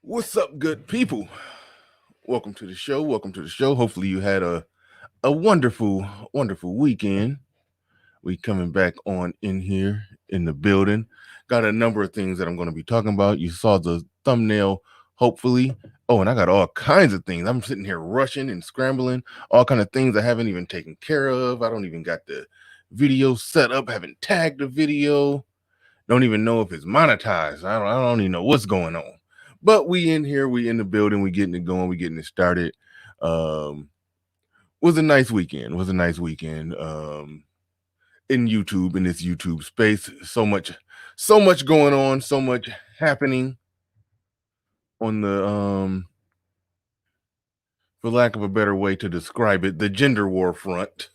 What's up, good people? Welcome to the show. Welcome to the show. Hopefully, you had a wonderful weekend. We coming back on in here in the building. Got a number of things that I'm going to be talking about. You saw the thumbnail, hopefully. Oh, and I got all kinds of things. I'm sitting here rushing and scrambling, all kind of things I haven't even taken care of. I don't even got the video set up. Haven't tagged the video. Don't even know if it's monetized. I don't even know what's going on. But we in here, we in the building, we getting it going, we getting it started. Um, was a nice weekend. Was a nice weekend. In YouTube, in this YouTube space. So much going on, so much happening on the for lack of a better way to describe it, the gender war front.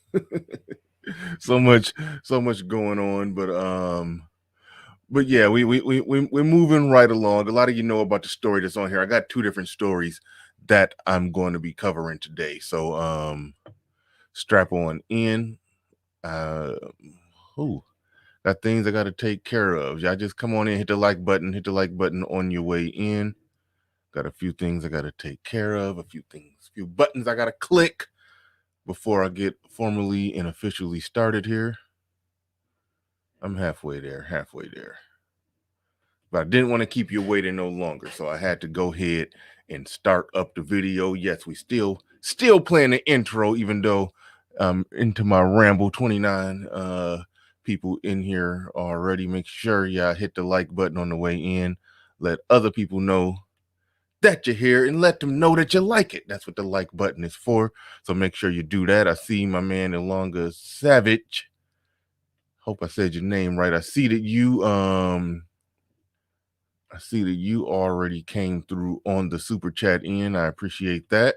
so much, so much going on, but yeah, we're moving right along. A lot of you know about the story that's on here. I got two different stories that I'm going to be covering today. So strap on in. Uh ooh, got things I gotta take care of. Y'all just come on in, hit the like button, on your way in. Got a few things I gotta take care of, a few buttons I gotta click before I get formally and officially started here. I'm halfway there, but I didn't want to keep you waiting no longer, so I had to go ahead and start up the video. Yes, we still playing the intro, even though into my ramble. 29 people in here already. Make sure y'all hit the like button on the way in. Let other people know that you're here and let them know that you like it. That's what the like button is for. So make sure you do that. I see my man Ilonga Savage. Hope I said your name right. I see that you already came through on the super chat end. I appreciate that.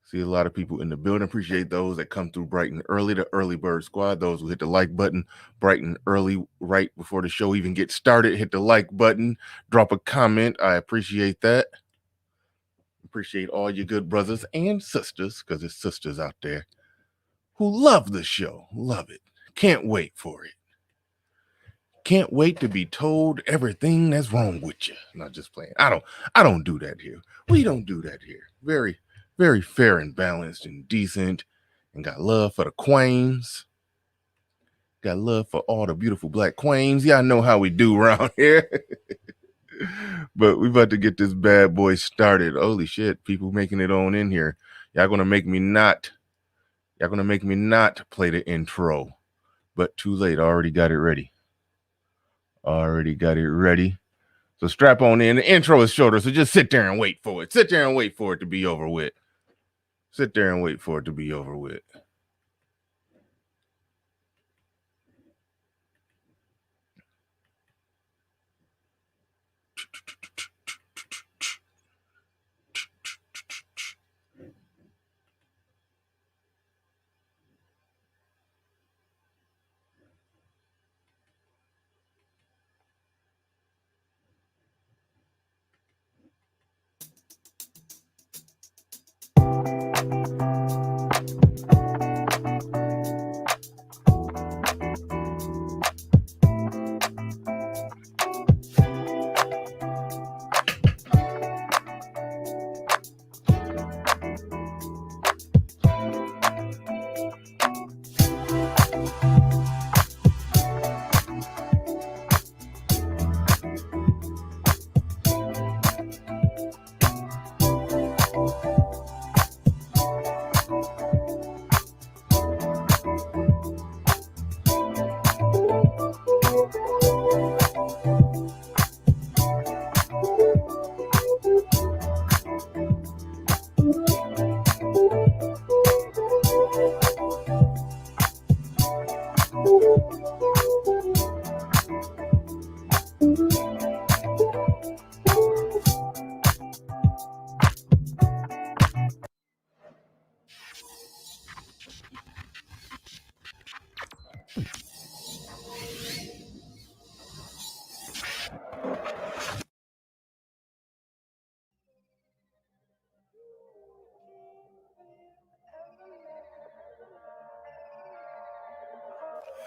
See a lot of people in the building. Appreciate those that come through bright and early, the early bird squad, those who hit the like button bright and early, right before the show even gets started. Hit the like button, drop a comment. I appreciate that. Appreciate all you good brothers and sisters, because there's sisters out there who love the show. Love it. Can't wait for it. Can't wait to be told everything that's wrong with you. Not just playing. I don't do that here. We don't do that here. Very fair and balanced and decent, and got love for the queens. Got love for all the beautiful black queens. Y'all know how we do around here. But we about to get this bad boy started. Holy shit, people making it on in here. Y'all gonna make me not play the intro. But too late. I already got it ready. So strap on in. The intro is shorter, so just sit there and wait for it. Sit there and wait for it to be over with. Sit there and wait for it to be over with.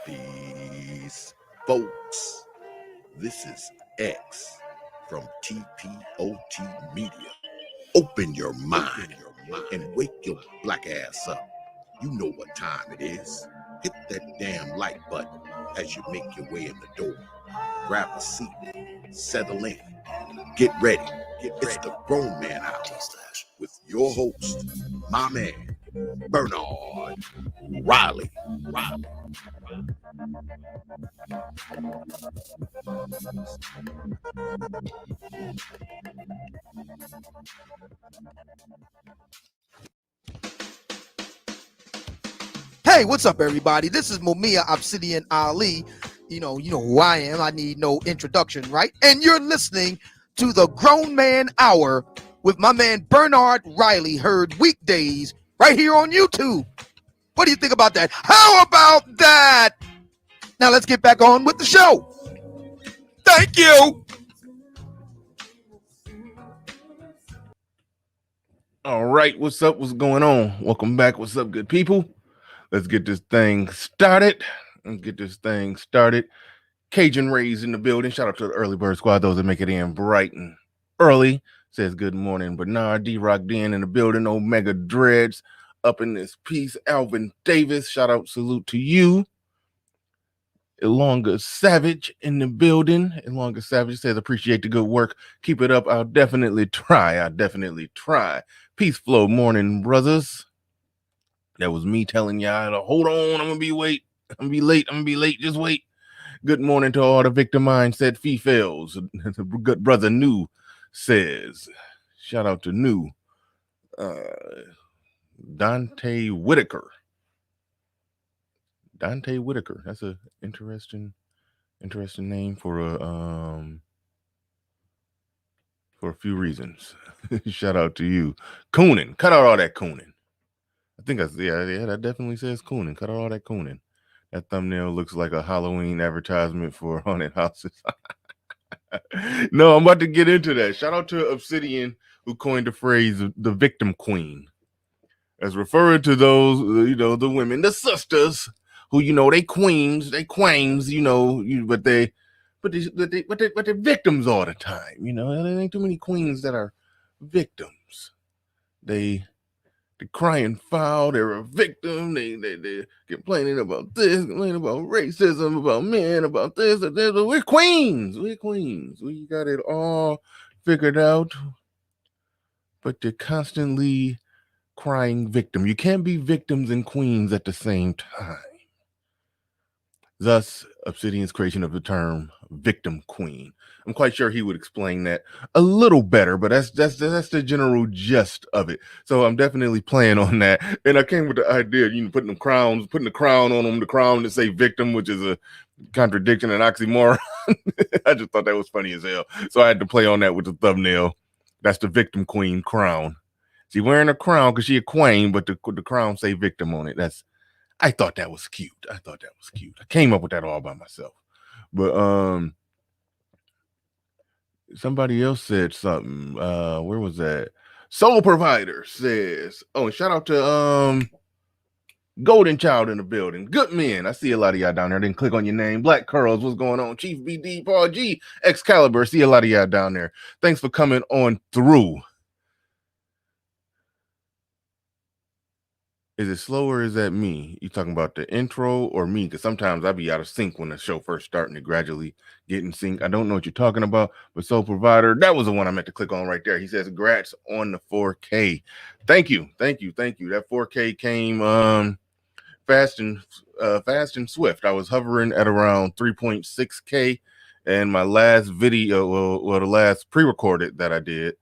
Peace, folks. This is X, from TPOT Media. Open your mind and wake your black ass up. You know what time it is. Hit that damn like button as you make your way in the door. Grab a seat, settle in, get ready. It's the Grown Man Hour with your host, my man, Bernard Riley. Hey, what's up, everybody? This is Mumia Obsidian Ali. You know who I am. I need no introduction, right? And you're listening to the Grown Man Hour with my man Bernard Riley, heard weekdays right here on YouTube. What do you think about that? How about that? Now let's get back on with the show. Thank you. All right, what's up? What's going on? Welcome back. What's up, good people? Let's get this thing started. Cajun Rays in the building. Shout out to the Early Bird Squad, those that make it in bright and early. Says good morning. Bernard D-Rock Den in the building. Omega Dreads up in this piece. Alvin Davis, shout out, salute to you. Ilonga Savage in the building. Ilonga Savage says, appreciate the good work. Keep it up. I'll definitely try. Peace flow morning, brothers. That was me telling y'all to hold on. I'm gonna be late. Just wait. Good morning to all the victim mindset females. The good brother New says, shout out to New. Dante Whitaker. That's a interesting name for a few reasons. Shout out to you. Coonin. Cut out all that coonin. I think that definitely says coonin. Cut out all that coonin. That thumbnail looks like a Halloween advertisement for haunted houses. No, I'm about to get into that. Shout out to Obsidian, who coined the phrase the victim queen, as referring to those, the women, the sisters, who, they queens, but they're victims all the time. There ain't too many queens that are victims. They're crying foul. They're a victim. They're complaining about this, complaining about racism, about men, about this. We're queens. We got it all figured out. But they're constantly crying victim. You can't be victims and queens at the same time. Thus, Obsidian's creation of the term victim queen. I'm quite sure he would explain that a little better, but that's the general gist of it. So I'm definitely playing on that. And I came with the idea, putting the crown on them, the crown to say victim, which is a contradiction and oxymoron. I just thought that was funny as hell. So I had to play on that with the thumbnail. That's the victim queen crown. She wearing a crown because she a queen, but the crown say victim on it. I thought that was cute. I came up with that all by myself. But somebody else said something. Where was that? Soul Provider says, oh, shout out to Golden Child in the building. Good men. I see a lot of y'all down there. Didn't click on your name. Black Curls, what's going on? Chief BD, Paul G, Excalibur. See a lot of y'all down there. Thanks for coming on through. Is it slow or is that me? You talking about the intro or me? Because sometimes I be out of sync when the show first starting to gradually get in sync. I don't know what you're talking about, but Soul Provider, that was the one I meant to click on right there. He says, congrats on the 4K. Thank you. That 4K came fast and swift. I was hovering at around 3.6K, and my last video, the last pre-recorded that I did,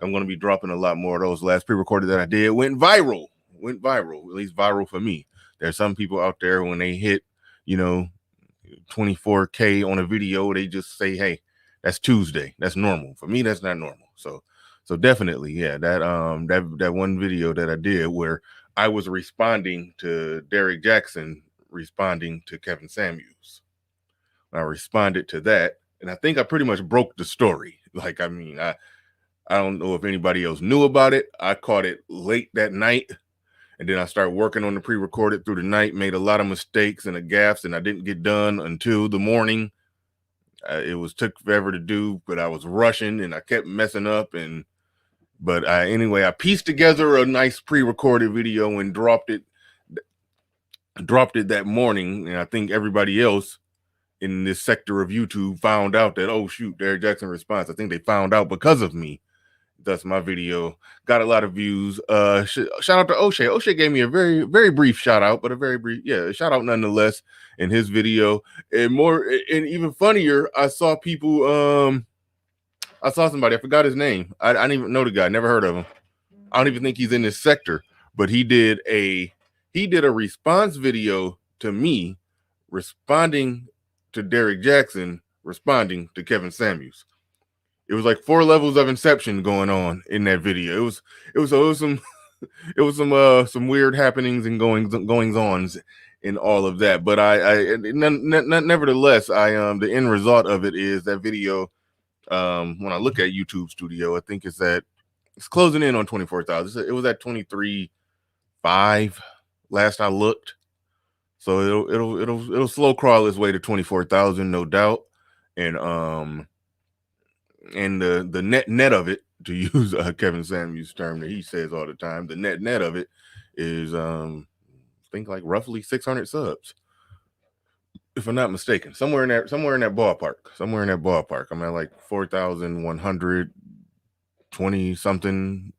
I'm going to be dropping a lot more of those. Last pre-recorded that I did went viral, at least viral for me. There's some people out there when they hit, 24K on a video, they just say, hey, that's Tuesday. That's normal. For me, that's not normal. So definitely, yeah, that one video that I did where I was responding to Derek Jackson, responding to Kevin Samuels. I responded to that, and I think I pretty much broke the story. I don't know if anybody else knew about it. I caught it late that night, and then I started working on the pre-recorded through the night, made a lot of mistakes and gaffes, and I didn't get done until the morning. It took forever to do, but I was rushing and I kept messing up. But anyway, I pieced together a nice pre-recorded video and dropped it that morning. And I think everybody else in this sector of YouTube found out that, oh shoot, Derrick Jaxn response. I think they found out because of me. Thus, my video got a lot of views. Shout out to O'Shea. O'Shea gave me a very, very brief shout out, but a very brief, shout out nonetheless in his video. And even funnier, I saw people. I saw somebody. I forgot his name. I didn't even know the guy. Never heard of him. I don't even think he's in this sector. But he did a response video to me, responding to Derrick Jaxn, responding to Kevin Samuels. It was like 4 levels of Inception going on in that video. It was some weird happenings and goings ons in all of that. But nevertheless, the end result of it is that video. When I look at YouTube Studio, I think it's closing in on 24,000. It was at 23.5 last I looked. So it'll slow crawl its way to 24,000, no doubt. And the net of it, to use Kevin Samuels' term that he says all the time, the net of it is I think like roughly 600 subs, if I'm not mistaken. Somewhere in that ballpark. I'm at like 4,120 something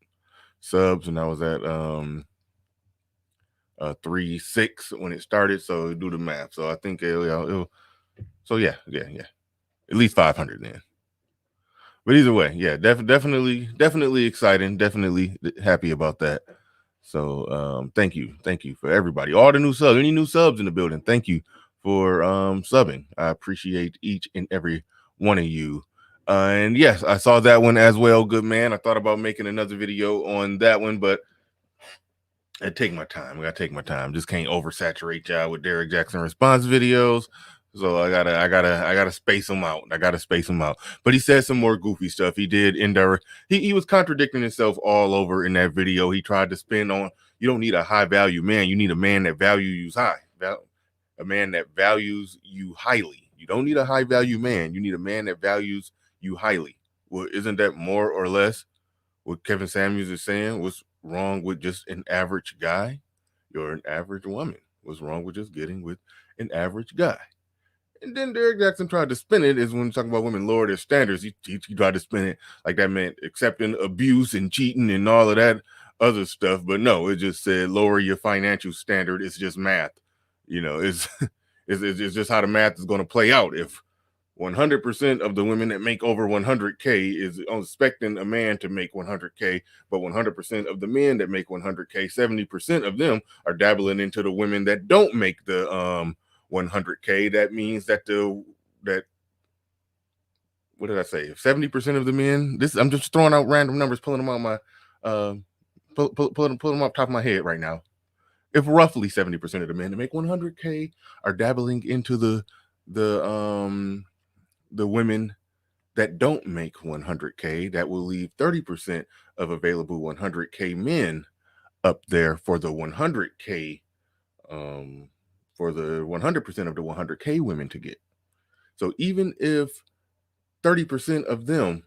subs, and I was at 3.6 when it started. So do the math. So I think it'll at least 500 then. But either way, yeah, definitely exciting. Definitely happy about that. So thank you for everybody, all the new subs, any new subs in the building. Thank you for subbing. I appreciate each and every one of you. And yes, I saw that one as well. Good man. I thought about making another video on that one, but I take my time. I gotta take my time. Just can't oversaturate y'all with Derrick Jaxn response videos. So I gotta space them out. But he said some more goofy stuff. He did he was contradicting himself all over in that video. He tried to spin on, you don't need a high value man. You need a man that values you high. A man that values you highly. You don't need a high value man. You need a man that values you highly. Well, isn't that more or less what Kevin Samuels is saying? What's wrong with just an average guy? You're an average woman. What's wrong with just getting with an average guy? And then Derrick Jaxn tried to spin it, is when talking about women lower their standards. He tried to spin it like that meant accepting abuse and cheating and all of that other stuff. But no, it just said lower your financial standard. It's just math. You know, it's just how the math is going to play out. If 100% of the women that make over 100K is expecting a man to make 100K, but 100% of the men that make 100K, 70% of them are dabbling into the women that don't make the 100K. That means that what did I say? If 70% of the men, I'm just throwing out random numbers, pulling them out my pulling them off the top of my head right now. If roughly 70% of the men that make 100K are dabbling into the women that don't make 100K, that will leave 30% of available 100K men up there for the 100K, for the 100% of the 100K women to get. So even if 30% of them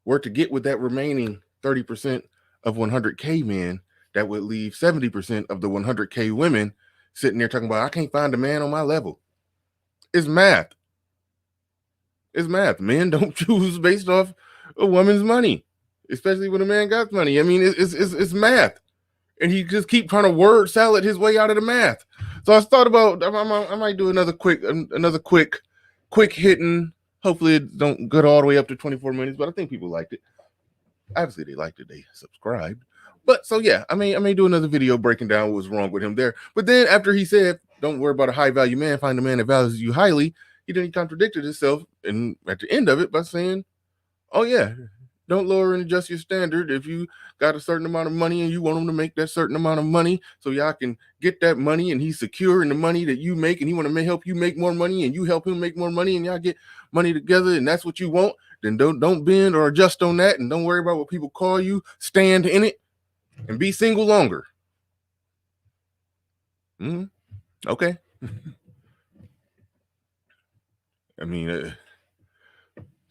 were to get with that remaining 30% of 100K men, that would leave 70% of the 100K women sitting there talking about, I can't find a man on my level. It's math. It's math. Men don't choose based off a woman's money, especially when a man got money. I mean, it's math. And he just keep trying to word salad his way out of the math. So I thought about, I might do another quick hitting. Hopefully it don't go all the way up to 24 minutes, but I think people liked it. Obviously they liked it. They subscribed. But so yeah, I may do another video breaking down what was wrong with him there. But then after he said, don't worry about a high value man, find a man that values you highly, he contradicted himself and at the end of it by saying, oh yeah, don't lower and adjust your standard. If you got a certain amount of money and you want him to make that certain amount of money so y'all can get that money and he's secure in the money that you make and he want to help you make more money and you help him make more money and y'all get money together and that's what you want, then don't bend or adjust on that and don't worry about what people call you. Stand in it and be single longer. Okay. I mean,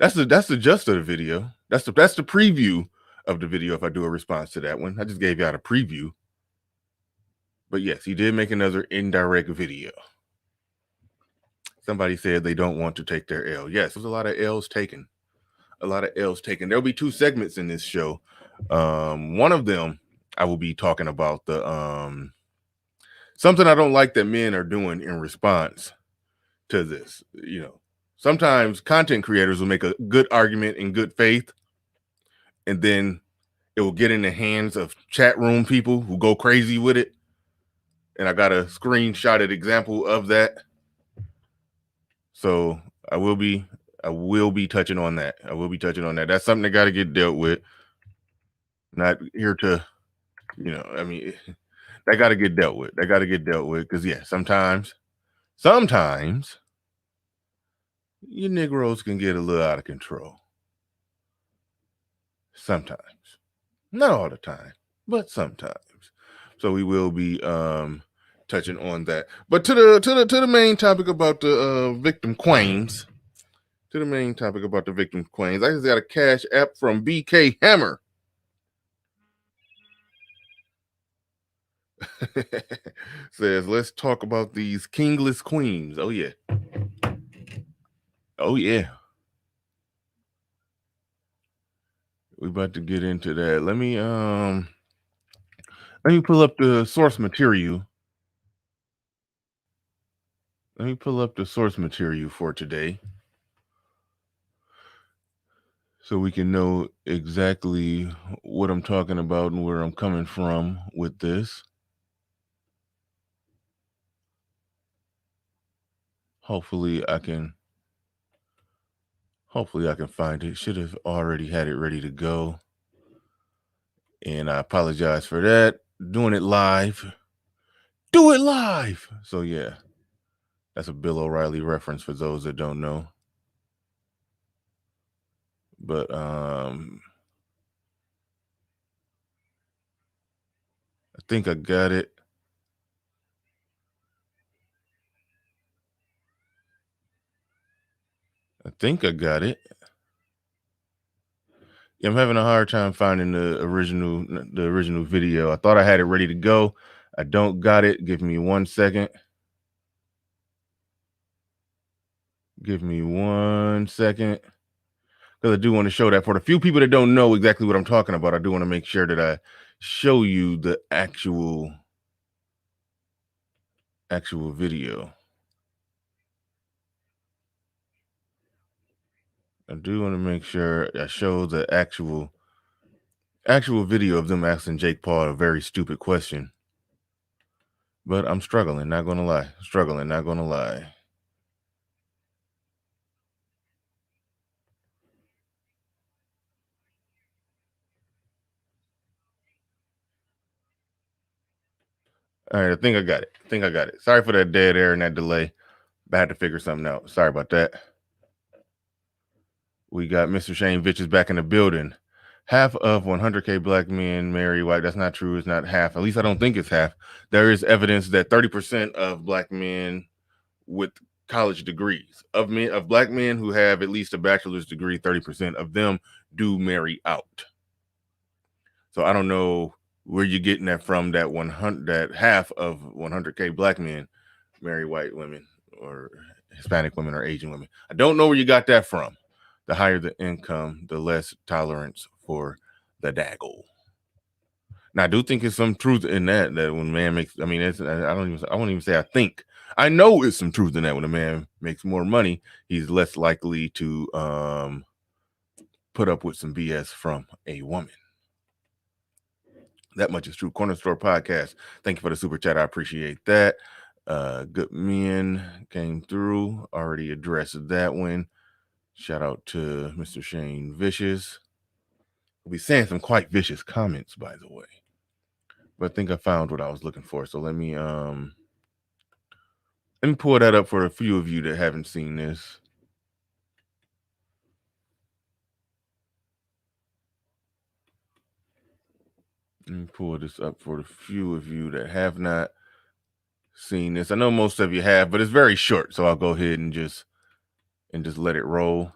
That's the gist of the video. That's the preview of the video. If I do a response to that one, I just gave you out a preview. But yes, he did make another indirect video. Somebody said they don't want to take their L. Yes, there's a lot of L's taken. A lot of L's taken. There'll be 2 segments in this show. One of them, I will be talking about the something I don't like that men are doing in response to this. You know, sometimes content creators will make a good argument in good faith, and then it will get in the hands of chat room people who go crazy with it. And I got a screenshotted example of that. So I will be touching on that. I will be touching on that. That's something that got to get dealt with. Not here to, you know, I mean, that got to get dealt with. That got to get dealt with because, yeah, sometimes you Negroes can get a little out of control. Sometimes. Not all the time, but sometimes. So we will be touching on that. But to the main topic about the victim claims. To the main topic about the victim claims. I just got a cash app from BK Hammer. Says, let's talk about these kingless queens. Oh yeah. Oh yeah. We about to get into that. Let me pull up the source material. Let me pull up the source material for today, so we can know exactly what I'm talking about and where I'm coming from with this. Hopefully I can find it. Should have already had it ready to go. And I apologize for that. Doing it live. Do it live. So yeah, that's a Bill O'Reilly reference for those that don't know. But I think I got it. Yeah, I'm having a hard time finding the original video. I thought I had it ready to go. I don't got it. Give me 1 second. Give me 1 second. Because I do want to show that for the few people that don't know exactly what I'm talking about. I do want to make sure that I show you the actual video. I do want to make sure I show the actual video of them asking Jake Paul a very stupid question. But I'm struggling, not gonna lie. All right, I think I got it. Sorry for that dead air and that delay. I had to figure something out. Sorry about that. We got Mr. Shane Vitches back in the building. Half of 100K black men marry white. That's not true. It's not half. At least I don't think it's half. There is evidence that 30% of black men with college degrees, of black men who have at least a bachelor's degree, 30% of them do marry out. So I don't know where you're getting that from, that half of 100K black men marry white women or Hispanic women or Asian women. I don't know where you got that from. The higher the income, the less tolerance for the daggle. Now, I do think there's some truth in that when man makes, I won't even say I think. I know it's some truth in that when a man makes more money, he's less likely to put up with some BS from a woman. That much is true. Corner Store Podcast. Thank you for the super chat. I appreciate that. Good men came through. Already addressed that one. Shout out to Mr. Shane Vicious. We'll be saying some quite vicious comments, by the way. But I think I found what I was looking for. So let me pull that up for a few of you that haven't seen this. Let me pull this up for the few of you that have not seen this. I know most of you have, but it's very short, so I'll go ahead and just let it roll.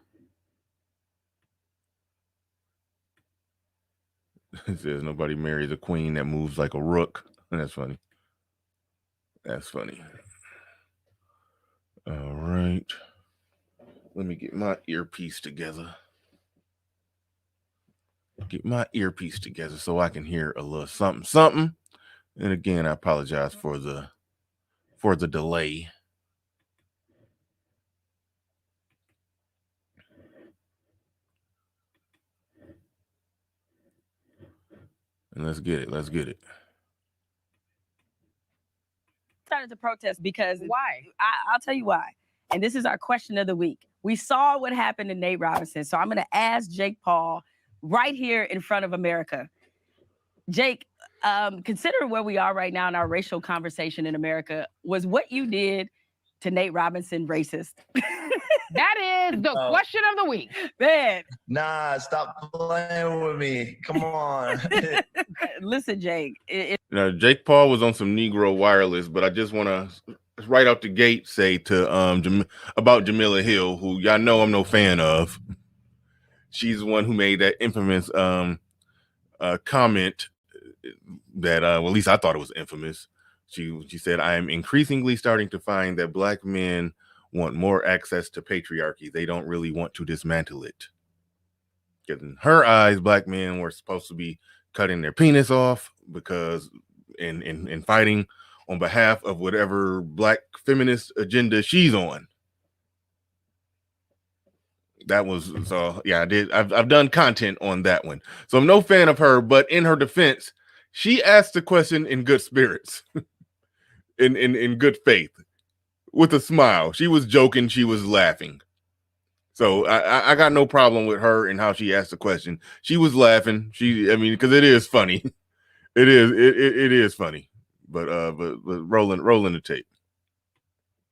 It says nobody marries a queen that moves like a rook. That's funny. That's funny. All right. Let me get my earpiece together. So I can hear a little something. And again, I apologize for the delay. And let's get it. Started to protest because why? I'll tell you why. And this is our question of the week. We saw what happened to Nate Robinson. So I'm going to ask Jake Paul right here in front of America. Jake, considering where we are right now in our racial conversation in America, was what you did to Nate Robinson racist? That is the question of the week. Man. Nah, stop playing with me. Come on. Listen, Jake. Jake Paul was on some Negro Wireless, but I just want to right out the gate say to about Jamila Hill, who y'all know I'm no fan of. She's the one who made that infamous comment that well, at least I thought it was infamous. She said, "I am increasingly starting to find that Black men want more access to patriarchy. They don't really want to dismantle it." Because in her eyes, Black men were supposed to be cutting their penis off because in fighting on behalf of whatever Black feminist agenda she's on. That was so yeah, I did. I've done content on that one. So I'm no fan of her, but in her defense, she asked the question in good spirits, in good faith, with a smile. She was joking, she was laughing. So I got no problem with her and how she asked the question. She was laughing. Because it is funny. It is funny. But rolling the tape.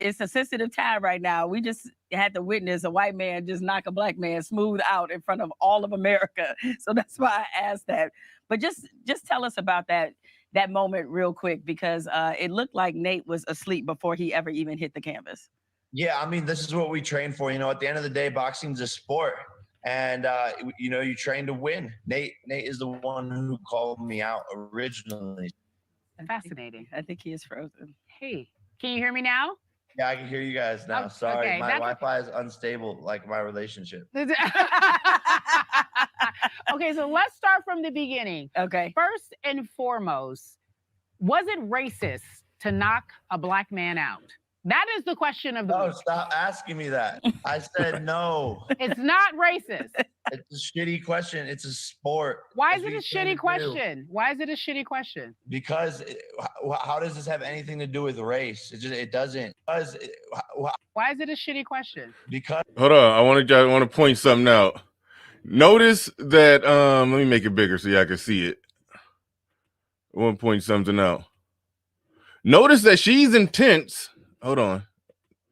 It's a sensitive time right now. We just had to witness a white man just knock a Black man smooth out in front of all of America. So that's why I asked that. But just tell us about that moment real quick, because it looked like Nate was asleep before he ever even hit the canvas. Yeah, this is what we train for. At the end of the day, boxing's a sport. And, you train to win. Nate is the one who called me out originally. Fascinating. I think he is frozen. Hey, can you hear me now? Yeah, I can hear you guys now. Sorry, okay, my Wi-Fi is unstable, like my relationship. Okay, so let's start from the beginning. Okay. First and foremost, was it racist to knock a Black man out? That is the question of the week. Oh, stop asking me that. I said no. It's not racist. It's a shitty question. It's a sport. Why is it a shitty question? Why is it a shitty question? Because how does this have anything to do with race? It doesn't. Why is it a shitty question? Because hold on, I want to point something out. Notice that let me make it bigger so y'all can see it. I want to point something out. Notice that she's intense. Hold on.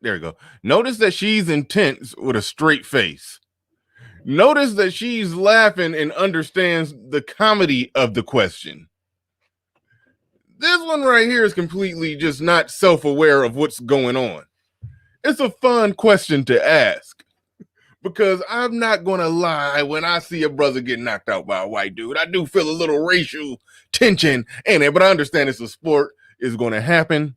There we go. Notice that she's intense with a straight face. Notice that she's laughing and understands the comedy of the question. This one right here is completely just not self-aware of what's going on. It's a fun question to ask because I'm not going to lie. When I see a brother get knocked out by a white dude, I do feel a little racial tension in it, but I understand it's a sport. It's going to happen.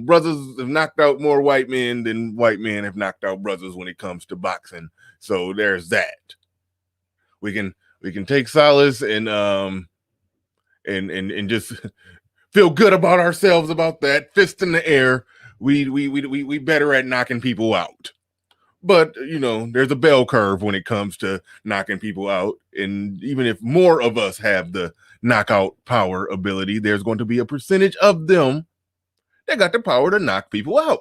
Brothers have knocked out more white men than white men have knocked out brothers when it comes to boxing. So there's that. We can take solace and just feel good about ourselves about that. Fist in the air. We better at knocking people out. But there's a bell curve when it comes to knocking people out. And even if more of us have the knockout power ability, there's going to be a percentage of them that got the power to knock people out.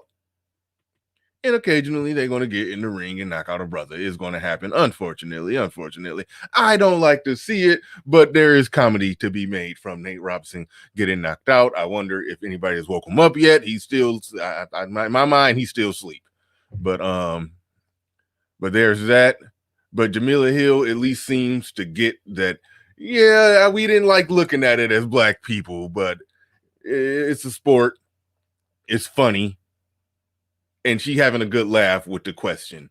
And occasionally they're going to get in the ring and knock out a brother. It's going to happen, unfortunately. I don't like to see it, but there is comedy to be made from Nate Robinson getting knocked out. I wonder if anybody has woke him up yet. He's still, in my mind, he's still asleep. But there's that. But Jamila Hill at least seems to get that, yeah, we didn't like looking at it as Black people, but it's a sport. It's funny. And she having a good laugh with the question.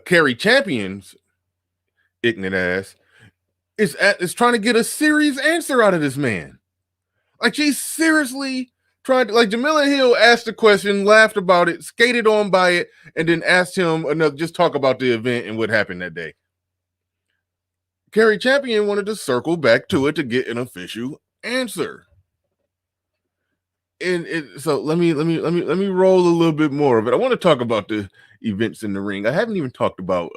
Carrie Champion's ignorant ass is trying to get a serious answer out of this man. Like, she's seriously trying to, like, Jamila Hill asked the question, laughed about it, skated on by it, and then asked him just talk about the event and what happened that day. Carrie Champion wanted to circle back to it to get an official answer. So let me roll a little bit more of it. I want to talk about the events in the ring. I haven't even talked about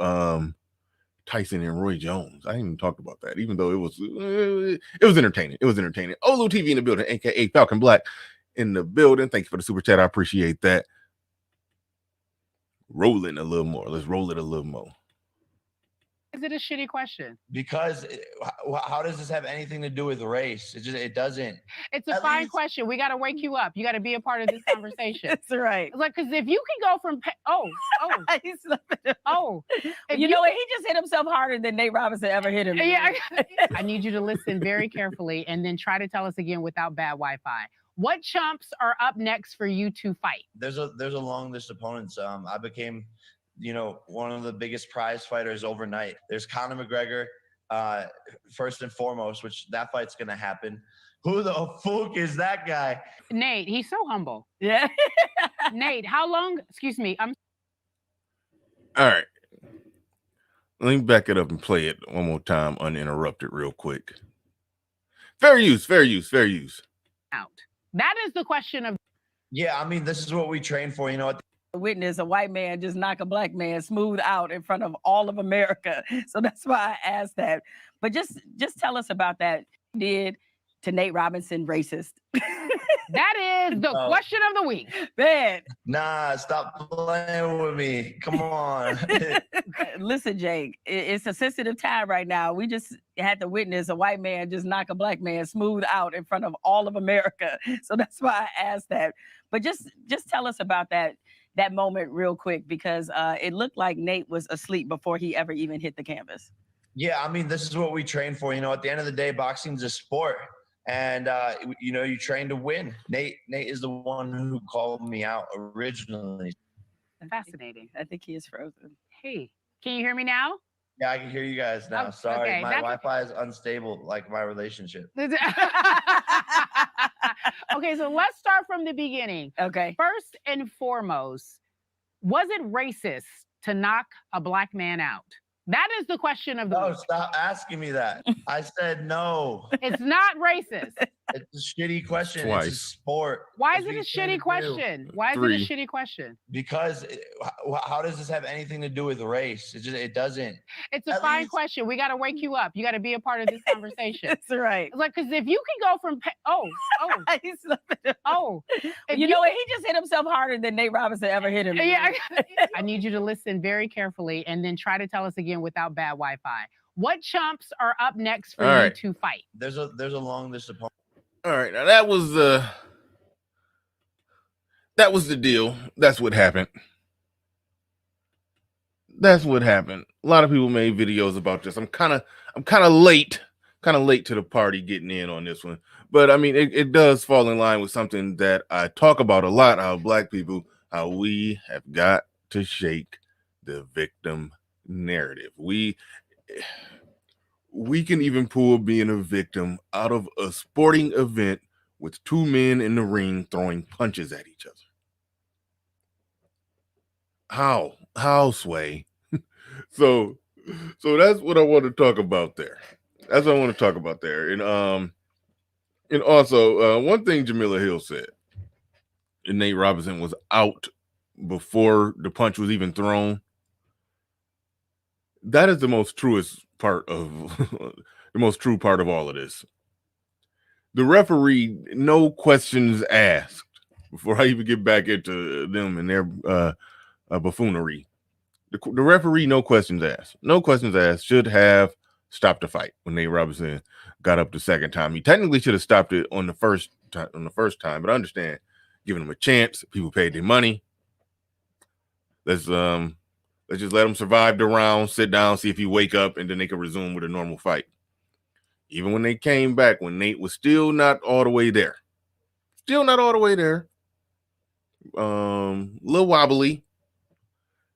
Tyson and Roy Jones. I haven't even talked about that, even though it was entertaining. It was entertaining. Olu TV in the building, aka Falcon Black in the building. Thank you for the super chat. I appreciate that. Rolling a little more. Let's roll it a little more. Is it a shitty question? Because how does this have anything to do with race? It doesn't. It's a At fine least- question. We got to wake you up. You got to be a part of this conversation. That's right. It's like, because if you can go from He's slipping. if You know what? He just hit himself harder than Nate Robinson ever hit him. Yeah, I need you to listen very carefully and then try to tell us again without bad Wi-Fi. What chumps are up next for you to fight? There's a long list of opponents. I became, one of the biggest prize fighters overnight. There's Conor McGregor, first and foremost, which that fight's gonna happen. Who the fuck is that guy? Nate, he's so humble. Yeah. Nate, how long? Excuse me. All right. Let me back it up and play it one more time uninterrupted real quick. Fair use. Out. That is the question of. Yeah, I mean, this is what we train for. You know what? Witness a white man just knock a black man smooth out in front of all of America. So that's why I asked that. But just tell us about that. Did to Nate Robinson racist? That is the question of the week. Man. Nah, stop playing with me. Come on. Listen, Jake, it's a sensitive time right now. We just had to witness a white man just knock a black man smooth out in front of all of America. So that's why I asked that. But just tell us about that moment real quick, because it looked like Nate was asleep before he ever even hit the canvas. Yeah, I mean, this is what we train for. At the end of the day, boxing's a sport. And, you train to win. Nate is the one who called me out originally. Fascinating. I think he is frozen. Hey, can you hear me now? Yeah, I can hear you guys now. Oh, Sorry, okay, my that's- Wi-Fi is unstable, like my relationship. Okay, so let's start from the beginning. Okay. First and foremost, was it racist to knock a black man out? That is the question of the No, week. stop asking me that. I said no. It's not racist. It's a shitty question. It's Twice. a sport. Why That's is it what a you train to shitty do. question? Why is Three. it a shitty question? Because how does this have anything to do with race? It doesn't. It's a At fine least- question. We got to wake you up. You got to be a part of this conversation. That's right. It's like, because if you can go from He's slipping. if You know what? He just hit himself harder than Nate Robinson ever hit him. Yeah, I need you to listen very carefully and then try to tell us again without bad Wi-Fi. What chumps are up next for All you right. to fight? There's a long list of opponents. All right, now that was the deal. That's what happened. A lot of people made videos about this. I'm kind of late to the party getting in on this one. But I mean, it does fall in line with something that I talk about a lot, how black people, how we have got to shake the victim narrative. We can even pull being a victim out of a sporting event with two men in the ring throwing punches at each other. How, Sway? So that's what I want to talk about there. And also one thing Jamila Hill said, and Nate Robinson was out before the punch was even thrown. That is the most truest part of the most true part of all of this. The referee, no questions asked before I even get back into them and their buffoonery. The referee, no questions asked. Should have stopped the fight when Nate Robinson got up the second time. He technically should have stopped it on the first time, but I understand giving him a chance. People paid their money. Let's just let him survive the round, sit down, see if he wake up, and then they can resume with a normal fight. Even when they came back, when Nate was still not all the way there. Little wobbly.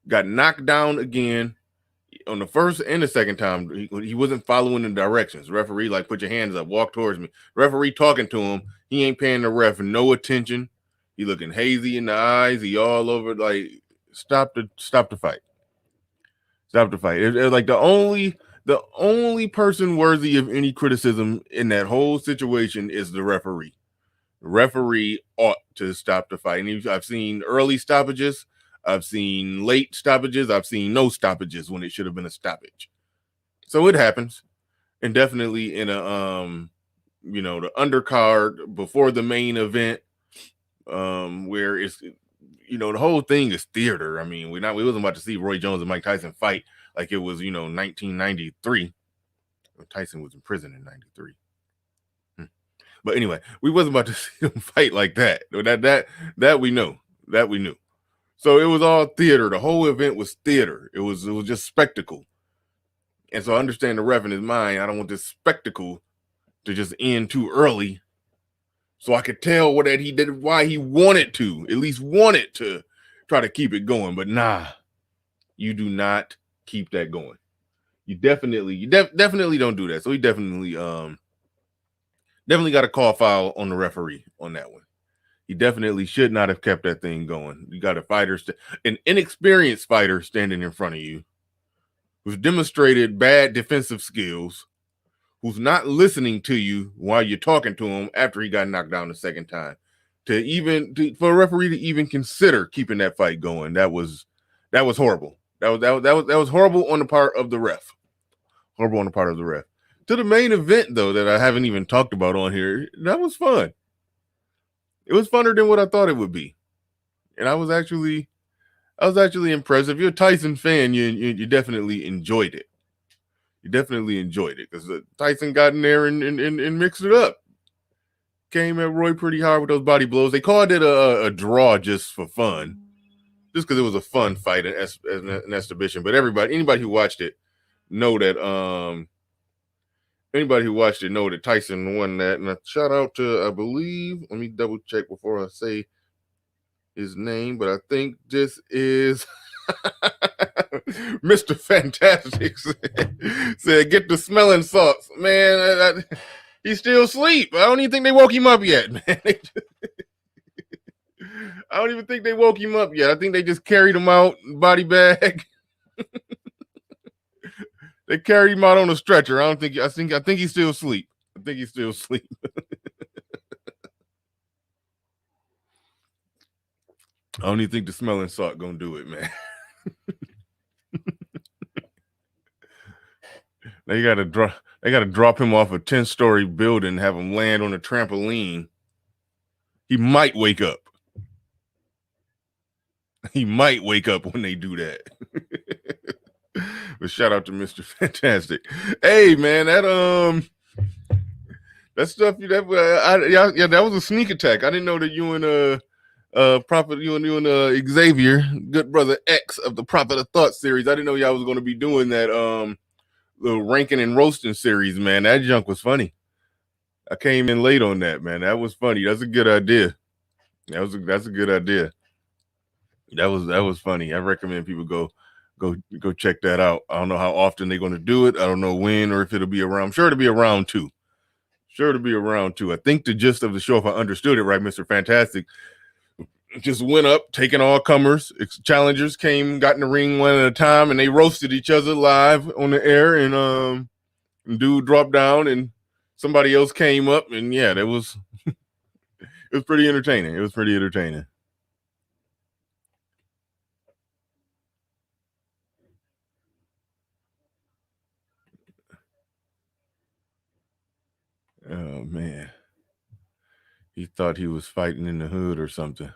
Got knocked down again. on the first and the second time, he wasn't following the directions. Referee, like, put your hands up, walk towards me. Referee talking to him. He ain't paying the ref no attention. He looking hazy in the eyes. He all over, like, stop the fight. Stop the fight. It's like the only person worthy of any criticism in that whole situation is the referee. The referee ought to stop the fight. And I've seen early stoppages. I've seen late stoppages. I've seen no stoppages when it should have been a stoppage. So it happens. And definitely in a, the undercard before the main event, where it's, the whole thing is theater. I mean, we wasn't about to see Roy Jones and Mike Tyson fight like it was, 1993. Tyson was in prison in 93. But anyway, we wasn't about to see them fight like that. That we know. That we knew. So it was all theater. The whole event was theater. It was just spectacle. And so I understand the ref in his mind. I don't want this spectacle to just end too early. So I could tell what that he did, why he wanted to, at least wanted to try to keep it going. But nah, you do not keep that going. You definitely don't do that. So he definitely got a call foul on the referee on that one. He definitely should not have kept that thing going. You got a fighter, an inexperienced fighter standing in front of you who's demonstrated bad defensive skills, who's not listening to you while you're talking to him after he got knocked down the second time. For a referee to even consider keeping that fight going, that was horrible. That was horrible on the part of the ref. Horrible on the part of the ref. To the main event, though, that I haven't even talked about on here, that was fun. It was funner than what I thought it would be, and I was actually impressed. If you're a Tyson fan, you definitely enjoyed it. You definitely enjoyed it because Tyson got in there and mixed it up. Came at Roy pretty hard with those body blows. They called it a draw just for fun, just because it was a fun fight as an exhibition. But anybody who watched it know that Tyson won that. And a shout out to, I believe, let me double check before I say his name, but I think this is Mr. Fantastic said, get the smelling salts. Man, he's still asleep. I don't even think they woke him up yet, man. I don't even think they woke him up yet. I think they just carried him out, body bag. They carried him out on a stretcher. I think he's still asleep. I think he's still asleep. I don't even think the smelling salt gonna do it, man. They gotta drop him off a 10-story building and have him land on a trampoline. He might wake up. He might wake up when they do that. But shout out to Mr. Fantastic. Hey, man, that stuff that was a sneak attack. I didn't know that you and Prophet, you and Xavier, good brother X of the Prophet of Thought series. I didn't know y'all was going to be doing that the ranking and roasting series, man. That junk was funny. I came in late on that, man. That was funny. That's a good idea. That's a good idea. That was funny. I recommend people go check that out. I don't know how often they're going to do it. I don't know when or if it'll be around. I'm sure it'll be around too. I think the gist of the show, if I understood it right, Mr. Fantastic, just went up, taking all comers. Challengers came, got in the ring one at a time, and they roasted each other live on the air. And dude dropped down, and somebody else came up, and yeah, that was it was pretty entertaining. Oh man, he thought he was fighting in the hood or something.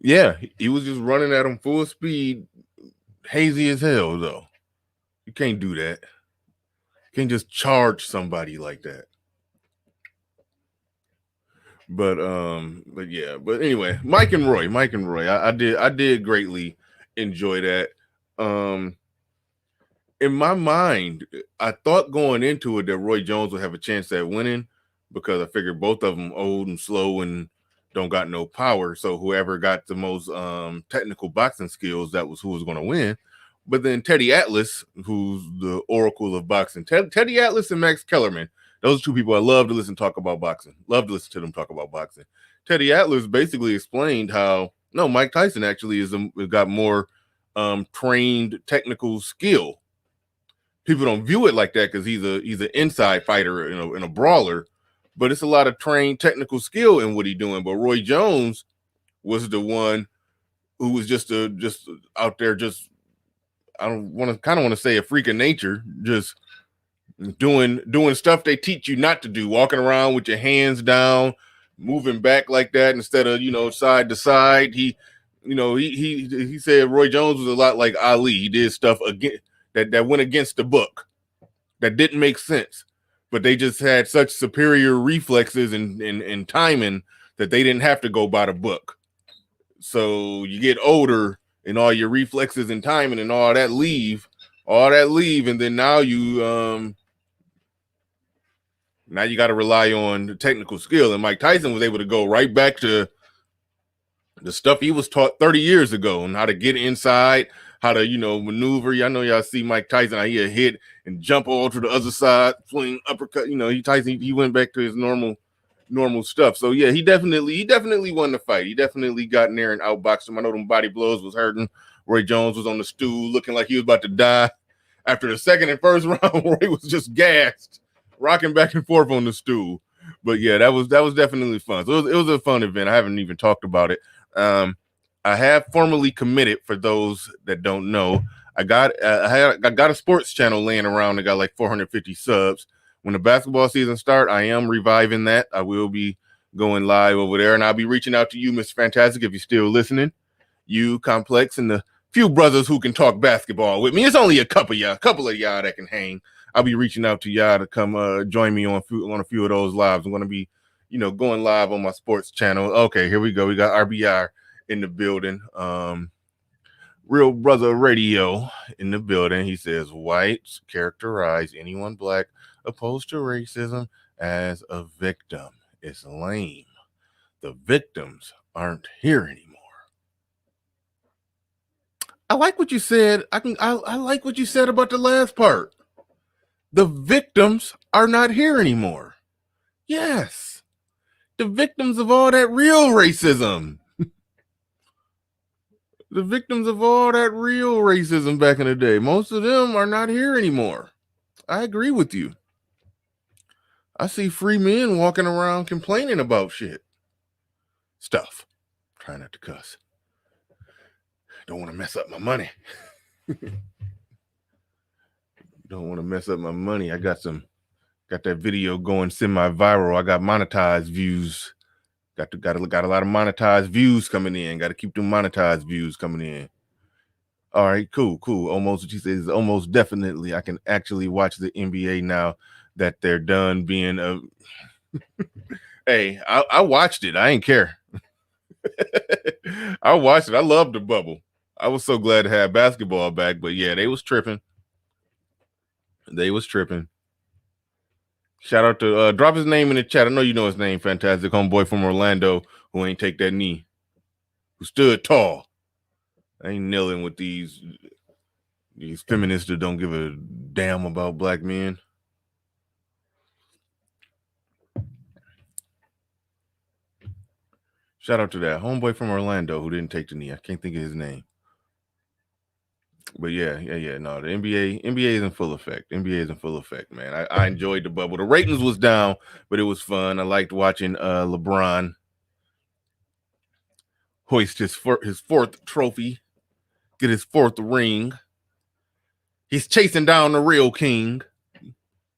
Yeah, he was just running at him full speed, hazy as hell, though. You can't do that. You can't just charge somebody like that. But anyway, Mike and Roy. I did greatly enjoy that. In my mind, I thought going into it that Roy Jones would have a chance at winning because I figured both of them old and slow and don't got no power. So whoever got the most technical boxing skills, that was who was going to win. But then Teddy Atlas, who's the oracle of boxing, Teddy Atlas and Max Kellerman, those are two people I love to listen to talk about boxing. Love to listen to them talk about boxing. Teddy Atlas basically explained how Mike Tyson actually got more trained technical skill. People don't view it like that because he's an inside fighter and a brawler, but it's a lot of trained technical skill in what he's doing. But Roy Jones was the one who was just out there, just I don't want to say a freak of nature, just doing stuff they teach you not to do, walking around with your hands down, moving back like that instead of side to side. He said Roy Jones was a lot like Ali. He did stuff again that went against the book, that didn't make sense, but they just had such superior reflexes and timing that they didn't have to go by the book. So you get older and all your reflexes and timing and all that leave, and then now you got to rely on the technical skill. And Mike Tyson was able to go right back to the stuff he was taught 30 years ago and how to get inside, how to maneuver. Y'all see Mike Tyson, how he'll hit and jump all to the other side, swing, uppercut. He went back to his normal stuff. So yeah, he definitely won the fight. He definitely got in there and outboxed him. I know them body blows was hurting. Roy Jones was on the stool looking like he was about to die. After the second and first round, Roy was just gassed, rocking back and forth on the stool. But yeah, that was definitely fun. So it was a fun event. I haven't even talked about it. I have formally committed, for those that don't know. I got a sports channel laying around that got like 450 subs. When the basketball season starts, I am reviving that. I will be going live over there, and I'll be reaching out to you, Mr. Fantastic, if you're still listening. You, Complex, and the few brothers who can talk basketball with me. It's only a couple of y'all that can hang. I'll be reaching out to y'all to come join me on a few of those lives. I'm going to be, going live on my sports channel. Okay, here we go. We got RBR in the building. Real Brother Radio in the building. He says whites characterize anyone black opposed to racism as a victim. It's lame. The victims aren't here anymore. I like what you said. I like what you said about the last part. The victims are not here anymore. Yes. The victims of all that real racism. The victims of all that real racism back in the day. Most of them are not here anymore. I agree with you. I see free men walking around complaining about stuff. Try not to cuss. Don't want to mess up my money. Don't want to mess up my money. I got that video going semi-viral. I got monetized views. Got a lot of monetized views coming in. Got to keep them monetized views coming in. All right, cool. Almost what she says. Almost definitely, I can actually watch the NBA now that they're done being a. Hey, I watched it. I ain't care. I watched it. I loved the bubble. I was so glad to have basketball back. But yeah, they was tripping. Shout out to drop his name in the chat. I know you know his name, Fantastic Homeboy from Orlando, who ain't take that knee, who stood tall. I ain't kneeling with these feminists that don't give a damn about black men. Shout out to that homeboy from Orlando who didn't take the knee. I can't think of his name. But yeah. No, the NBA is in full effect. Man. I enjoyed the bubble. The ratings was down, but it was fun. I liked watching LeBron hoist his fourth trophy, get his fourth ring. He's chasing down the real king.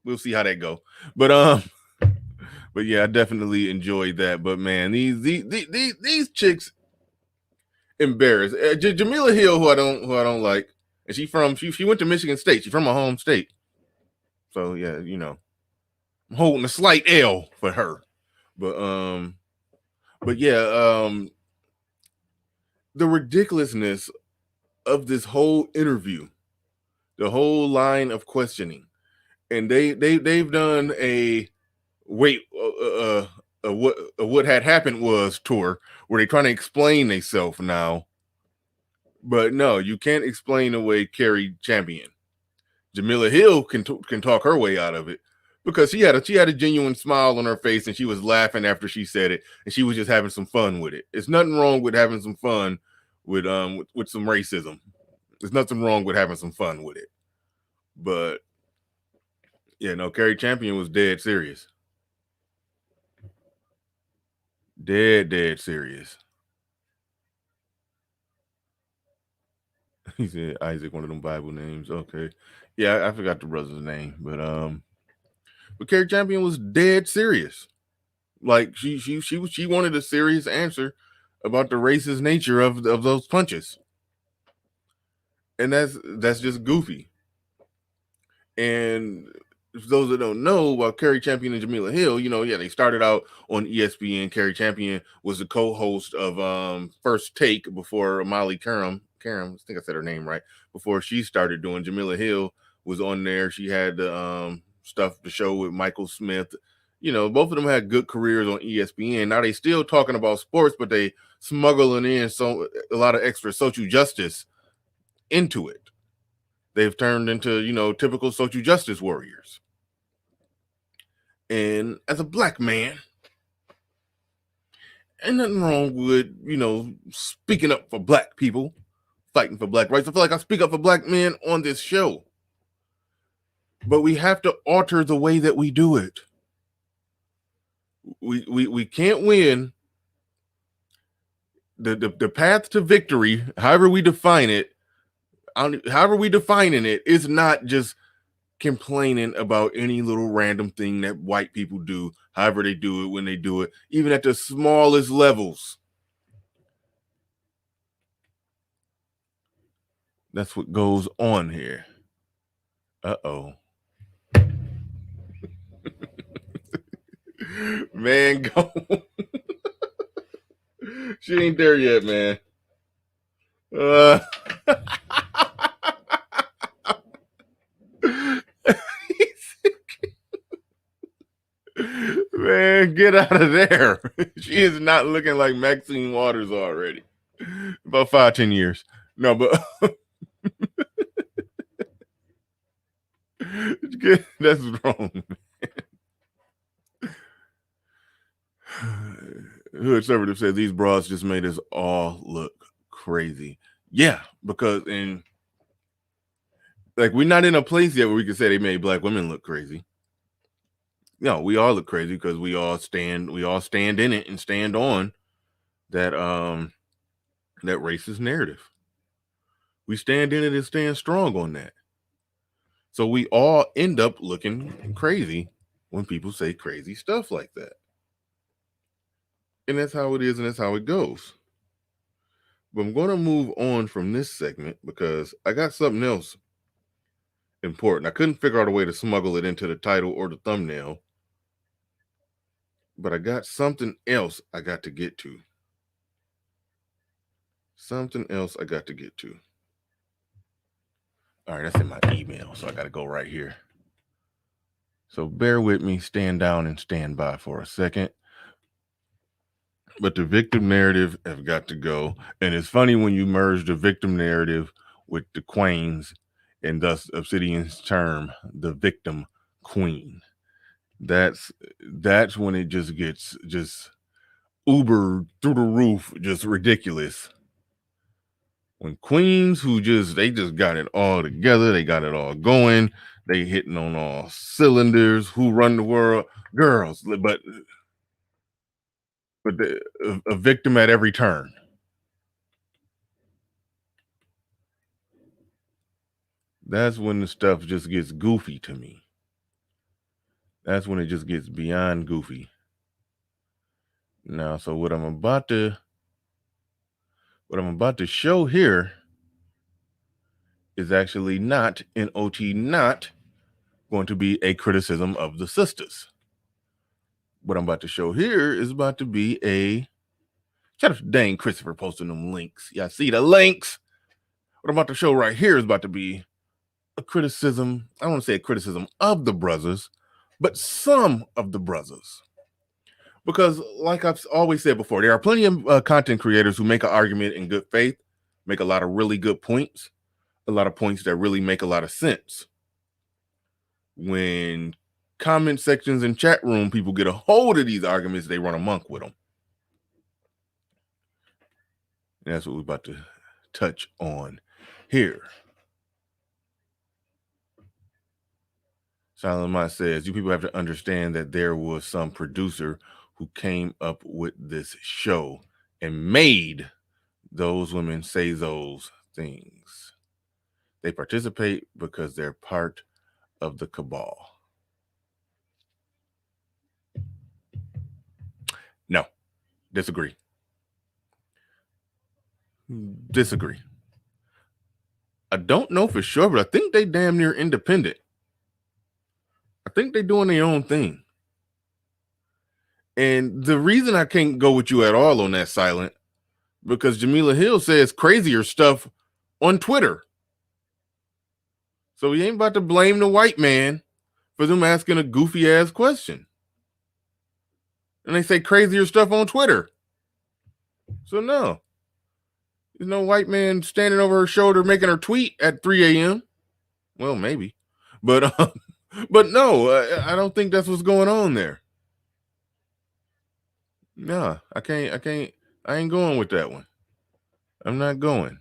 We'll see how that go. But yeah, I definitely enjoyed that. But man, these chicks embarrassed. Jamila Hill, who I don't like. And she went to Michigan State. She's from my home state. So yeah, I'm holding a slight L for her. But yeah, the ridiculousness of this whole interview, the whole line of questioning, and they've done a what had happened was tour where they're trying to explain themselves now But no, you can't explain away Carrie Champion. Jamila Hill can talk her way out of it because she had a genuine smile on her face and she was laughing after she said it and she was just having some fun with it. It's nothing wrong with having some fun with some racism. There's nothing wrong with having some fun with it. But yeah, no, Carrie Champion was dead serious. Dead serious. He said Isaac, one of them Bible names. Okay. Yeah, I forgot the brother's name, but Carrie Champion was dead serious. Like she wanted a serious answer about the racist nature of those punches. And that's just goofy. And for those that don't know, while Carrie Champion and Jamila Hill, they started out on ESPN. Carrie Champion was the co-host of First Take before Molly Karam, I think I said her name right, before she started doing. Jamila Hill was on there. She had the show with Michael Smith. Both of them had good careers on ESPN. Now they still talking about sports, but they smuggling in a lot of extra social justice into it. They've turned into, typical social justice warriors. And as a black man, ain't nothing wrong with, speaking up for black people, fighting for black rights. I feel like I speak up for black men on this show. But we have to alter the way that we do it. We can't win. The path to victory, however we define it, is not just complaining about any little random thing that white people do, however they do it, when they do it, even at the smallest levels. That's what goes on here. Uh-oh. Man, go. She ain't there yet, man. Man, get out of there. She is not looking like Maxine Waters already. About 5-10 years. No, but that's wrong, man. Hood Conservative said these broads just made us all look crazy. Yeah, because we're not in a place yet where we can say they made black women look crazy. No, we all look crazy because we all stand in it and stand on that racist narrative. We stand in it and stand strong on that. So we all end up looking crazy when people say crazy stuff like that. And that's how it is, and that's how it goes. But I'm going to move on from this segment because I got something else important. I couldn't figure out a way to smuggle it into the title or the thumbnail, but I got something else I got to get to. All right, that's in my email, so I got to go right here. So bear with me, stand down and stand by for a second. But the victim narrative have got to go. And it's funny when you merge the victim narrative with the queens, and thus Obsidian's term, the victim queen. That's when it just gets just uber through the roof, just ridiculous. When queens they just got it all together, they got it all going, they hitting on all cylinders, who run the world, girls, but a victim at every turn. That's when the stuff just gets goofy to me. That's when it just gets beyond goofy. Now, so what I'm about to show here is actually not in OT, not going to be a criticism of the sisters. What I'm about to show here is about to be shout out to Dane Christopher posting them links. Y'all see the links? What I'm about to show right here is about to be a criticism. I don't want to say a criticism of the brothers, but some of the brothers. Because like I've always said before, there are plenty of content creators who make an argument in good faith, make a lot of really good points, a lot of points that really make a lot of sense. When comment sections and chat room people get a hold of these arguments, they run amok with them. And that's what we're about to touch on here. Silent Mind says, you people have to understand that there was some producer who came up with this show and made those women say those things. They participate because they're part of the cabal. No, disagree. I don't know for sure, but I think they damn near independent. I think they're doing their own thing. And the reason I can't go with you at all on that, Silent, because Jamila Hill says crazier stuff on Twitter. So he ain't about to blame the white man for them asking a goofy ass question. And they say crazier stuff on Twitter. So no. There's no white man standing over her shoulder making her tweet at 3 a.m. Well, maybe. But no, I don't think that's what's going on there. No, I ain't going with that one. I'm not going.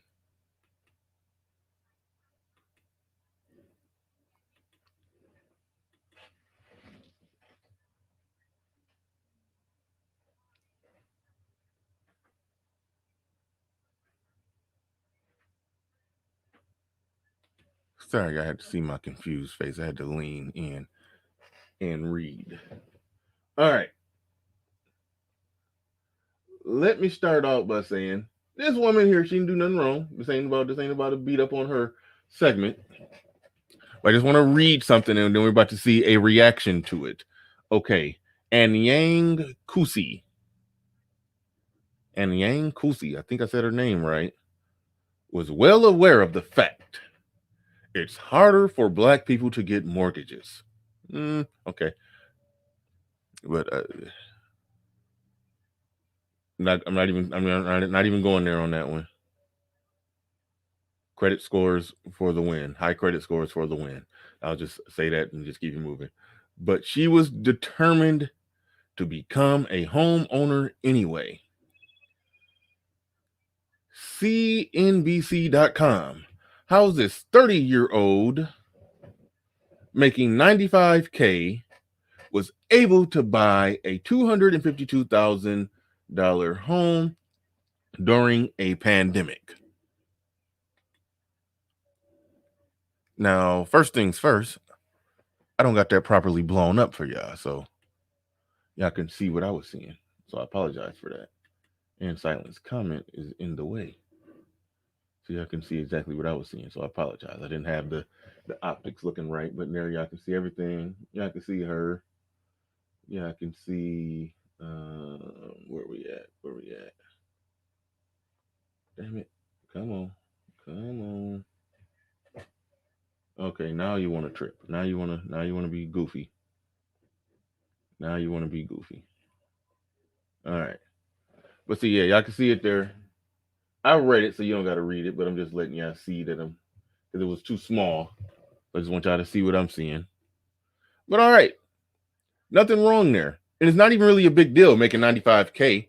Sorry, I had to see my confused face. I had to lean in and read. All right. Let me start out by saying this woman here, she didn't do nothing wrong. This ain't about to beat up on her segment. But I just want to read something and then we're about to see a reaction to it. Okay. Anyang Kusi, I think I said her name right, was well aware of the fact it's harder for Black people to get mortgages. Okay. But I'm not even going there on that one. Credit scores for the win. High credit scores for the win. I'll just say that and just keep it moving. But she was determined to become a homeowner anyway. CNBC.com. How's this 30-year-old making $95K was able to buy a $252,000 home during a pandemic? Now, first things first, I don't got that properly blown up for y'all, so y'all can see what I was seeing. So I apologize for that. And Silent's comment is in the way. So y'all can see exactly what I was seeing. So I apologize. I didn't have the optics looking right, but there y'all can see everything. Y'all can see her. Yeah, I can see where we at. Damn it. Come on. Okay, now you want to trip. Now you want to be goofy. All right. But see, yeah, y'all can see it there. I read it, so you don't got to read it, but I'm just letting y'all see that because it was too small. I just want y'all to see what I'm seeing. But all right, nothing wrong there. And it's not even really a big deal making $95K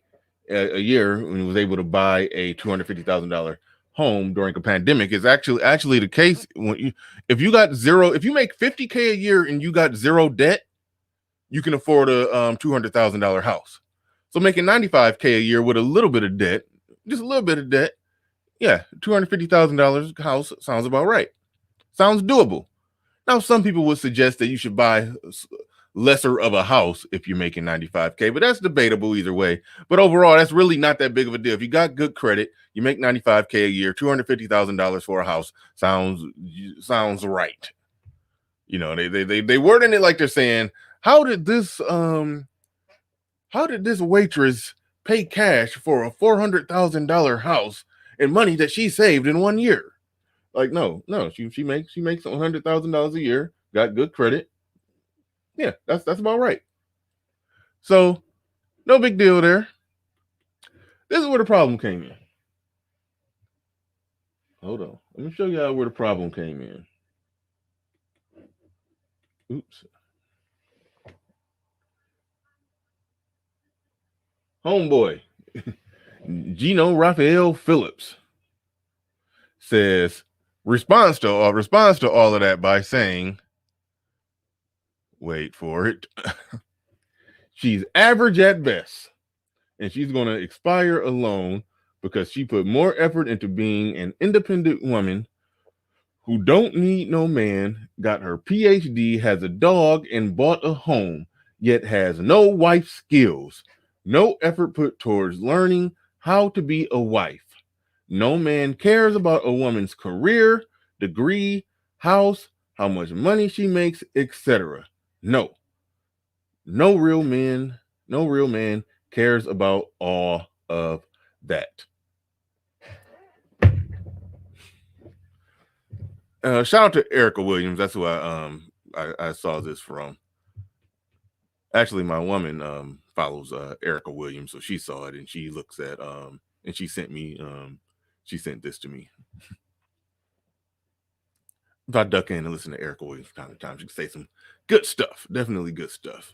a year when he was able to buy a $250,000 home during a pandemic. Is actually the case when if you make $50K a year and you got zero debt, you can afford a $200,000 house. So making $95K a year with a little bit of debt, just a little bit of debt, yeah, $250,000 house sounds about right. Sounds doable. Now, some people would suggest that you should buy lesser of a house if you're making $95K, but that's debatable either way. But overall, that's really not that big of a deal. If you got good credit, you make $95K a year, $250,000 for a house sounds right. You know, they wording it like they're saying, how did this waitress pay cash for a $400,000 house and money that she saved in 1 year? Like, no, she makes $100,000 a year, got good credit. Yeah, that's about right. So, no big deal there. This is where the problem came in. Hold on. Let me show y'all where the problem came in. Oops. Homeboy, Gino Raphael Phillips says responds to all of that by saying, wait for it. She's average at best, and she's going to expire alone because she put more effort into being an independent woman who don't need no man, got her PhD, has a dog, and bought a home, yet has no wife skills, no effort put towards learning how to be a wife. No man cares about a woman's career, degree, house, how much money she makes, etc. No real man cares about all of that. Shout out to Erica Williams. That's who I saw this from. Actually, my woman follows Erica Williams, so she saw it and she looks at and she sent this to me. If I duck in and listen to Erica Williams from time to time, she can say some good stuff. Definitely good stuff.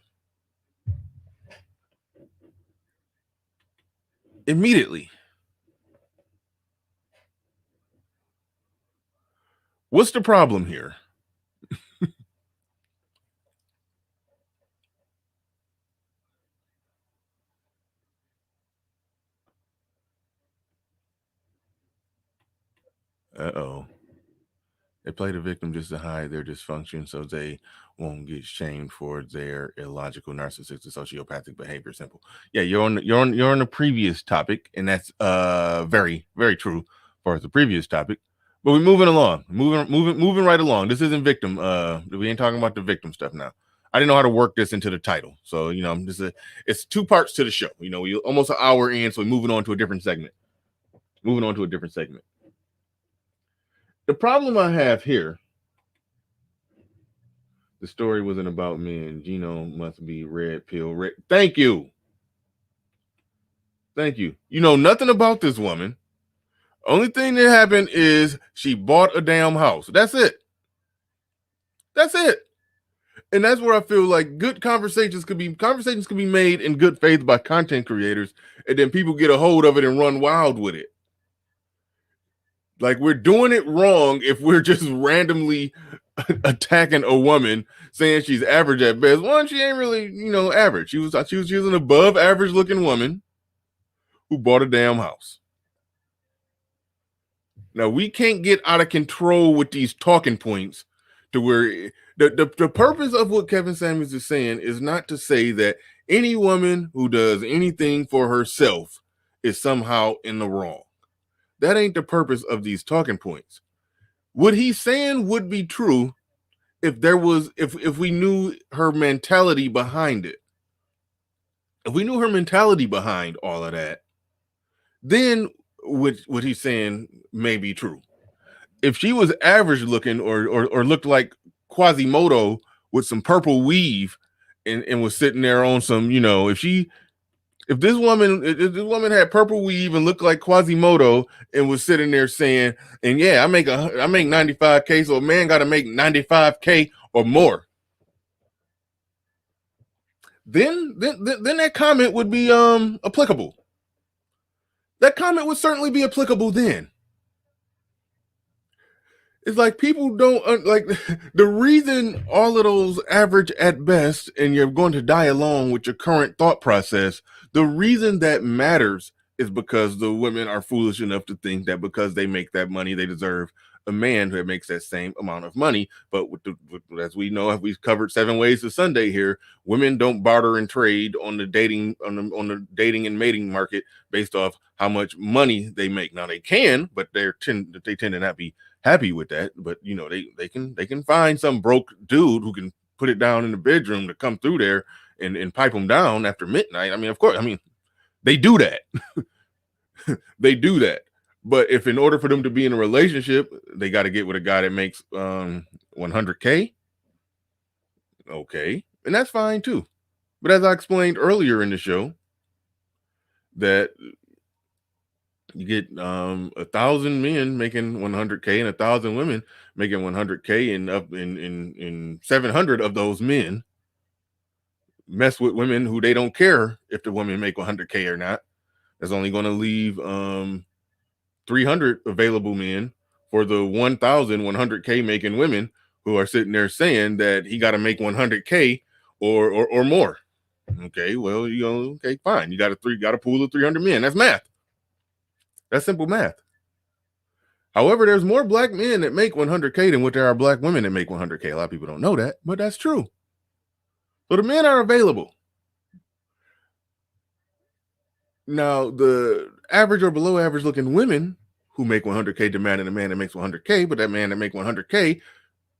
Immediately. What's the problem here? Uh-oh. They play the victim just to hide their dysfunction so they won't get shamed for their illogical, narcissistic, sociopathic behavior. Simple. Yeah, you're on the previous topic, and that's very, very true for the previous topic. But we're moving along, moving right along. This isn't victim. We ain't talking about the victim stuff now. I didn't know how to work this into the title, so it's two parts to the show. We almost an hour in, so we're moving on to a different segment. The problem I have here, the story wasn't about men. Gino must be red pill. Thank you. You know nothing about this woman. Only thing that happened is she bought a damn house. That's it. And that's where I feel like good conversations could be made in good faith by content creators, and then people get a hold of it and run wild with it. Like, we're doing it wrong if we're just randomly attacking a woman saying she's average at best. One, she ain't really, average. She was an above average looking woman who bought a damn house. Now, we can't get out of control with these talking points to where the purpose of what Kevin Samuels is saying is not to say that any woman who does anything for herself is somehow in the wrong. That ain't the purpose of these talking points. What he's saying would be true if we knew her mentality behind it. If we knew her mentality behind all of that, then what he's saying may be true. If she was average looking or looked like Quasimodo with some purple weave and was sitting there on some, if this woman had purple weave and looked like Quasimodo and was sitting there saying, and yeah, I make 95K, so a man got to make 95K or more, then that comment would be applicable. That comment would certainly be applicable then. It's like people don't like the reason all of those average at best and you're going to die along with your current thought process. The reason that matters is because the women are foolish enough to think that because they make that money, they deserve a man who makes that same amount of money. But as we know, we've covered 7 ways to Sunday here, women don't barter and trade on the dating on the dating and mating market based off how much money they make. Now they can, but they tend to not be happy with that. But they can find some broke dude who can put it down in the bedroom to come through there and pipe them down after midnight. I mean, of course, they do that. They do that. But if in order for them to be in a relationship, they got to get with a guy that makes 100K, okay, and that's fine too. But as I explained earlier in the show, that You get 1,000 men making 100K and 1,000 women making 100K, and up in 700 of those men mess with women who they don't care if the women make 100K or not. That's only going to leave 300 available men for the 1,100K making women who are sitting there saying that he got to make 100K or more. Okay, well, okay, fine. You got a pool of 300 men. That's math. That's simple math. However, there's more black men that make 100K than what there are black women that make 100K. A lot of people don't know that, but that's true. So the men are available. Now, the average or below average looking women who make 100K demanding a man that makes 100K, but that man that makes 100K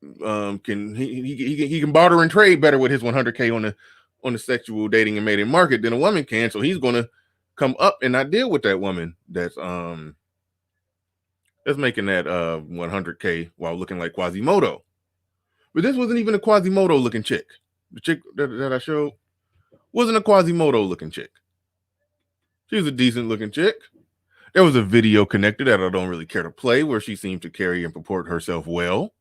he can barter and trade better with his 100K on the sexual dating and mating market than a woman can. So he's going to come up and not deal with that woman that's making that 100K while looking like Quasimodo. But this wasn't even a Quasimodo looking chick. The chick that I showed wasn't a Quasimodo looking chick. She was a decent looking chick. There was a video connected that I don't really care to play where she seemed to carry and purport herself well.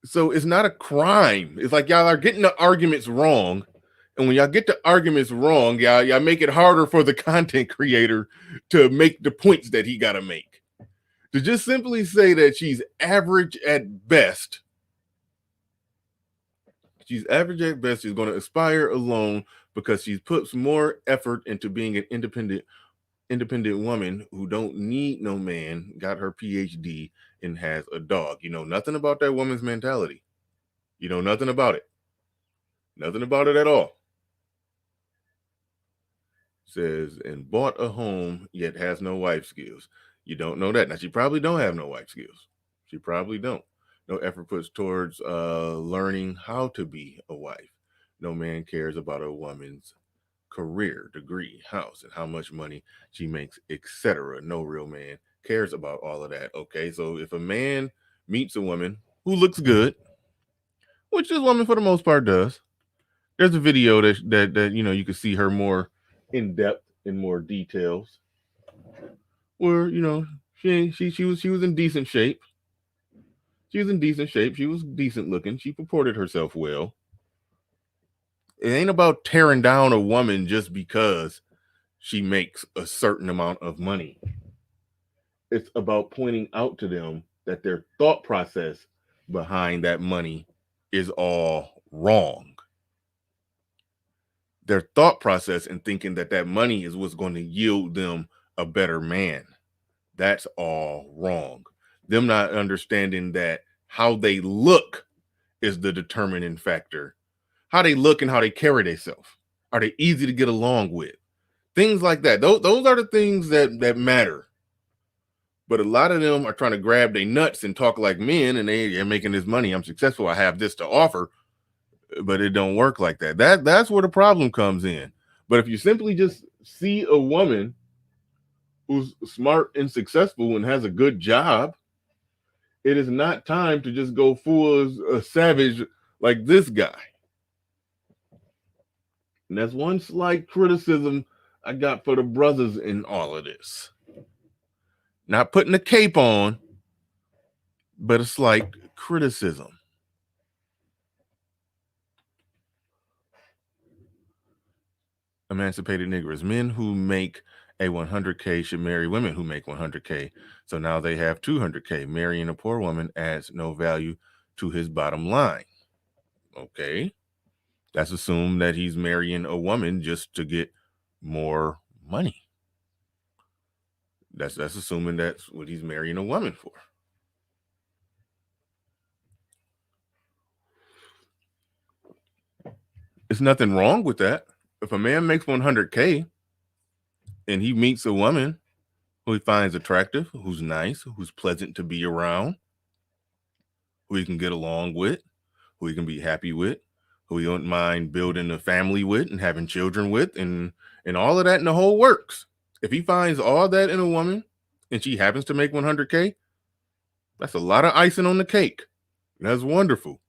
So it's not a crime. It's like y'all are getting the arguments wrong. And when y'all get the arguments wrong, y'all make it harder for the content creator to make the points that he got to make. To just simply say that she's average at best. She's average at best. She's going to aspire alone because she puts more effort into being an independent woman who don't need no man, got her PhD, and has a dog. You know nothing about that woman's mentality. You know nothing about it. Nothing about it at all. Says, and bought a home, yet has no wife skills. You don't know that. Now, she probably don't have no wife skills. She probably don't. No effort puts towards learning how to be a wife. No man cares about a woman's career, degree, house, and how much money she makes, etc. No real man cares about all of that. Okay, so if a man meets a woman who looks good, which this woman for the most part does, there's a video that you can see her more in depth in more details, where she was in decent shape. She was in decent shape. She was decent looking. She purported herself well. It ain't about tearing down a woman just because she makes a certain amount of money. It's about pointing out to them that their thought process behind that money is all wrong. Their thought process in thinking that money is what's going to yield them a better man. That's all wrong. Them not understanding that how they look is the determining factor. How they look and how they carry themselves. Are they easy to get along with? Things like that. Those are the things that matter. But a lot of them are trying to grab their nuts and talk like men, and they're making this money. I'm successful. I have this to offer. But it don't work like that. That's where the problem comes in. But if you simply just see a woman who's smart and successful and has a good job, it is not time to just go full as a savage like this guy. And that's one slight criticism I got for the brothers in all of this. Not putting a cape on, but a slight criticism. Emancipated Negroes. Men who make a 100K should marry women who make 100K. So now they have 200K. Marrying a poor woman adds no value to his bottom line. Okay. That's assumed that he's marrying a woman just to get more money. That's assuming that's what he's marrying a woman for. There's nothing wrong with that. If a man makes 100K and he meets a woman who he finds attractive, who's nice, who's pleasant to be around, who he can get along with, who he can be happy with, who he don't mind building a family with and having children with, and all of that in the whole works. If he finds all that in a woman and she happens to make 100K, that's a lot of icing on the cake. That's wonderful.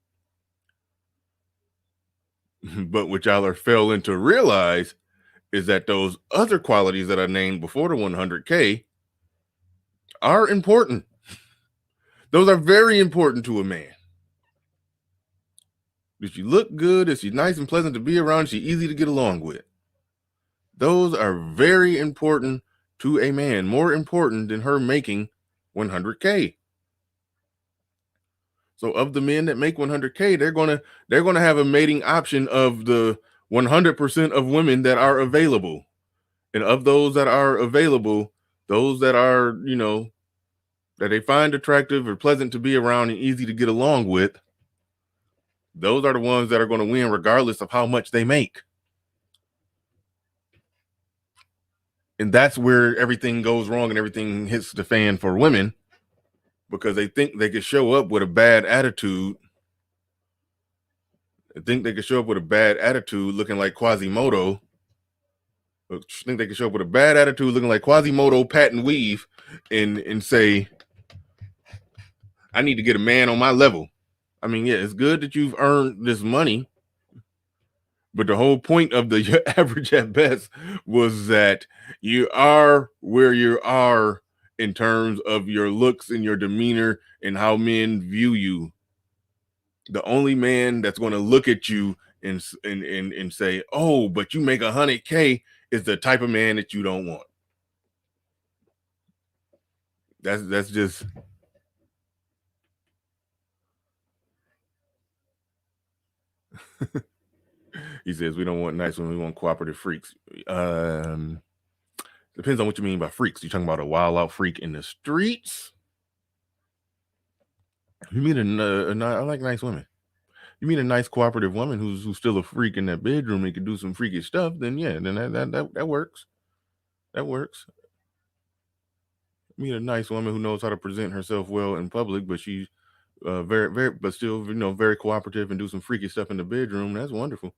But what y'all are failing to realize is that those other qualities that I named before the 100K are important. Those are very important to a man. Does she look good? Is she nice and pleasant to be around? Is she easy to get along with? Those are very important to a man, more important than her making 100K. So of the men that make 100K, they're gonna have a mating option of the 100% of women that are available. And of those that are available, those that are, that they find attractive or pleasant to be around and easy to get along with, those are the ones that are going to win regardless of how much they make. And that's where everything goes wrong and everything hits the fan for women, because they think they could show up with a bad attitude. They think they could show up with a bad attitude looking like Quasimodo. Think they could show up with a bad attitude looking like Quasimodo, Patton Weave, and say, I need to get a man on my level. I mean, yeah, it's good that you've earned this money, but the whole point of the Your Average at Best was that you are where you are in terms of your looks and your demeanor and how men view you. The only man that's going to look at you and say, oh, but you make 100K is the type of man that you don't want. That's just... He says we don't want nice women, we want cooperative freaks. Depends on what you mean by freaks. You talking about a wild out freak in the streets? You mean I like nice women. You mean a nice cooperative woman who's still a freak in that bedroom and can do some freaky stuff? Then yeah, then that works. That works. You mean a nice woman who knows how to present herself well in public, but she's very, but still, very cooperative and do some freaky stuff in the bedroom. That's wonderful.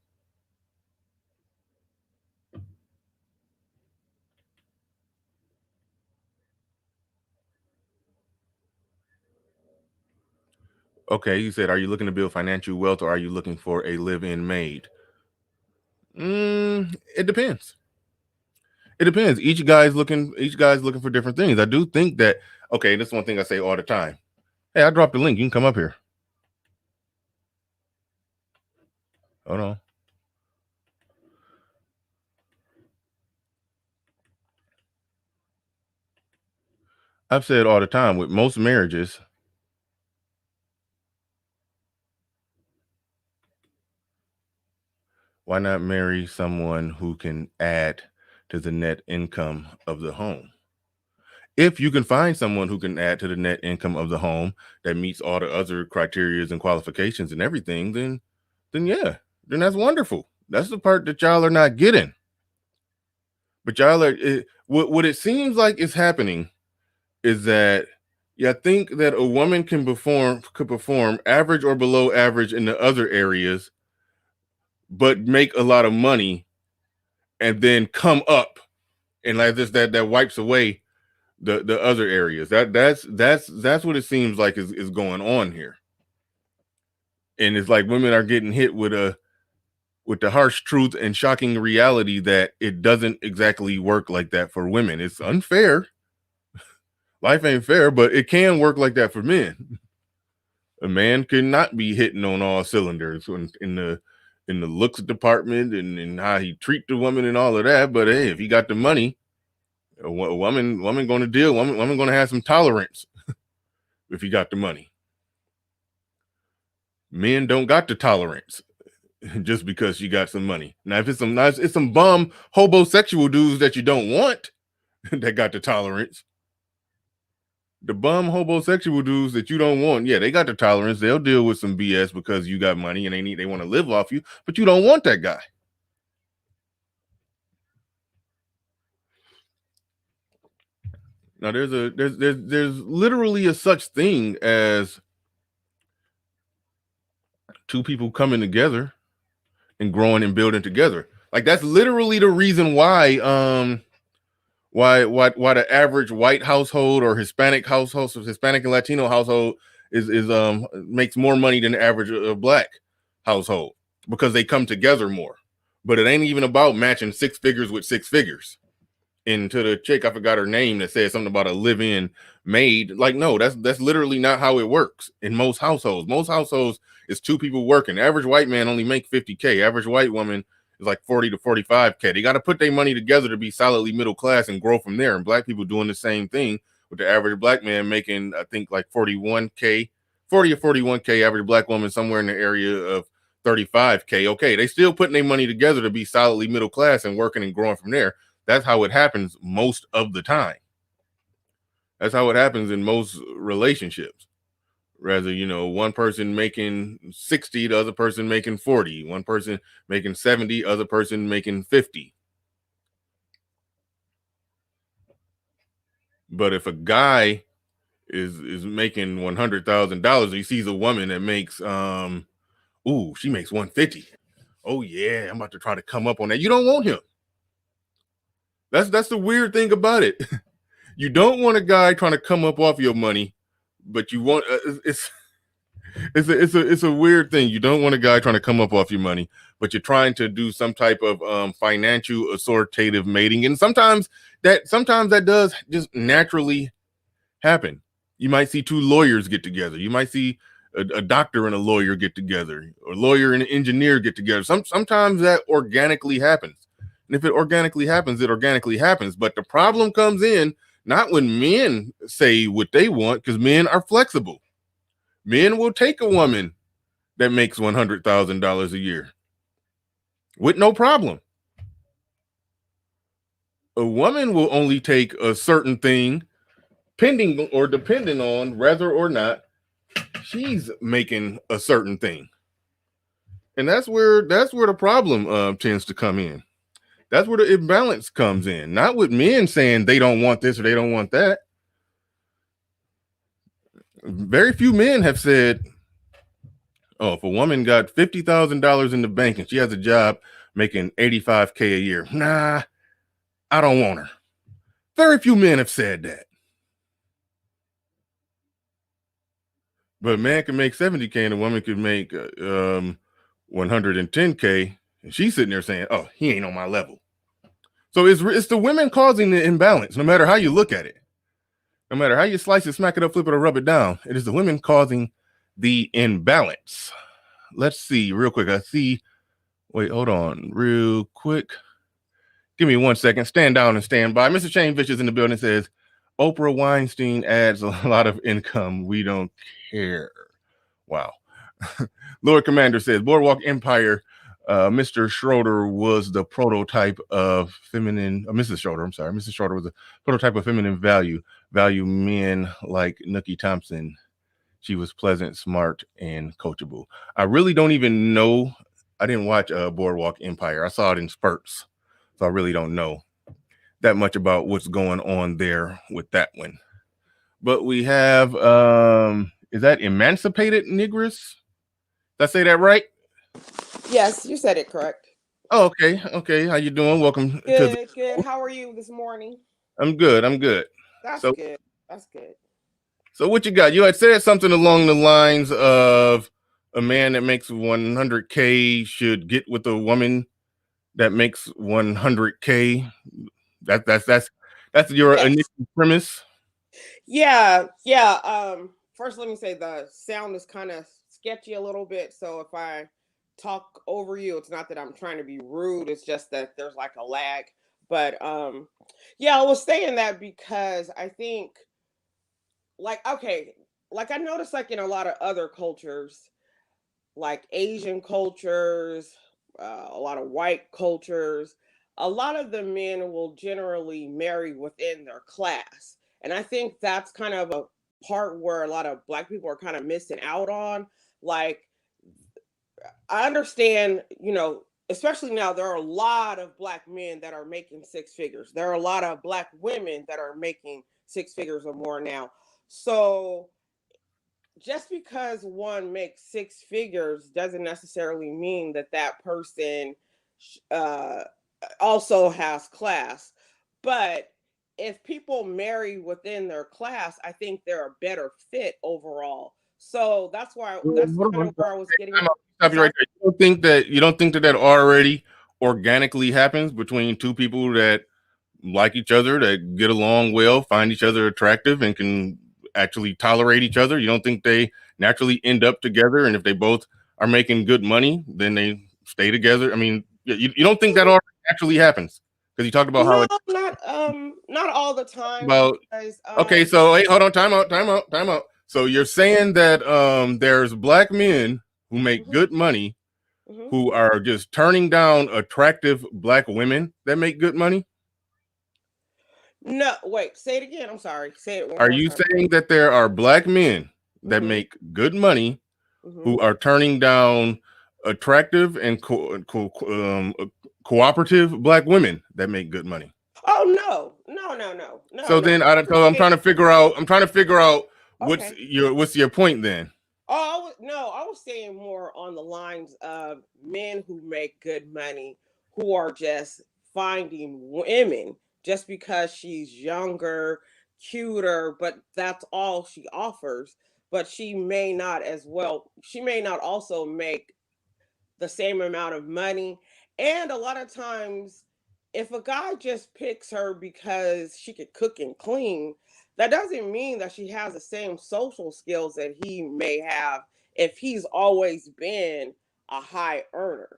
Okay, you said, are you looking to build financial wealth or are you looking for a live-in maid? It depends. It depends. Each guy's looking for different things. I do think that, okay, this is one thing I say all the time. Hey, I dropped the link. You can come up here. Hold on. I've said all the time, with most marriages, why not marry someone who can add to the net income of the home? If you can find someone who can add to the net income of the home that meets all the other criteria and qualifications and everything, then yeah, then that's wonderful. That's the part that y'all are not getting. But y'all are, what it seems like is happening is that I think that a woman could perform average or below average in the other areas, but make a lot of money and then come up, and like this, that wipes away the other areas. That's what it seems like is going on here. And it's like women are getting hit with the harsh truth and shocking reality that it doesn't exactly work like that for women. It's unfair. Life ain't fair, but it can work like that for men. A man cannot be hitting on all cylinders in the looks department and how he treat the woman and all of that. But hey, if he got the money, a woman going to deal. Woman going to have some tolerance if he got the money. Men don't got the tolerance just because you got some money. Now, if it's some bum homosexual dudes that you don't want that got the tolerance. The bum homosexual dudes that you don't want, yeah, they got the tolerance. They'll deal with some BS because you got money and they want to live off you, but you don't want that guy. Now there's literally a such thing as two people coming together and growing and building together. Like that's literally the reason why the average white household or Hispanic household, so Hispanic and Latino household is makes more money than the average black household, because they come together more. But it ain't even about matching six figures with six figures. And to the chick, I forgot her name, that said something about a live-in maid. Like, no, that's literally not how it works in most households. Most households is two people working. Average white man only make 50K. Average white woman is like 40 to 45K. They got to put their money together to be solidly middle class and grow from there. And black people doing the same thing, with the average black man making, I think, like 41K, 40 or 41K, average black woman somewhere in the area of 35K. Okay, they still putting their money together to be solidly middle class and working and growing from there. That's how it happens most of the time. That's how it happens in most relationships. Rather, one person making 60, the other person making 40, one person making 70, other person making 50. But if a guy is making $100,000, he sees a woman that makes she makes 150. Oh yeah, I'm about to try to come up on that. You don't want him. That's the weird thing about it. You don't want a guy trying to come up off your money, but you want it's a weird thing. You don't want a guy trying to come up off your money, but you're trying to do some type of financial assortative mating, and sometimes that does just naturally happen. You might see two lawyers get together. You might see a doctor and a lawyer get together, or a lawyer and an engineer get together. Sometimes that organically happens. And if it organically happens, it organically happens. But the problem comes in not when men say what they want, because men are flexible. Men will take a woman that makes $100,000 a year with no problem. A woman will only take a certain thing pending or depending on whether or not she's making a certain thing. And that's where the problem tends to come in. That's where the imbalance comes in. Not with men saying they don't want this or they don't want that. Very few men have said, oh, if a woman got $50,000 in the bank and she has a job making $85K a year, nah, I don't want her. Very few men have said that. But a man can make 70K and a woman could make 110K, and she's sitting there saying, oh, he ain't on my level. So it's the women causing the imbalance, no matter how you look at it. No matter how you slice it, smack it up, flip it, or rub it down, it is the women causing the imbalance. Let's see real quick. Wait, hold on real quick. Give me 1 second. Stand down and stand by. Mr. Shane Fish is in the building, says, Oprah Weinstein adds a lot of income. We don't care. Wow. Lord Commander says, Boardwalk Empire, Mr. Schroeder was the prototype of feminine, Mrs. Schroeder, I'm sorry. Mrs. Schroeder was a prototype of feminine value men like Nookie Thompson. She was pleasant, smart, and coachable. I really don't even know. I didn't watch Boardwalk Empire. I saw it in spurts. So I really don't know that much about what's going on there with that one. But we have, is that Emancipated Negress? Did I say that right? Yes, you said it correct. Oh, okay. How you doing? Welcome. Good. How are you this morning? I'm good. That's good. So what you got? You had said something along the lines of a man that makes 100K should get with a woman that makes 100K. That's your initial premise. Yeah. First, let me say the sound is kind of sketchy a little bit. So if I talk over you, it's not that I'm trying to be rude. It's just that there's like a lag. But I was saying that because I think, I noticed like in a lot of other cultures, like Asian cultures, a lot of white cultures, a lot of the men will generally marry within their class. And I think that's kind of a part where a lot of Black people are kind of missing out on. Like, I understand, especially now, there are a lot of Black men that are making six figures. There are a lot of Black women that are making six figures or more now. So just because one makes six figures doesn't necessarily mean that that person also has class. But if people marry within their class, I think they're a better fit overall. So that's kind of where I was getting. Stop you right there. You don't think that already organically happens between two people that like each other, that get along well, find each other attractive, and can actually tolerate each other? You don't think they naturally end up together? And if they both are making good money, then they stay together? I mean, you don't think that all actually happens? Because you talked about how it's not all the time. about. Because, Okay, so hey, hold on, time out. So you're saying that there's black men who make good money who are just turning down attractive black women that make good money? No, wait, say it again. I'm sorry. Say it one Are more you time. saying that there are black men that make good money who are turning down attractive and cooperative black women that make good money? Oh no. So then I'm trying to figure out what's Okay. your point then? Oh, I was saying more on the lines of men who make good money who are just finding women just because she's younger, cuter, but that's all she offers. But she may not also make the same amount of money. And a lot of times, if a guy just picks her because she could cook and clean, that doesn't mean that she has the same social skills that he may have if he's always been a high earner.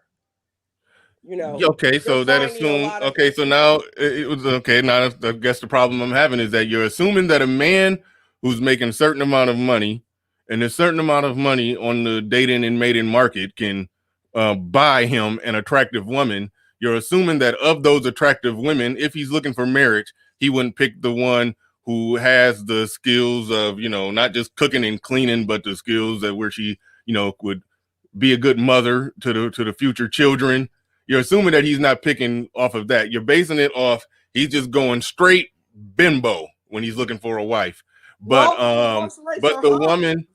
Okay, You're so that finding a assumes. lot of Okay, so now it was okay. Now I guess the problem I'm having is that you're assuming that a man who's making a certain amount of money and a certain amount of money on the dating and mating market can buy him an attractive woman. You're assuming that of those attractive women, if he's looking for marriage, he wouldn't pick the one who has the skills of, not just cooking and cleaning, but the skills that where she, would be a good mother to the future children. You're assuming that he's not picking off of that. You're basing it off he's just going straight bimbo when he's looking for a wife. But the woman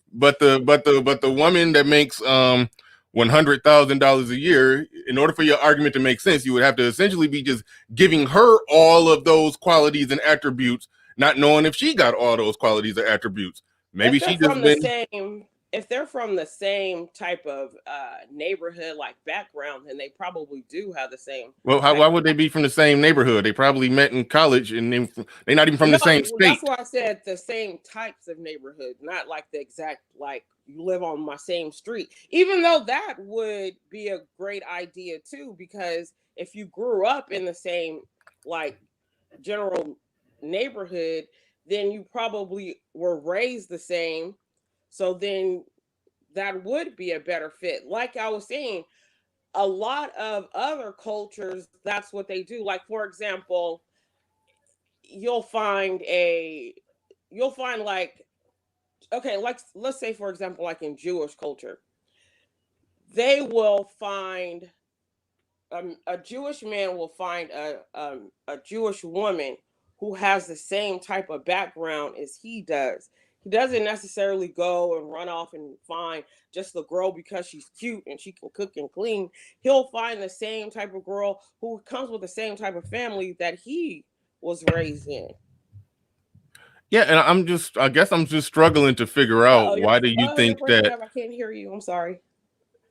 that makes $100,000 a year, in order for your argument to make sense, you would have to essentially be just giving her all of those qualities and attributes, not knowing if she got all those qualities or attributes. Maybe she just been. If they're from the same type of neighborhood, like background, then they probably do have the same. Well, why would they be from the same neighborhood? They probably met in college, and they're not even from the same state. That's why I said the same types of neighborhood, not like the exact, like you live on my same street. Even though that would be a great idea too, because if you grew up in the same like general neighborhood, then you probably were raised the same. So then that would be a better fit. Like I was saying, a lot of other cultures, that's what they do. Like, for example, you'll find like, okay, like let's say, for example, like in Jewish culture, they will find a Jewish man will find a Jewish woman who has the same type of background as he does. He doesn't necessarily go and run off and find just the girl because she's cute and she can cook and clean. He'll find the same type of girl who comes with the same type of family that he was raised in. Yeah, and I guess I'm just struggling to figure out why do you think that I can't hear you. I'm sorry.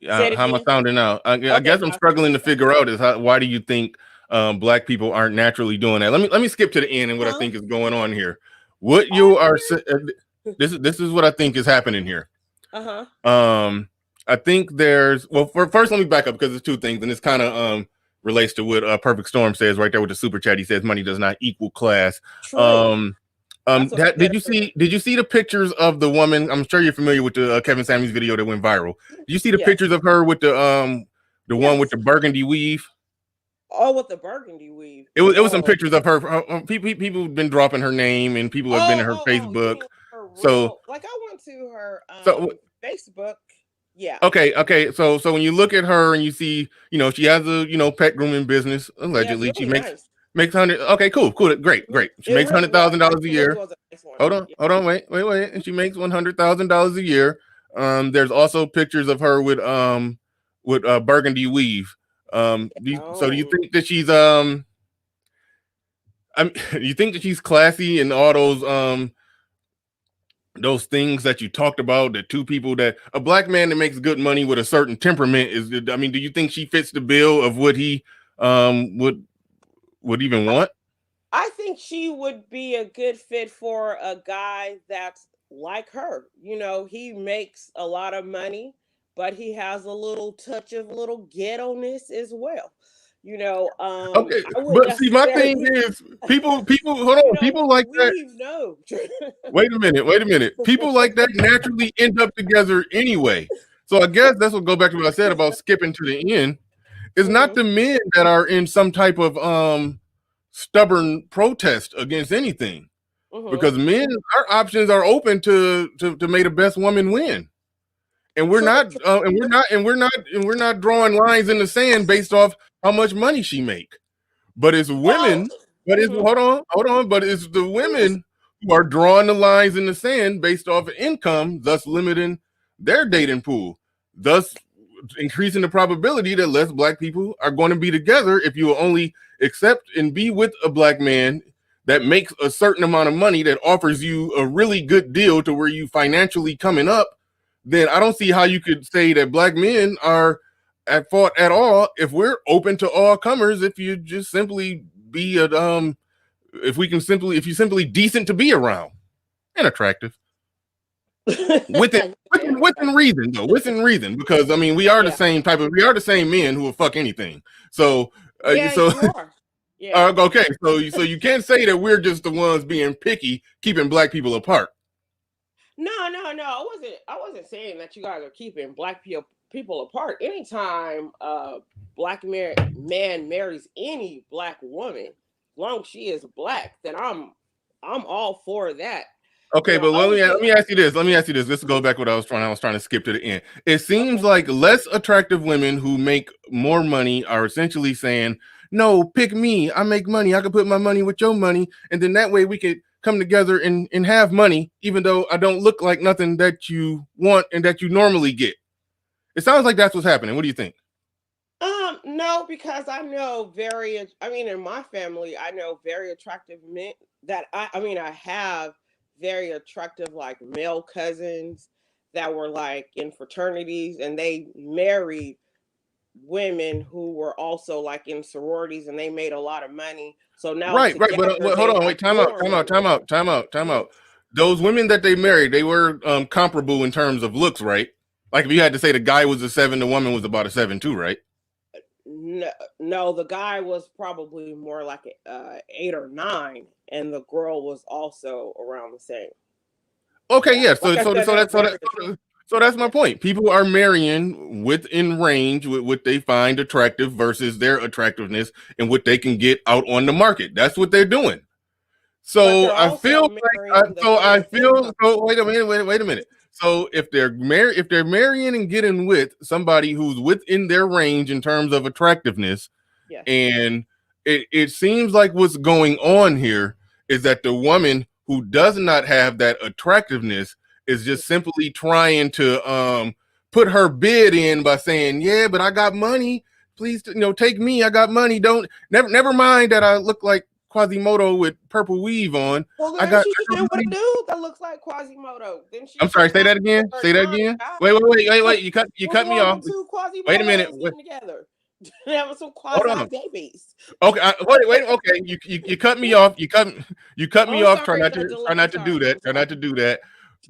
how am I sounding now? I guess I'm struggling to figure out is why do you think black people aren't naturally doing that? Let me skip to the end and what I think is going on here. What you are this is what I think is happening here. I think there's first let me back up because there's two things, and this kind of relates to what Perfect Storm says right there with the super chat. He says money does not equal class. True. Did you see the pictures of the woman? I'm sure you're familiar with the Kevin Samuels video that went viral. Did you see the pictures of her with the one with the burgundy weave? Oh, with the burgundy weave. It was some pictures of her. People have been dropping her name, and people have been in her Facebook. So like I went to her Facebook. Yeah. Okay. So when you look at her and you see, she has a pet grooming business allegedly. She makes 100. Okay, cool, great. She makes $100,000 a year. Hold on, wait. And she makes $100,000 a year. There's also pictures of her with burgundy weave. So do you think that she's you think that she's classy and all those things that you talked about, that two people, that a black man that makes good money with a certain temperament is, do you think she fits the bill of what he would even want? I think she would be a good fit for a guy that's like her. You know, he makes a lot of money, but he has a little touch of little ghetto-ness as well. You know, Okay, I wouldn't but see, my thing necessarily, is, people, hold you on, know, people like that. we know. Wait a minute. People like that naturally end up together anyway. So I guess that's what go back to what I said about skipping to the end. It's not Mhm, the men that are in some type of stubborn protest against anything, mhm. because men, our options are open to make the best woman win. And we're True, not, true, we're not drawing lines in the sand based off how much money she make. But it's well, women, but it's mhm. hold on, but it's the women who are drawing the lines in the sand based off of income, thus limiting their dating pool, thus increasing the probability that less black people are going to be together if you will only accept and be with a black man that makes a certain amount of money that offers you a really good deal to where you financially coming up. Then I don't see how you could say that black men are at fault at all if we're open to all comers. If you just simply be a if you simply decent to be around and attractive within reason, though, within reason, because I mean we are Yeah, we are the same men who will fuck anything. So yeah, so you are. Yeah. okay, so you can't say that we're just the ones being picky, keeping black people apart. No, no, no. I wasn't saying that you guys are keeping black people apart. Anytime black man marries any black woman, as long as she is black, then I'm all for that. Okay, The but only let thing me ask you this. Let me ask you this. This goes back to what I was trying to skip to the end. It seems okay. like less attractive women who make more money are essentially saying, "No, pick me. I make money. I can put my money with your money, and then that way we could come together and have money, even though I don't look like nothing that you want and that you normally get." It sounds like that's what's happening. What do you think? No, because I mean, in my family, I know very attractive men that I mean, I have very attractive like male cousins that were like in fraternities and they married women who were also like in sororities and they made a lot of money. So now Right. But together hold they on, have wait, more money. time Mhm. out. Those women that they married, they were comparable in terms of looks, right? Like if you had to say the guy was a 7, the woman was about a 7 too, right? No, no, the guy was probably more like 8 or 9, and the girl was also around the same. Okay, Yeah, yeah. like I said, they're very So that's my yeah. point. People are marrying within range with what they find attractive versus their attractiveness and what they can get out on the market. That's what they're doing. But So they're I feel also marrying the same income. wait a minute, wait a minute. So if they're marrying and getting with somebody who's within their range in terms of attractiveness, Yes. and it seems like what's going on here is that the woman who does not have that attractiveness is just simply trying to put her bid in by saying, "Yeah, but I got money. Please, take me. I got money. Don't never mind that I look like Quasimodo with purple weave on. Well, I then got, she I should got get with a money." dude that looks like Quasimodo. Then she I'm sorry. should Say not that again. for a Say that non again. guy. Wait. You What's cut me wrong off. with two Wait a minute. Quasimodos getting together? Having some Hold quasi on. babies. Okay, wait. Okay, you cut me off. You cut me Oh, off. sorry, Judge. Try I'm not to sorry. do that. I'm Try sorry. not to do that.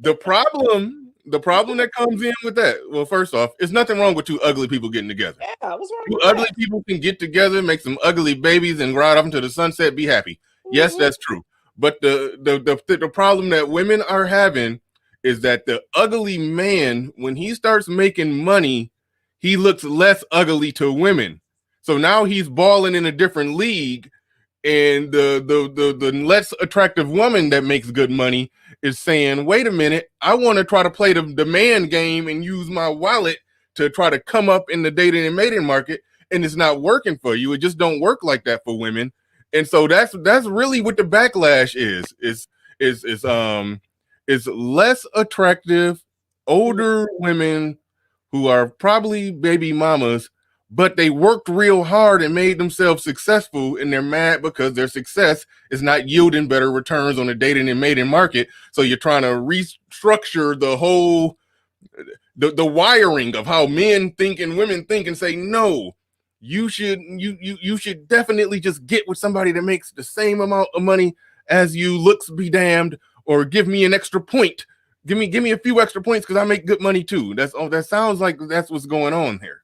The problem that comes in with that. Well, first off, there's nothing wrong with two ugly people getting together. Yeah, what's wrong Two with ugly that? people can get together, make some ugly babies, and ride off into the sunset. Be happy. Yes, Hmm. that's true. But the problem that women are having is that the ugly man, when he starts making money, he looks less ugly to women. So now he's balling in a different league, and the less attractive woman that makes good money is saying, "Wait a minute, I want to try to play the man game and use my wallet to try to come up in the dating and mating market," and it's not working for you. It just don't work like that for women, and so that's really what the backlash is less attractive older women who are probably baby mamas, but they worked real hard and made themselves successful, and they're mad because their success is not yielding better returns on the dating and mating market. So you're trying to restructure the whole the wiring of how men think and women think and say, no, you should definitely just get with somebody that makes the same amount of money as you. Looks be damned, or give me an extra point. Give me a few extra points because I make good money too. That sounds like that's what's going on here.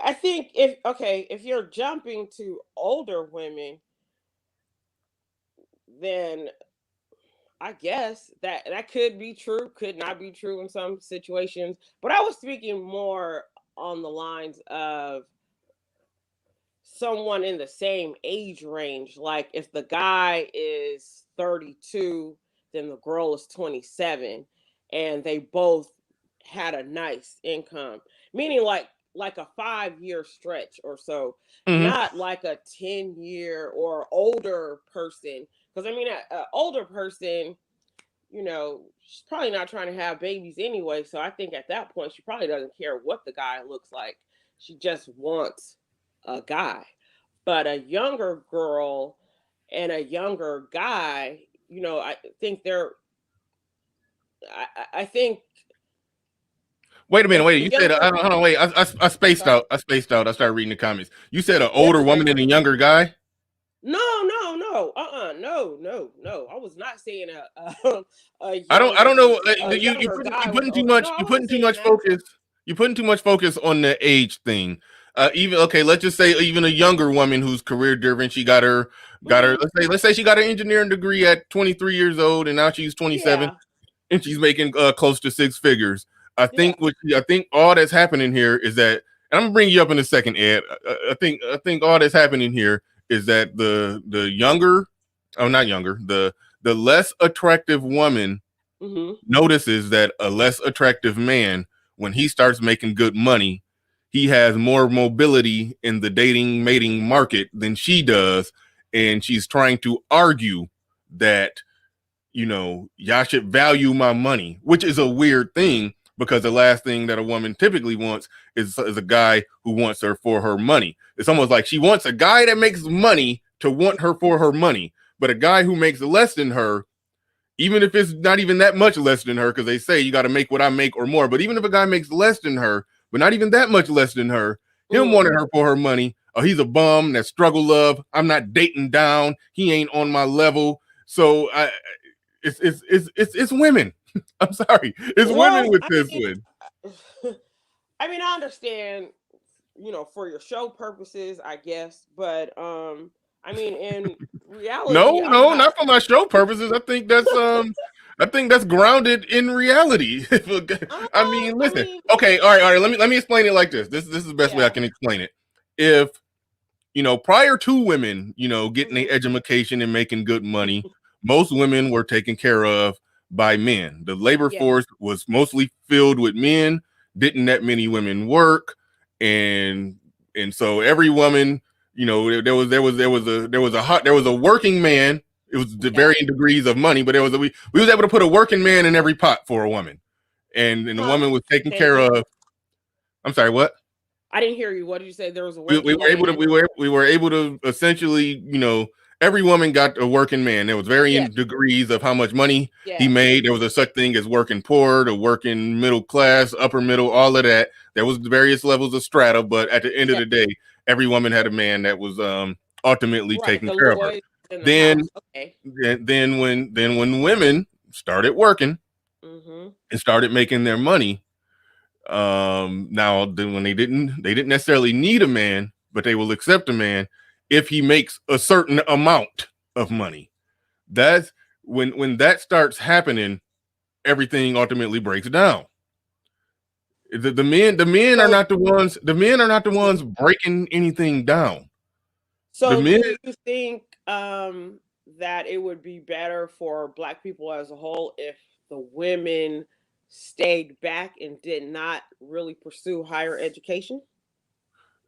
I think if you're jumping to older women, then I guess that could be true, could not be true in some situations. But I was speaking more on the lines of someone in the same age range. Like if the guy is 32, then the girl is 27, and they both had a nice income, meaning like a 5-year stretch or so, not like a 10-year or older person. Because I mean, an older person, she's probably not trying to have babies anyway. So I think at that point, she probably doesn't care what the guy looks like. She just wants a guy. But a younger girl and a younger guy, I think I think. Wait a minute. Wait, you said hold on. Wait, I spaced out. I started reading the comments. You said an older woman and a younger guy. No. I was not saying a I don't know. You putting too much. You putting too much focus. You're putting too much focus on the age thing. Let's just say even a younger woman who's career driven. She got her. Let's say she got an engineering degree at 23 years old, and now she's 27, and she's making close to 6 figures. I think all that's happening here is that, and I'm gonna bring you up in a second, Ed. I think all that's happening here is that the less attractive woman notices that a less attractive man, when he starts making good money, he has more mobility in the mating market than she does, and she's trying to argue that y'all should value my money, which is a weird thing. Because the last thing that a woman typically wants is a guy who wants her for her money. It's almost like she wants a guy that makes money to want her for her money. But a guy who makes less than her, even if it's not even that much less than her, because they say you got to make what I make or more. But even if a guy makes less than her, but not even that much less than her, him wanting her for her money, oh, he's a bum, that struggle love. I'm not dating down. He ain't on my level. So it's women. I'm sorry. It's women with this one. I mean, I understand, for your show purposes, I guess, but I mean, in reality, no, not for my show purposes. I think that's grounded in reality. I mean, listen. Okay, all right. Let me explain it like this. This is the best way I can explain it. If prior to women, getting an education and making good money, most women were taken care of by men. The labor force was mostly filled with men. Didn't that many women work, and so every woman, there was a working man. It was the varying degrees of money, but we was able to put a working man in every pot for a woman, and the woman was taken care of. I'm sorry, what? I didn't hear you. What did you say? There was a we were able to essentially, every woman got a working man. There was varying degrees of how much money he made. There was a such thing as working poor, to working middle class, upper middle, all of that. There was various levels of strata, but at the end of the day, every woman had a man that was ultimately taking care of her. Then when women started working and started making their money, when they didn't necessarily need a man, but they will accept a man if he makes a certain amount of money. That's when that starts happening, everything ultimately breaks down. The men are not the ones breaking anything down. So do you think that it would be better for Black people as a whole if the women stayed back and did not really pursue higher education?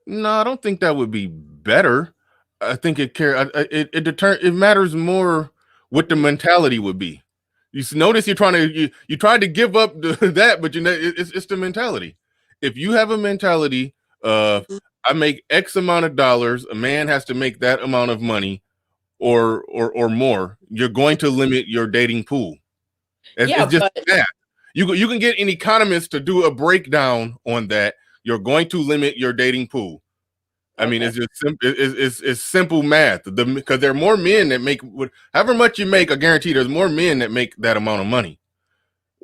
No, I don't think that would be better. I think it matters more what the mentality would be. You notice you tried to give up that, but it's the mentality. If you have a mentality of I make X amount of dollars, a man has to make that amount of money or more, you're going to limit your dating pool. It's just that. You can get an economist to do a breakdown on that. you're going to limit your dating pool. I mean, Okay. it's just it's simple math. Because there are more men that make however much you make. I guarantee there's more men that make that amount of money.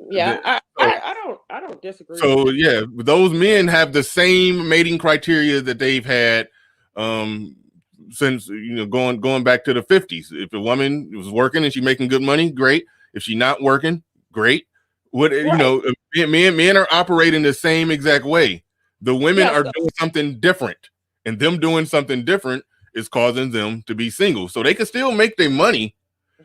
Yeah, So- I don't disagree. So with yeah, those men have the same mating criteria that they've had since going back to the 50s. If a woman was working and she's making good money, great. If she's not working, great. What men are operating the same exact way. The women Yeah, are so- doing something different, and them doing something different is causing them to be single. So they can still make their money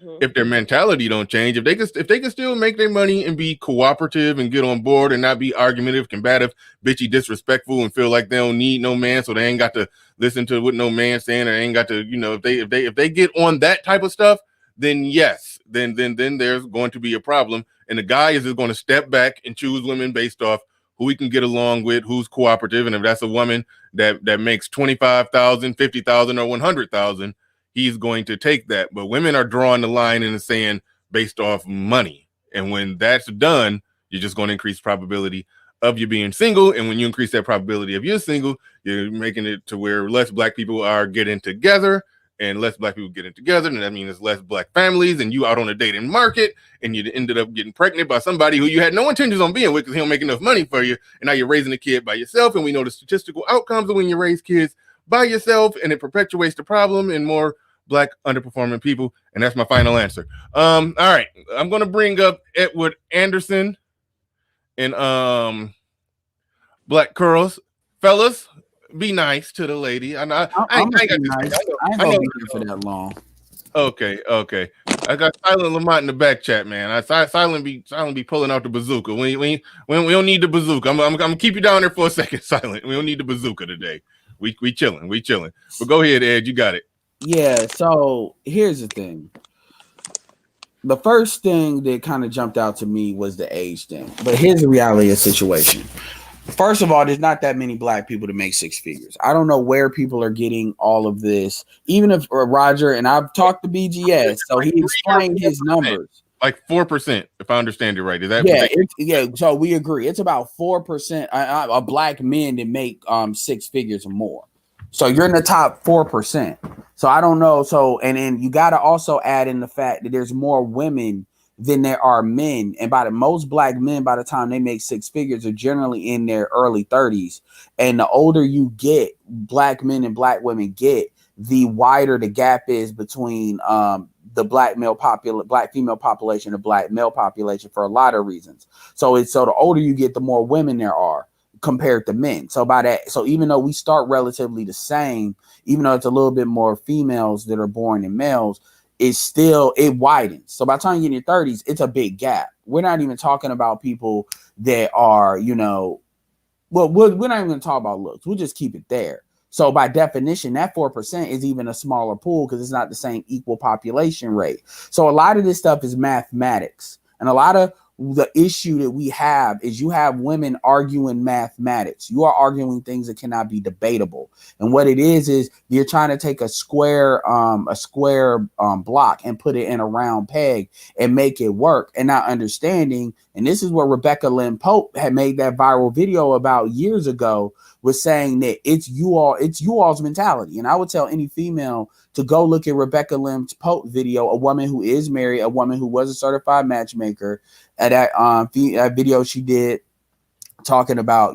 Mhm. if their mentality don't change. If they can still make their money and be cooperative and get on board and not be argumentative, combative, bitchy, disrespectful, and feel like they don't need no man, so they ain't got to listen to what no man's saying, or ain't got to, if they get on that type of stuff, then yes, then there's going to be a problem. And the guy is just going to step back and choose women based off who he can get along with, who's cooperative. And if that's a woman that makes 25,000, 50,000, or 100,000, he's going to take that. But women are drawing the line and saying based off money. And when that's done, you're just going to increase probability of you being single. And when you increase that probability of you're single, you're making it to where less black people are getting together, and less black people getting together. And that means there's less black families, and you out on the dating market, and you ended up getting pregnant by somebody who you had no intentions on being with because he don't make enough money for you. And now you're raising a kid by yourself. And we know the statistical outcomes of when you raise kids by yourself, and it perpetuates the problem and more black underperforming people. And that's my final answer. All right, I'm gonna bring up Edward Anderson and Black Curls. Fellas, be nice to the lady. I'm gonna be nice. I ain't gonna be here for that long. Okay. I got Silent Lamont in the back chat, man. Silent be pulling out the bazooka. We don't need the bazooka. I'm gonna keep you down there for a second, Silent. We don't need the bazooka today. We chilling. But go ahead, Ed. You got it. Yeah, so here's the thing. The first thing that kind of jumped out to me was the age thing. But here's the reality of the situation. First of all, there's not that many black people to make six figures. I don't know where people are getting all of this. Even if Roger, and I've talked to BGS, so he explained his numbers. Like 4%, if I understand it right. Is that so we agree. It's about 4% of black men that make six figures or more. So you're in the top 4%. So I don't know. So and then you got to also add in the fact that there's more women than there are men. And most black men, by the time they make six figures, are generally in their early 30s. And the older you get, black men and black women get, the wider the gap is between the black female population and black male population for a lot of reasons. So the older you get, the more women there are compared to men. So even though we start relatively the same, even though it's a little bit more females that are born than males, it widens. So by the time you get in your 30s, it's a big gap. We're not even talking about people that are, we're not even going to talk about looks. We'll just keep it there. So by definition, that 4% is even a smaller pool because it's not the same equal population rate. So a lot of this stuff is mathematics, and a lot of the issue that we have is you have women arguing mathematics. You are arguing things that cannot be debatable. And what it is you're trying to take a square block and put it in a round peg and make it work, and not understanding. And this is what Rebecca Lynn Pope had made that viral video about years ago, was saying that it's you all's mentality. And I would tell any female to go look at Rebecca Lynn Pope video, a woman who is married, a woman who was a certified matchmaker, at that video she did talking about,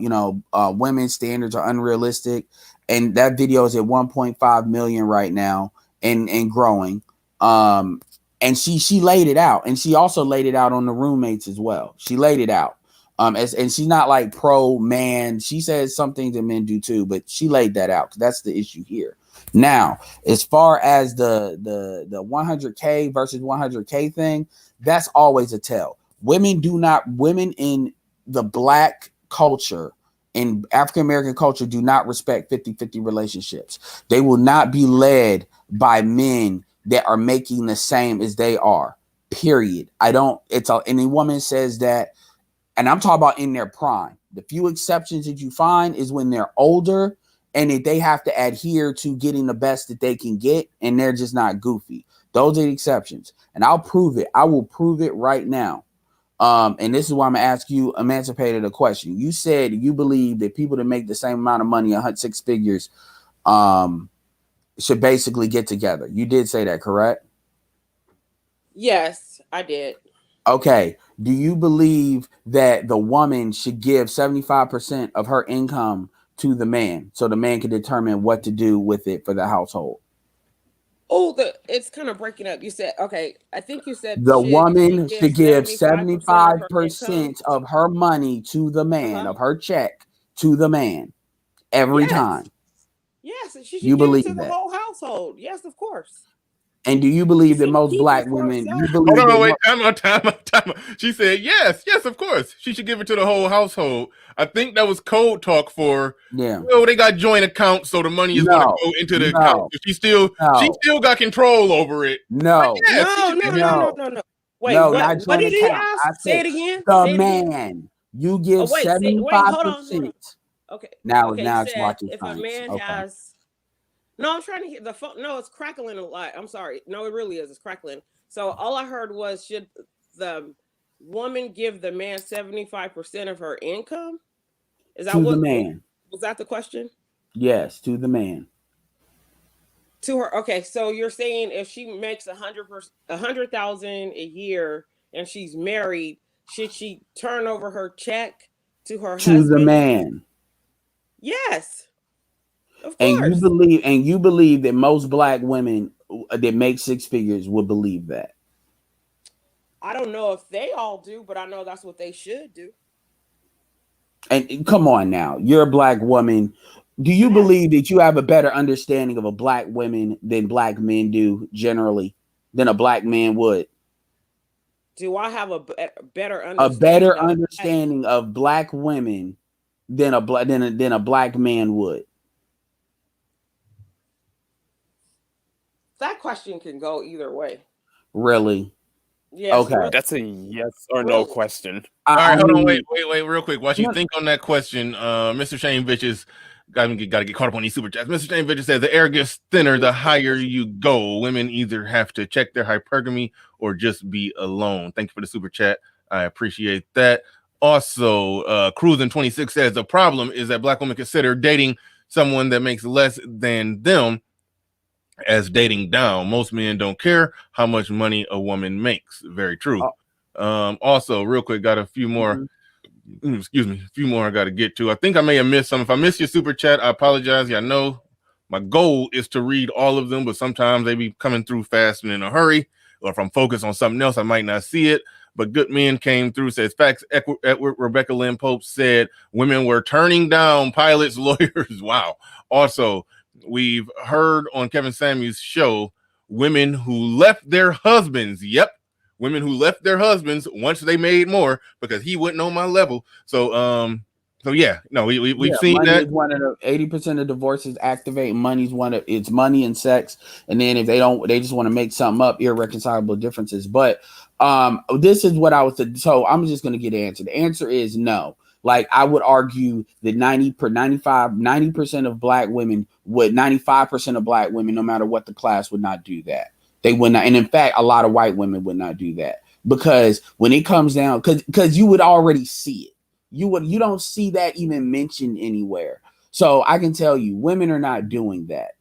women's standards are unrealistic. And that video is at 1.5 million right now and growing. And she laid it out, and she also laid it out on the roommates as well. She laid it out. And she's not like pro man. She says some things that men do too, but she laid that out. That's the issue here. Now, as far as the 100K versus 100K thing, that's always a tell. Women in the black culture, in African American culture, do not respect 50-50 relationships. They will not be led by men that are making the same as they are. Period. Any woman says that, and I'm talking about in their prime. The few exceptions that you find is when they're older and that they have to adhere to getting the best that they can get, and they're just not goofy. Those are the exceptions. And I'll prove it. I will prove it right now. And this is why I'm gonna ask you, Emancipated, a question. You said you believe that people that make the same amount of money, 6 figures, should basically get together. You did say that, correct? Yes, I did. Okay. Do you believe that the woman should give 75% of her income to the man so the man can determine what to do with it for the household? Oh, it's kind of breaking up. You said, okay, I think you said The woman she should give 75% 75% of her money to the man, Uh-huh. of her check to the man every Yes. time. Yes, and she should You give it believe to the that? whole household. Yes, of course. And do you believe that She most keep black it for women, herself. you believe Hold on, that wait, time out. She said, yes, of course. She should give it to the whole household. I think that was code talk for, yeah. well, they got joint accounts, so the money is going to go into the account. But she still got control over it. No. But yes, she should be- No. Wait, No, what? not What joint did he account. I ask? Say said it again. the Say it again. man. You give Oh, wait, 75%. hold on. Okay. Now Okay, it's said rocket if science. a man Okay. has no, I'm trying to hear the phone. No, it's crackling a lot. I'm sorry. No, it really is. It's crackling. So all I heard was, should the woman give the man 75% of her income? Is that To what the man? Was that the question? Yes, to the man. To her. Okay, so you're saying if she makes 100,000 a year and she's married, should she turn over her check to her To husband? the man. Yes. Of And course. you believe that most black women that make 6 figures would believe that. I don't know if they all do, but I know that's what they should do. And come on now, you're a black woman. Do you believe that you have a better understanding of a black woman than black men do generally, than a black man would? Do I have a better understanding of black women than a black man would? That question can go either way. Really? Yes, okay. really. That's a yes or no question. All right, hold on, wait, real quick. While you think on that question, Mr. Shane Bitches got to get caught up on these super chats. Mr. Shane Bitches says the air gets thinner the higher you go. Women either have to check their hypergamy or just be alone. Thank you for the super chat. I appreciate that. Also, Cruising 26 says the problem is that black women consider dating someone that makes less than them as dating down. Most men don't care how much money a woman makes. Very true. Also, real quick, got a few more. Excuse me, a few more I got to get to. I think I may have missed some. If I missed your super chat, I apologize. I know my goal is to read all of them, but sometimes they be coming through fast and in a hurry, or if I'm focused on something else, I might not see it. But Good Men came through, says facts. Edward Rebecca Lynn Pope said women were turning down pilots, lawyers. Wow. Also, we've heard on Kevin Samuels' show women who left their husbands. Yep. Women who left their husbands once they made more because he wasn't on my level. So yeah, no, we've seen money that. Is one of the 80% of divorces activate money's one of it's money and sex, and then if they just want to make something up, irreconcilable differences. But this is what I was. So I'm just gonna get the answer. The answer is no. Like I would argue that 90% of black women would 95% of black women, no matter what the class, would not do that. They would not, and in fact, a lot of white women would not do that because when it comes down, because you would already see it. You don't see that even mentioned anywhere. So I can tell you, women are not doing that.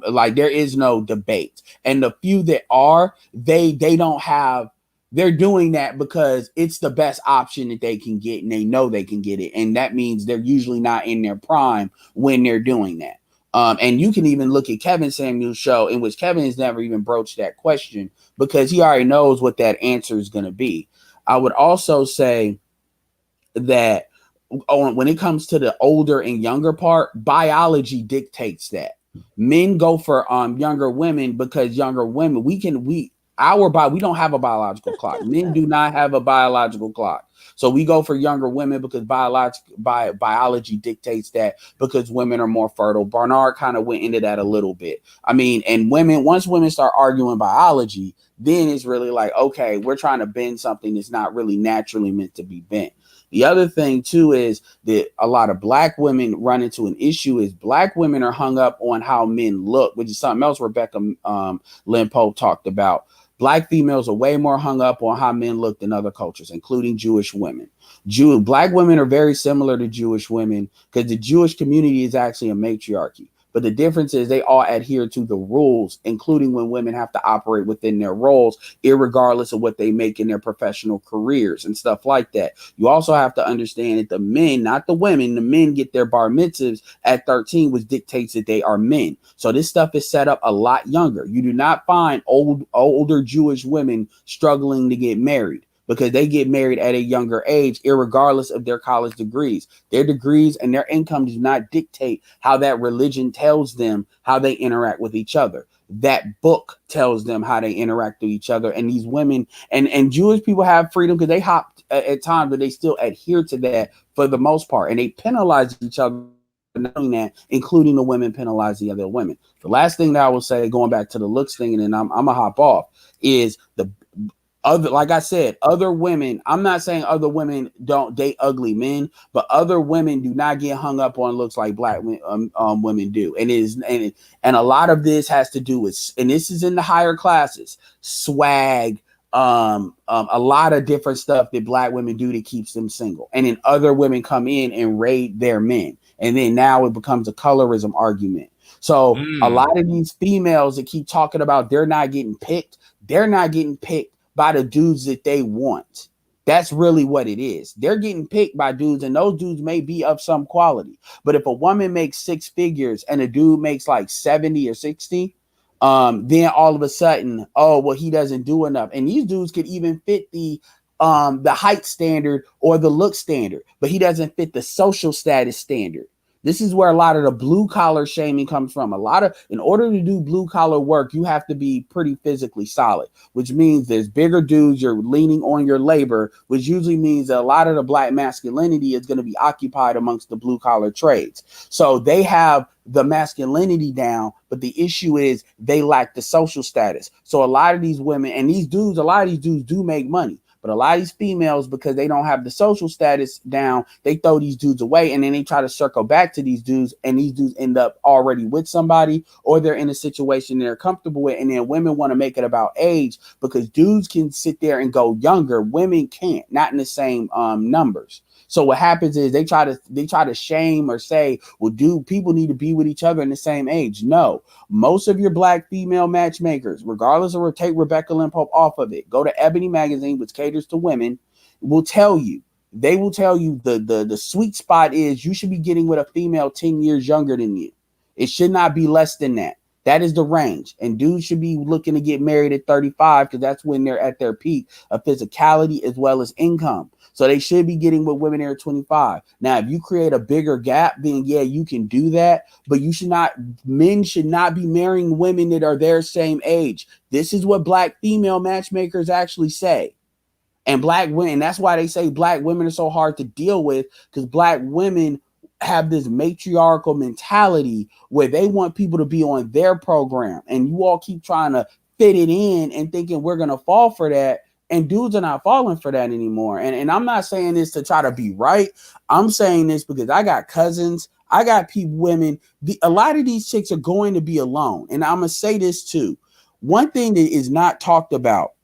Like there is no debate, and the few that are, they don't have. They're doing that because it's the best option that they can get, and they know they can get it, and that means they're usually not in their prime when they're doing that. And you can even look at Kevin Samuels' show, in which Kevin has never even broached that question because he already knows what that answer is going to be. I would also say that when it comes to the older and younger part, biology dictates that men go for younger women because younger women we don't have a biological clock. Men do not have a biological clock. So we go for younger women because biology dictates that because women are more fertile. Barnard kind of went into that a little bit. I mean, and once women start arguing biology, then it's really like, okay, we're trying to bend something that's not really naturally meant to be bent. The other thing, too, is that a lot of black women run into an issue is black women are hung up on how men look, which is something else Rebecca Lynn Pope talked about. Black females are way more hung up on how men look than other cultures, including Jewish women. Black women are very similar to Jewish women because the Jewish community is actually a matriarchy. But the difference is they all adhere to the rules, including when women have to operate within their roles, irregardless of what they make in their professional careers and stuff like that. You also have to understand that the men, not the women, the men get their bar mitzvahs at 13, which dictates that they are men. So this stuff is set up a lot younger. You do not find older Jewish women struggling to get married, because they get married at a younger age, irregardless of their college degrees. Their degrees and their income do not dictate how that religion tells them how they interact with each other. That book tells them how they interact with each other. And these women and Jewish people have freedom because they hop at times, but they still adhere to that for the most part. And they penalize each other, knowing that, including the women penalize the other women. The last thing that I will say, going back to the looks thing, and then I'm gonna hop off, is the other, like I said, other women, I'm not saying other women don't date ugly men, but other women do not get hung up on looks like black women do. And a lot of this has to do with, and this is in the higher classes, swag, a lot of different stuff that black women do that keeps them single. And then other women come in and raid their men. And then now it becomes a colorism argument. So a lot of these females that keep talking about they're not getting picked by the dudes that they want. That's really what it is. They're getting picked by dudes, and those dudes may be of some quality. But if a woman makes 6 figures and a dude makes like 70 or 60, then all of a sudden, oh, well, he doesn't do enough. And these dudes could even fit the height standard or the look standard, but he doesn't fit the social status standard. This is where a lot of the blue collar shaming comes from. In order to do blue collar work, you have to be pretty physically solid, which means there's bigger dudes, you're leaning on your labor, which usually means that a lot of the black masculinity is going to be occupied amongst the blue collar trades. So they have the masculinity down, but the issue is they lack the social status. So a lot of these women and these dudes, a lot of these dudes do make money. But a lot of these females, because they don't have the social status down, they throw these dudes away, and then they try to circle back to these dudes, and these dudes end up already with somebody, or they're in a situation they're comfortable with. And then women want to make it about age, because dudes can sit there and go younger. Women can't, not in the same numbers. So what happens is they try to shame or say, well, people need to be with each other in the same age. No, most of your black female matchmakers, regardless of, take Rebecca Limpope off of it, go to Ebony Magazine, which caters to women, they will tell you the sweet spot is you should be getting with a female 10 years younger than you. It should not be less than that. That is the range. And dudes should be looking to get married at 35, because that's when they're at their peak of physicality as well as income. So they should be getting with women there at 25. Now, if you create a bigger gap, then yeah, you can do that. But men should not be marrying women that are their same age. This is what black female matchmakers actually say. And black women, that's why they say black women are so hard to deal with, because black women have this matriarchal mentality where they want people to be on their program. And you all keep trying to fit it in and thinking we're going to fall for that. And dudes are not falling for that anymore. And I'm not saying this to try to be right. I'm saying this because I got cousins. I got women. A lot of these chicks are going to be alone. And I'm going to say this too. One thing that is not talked about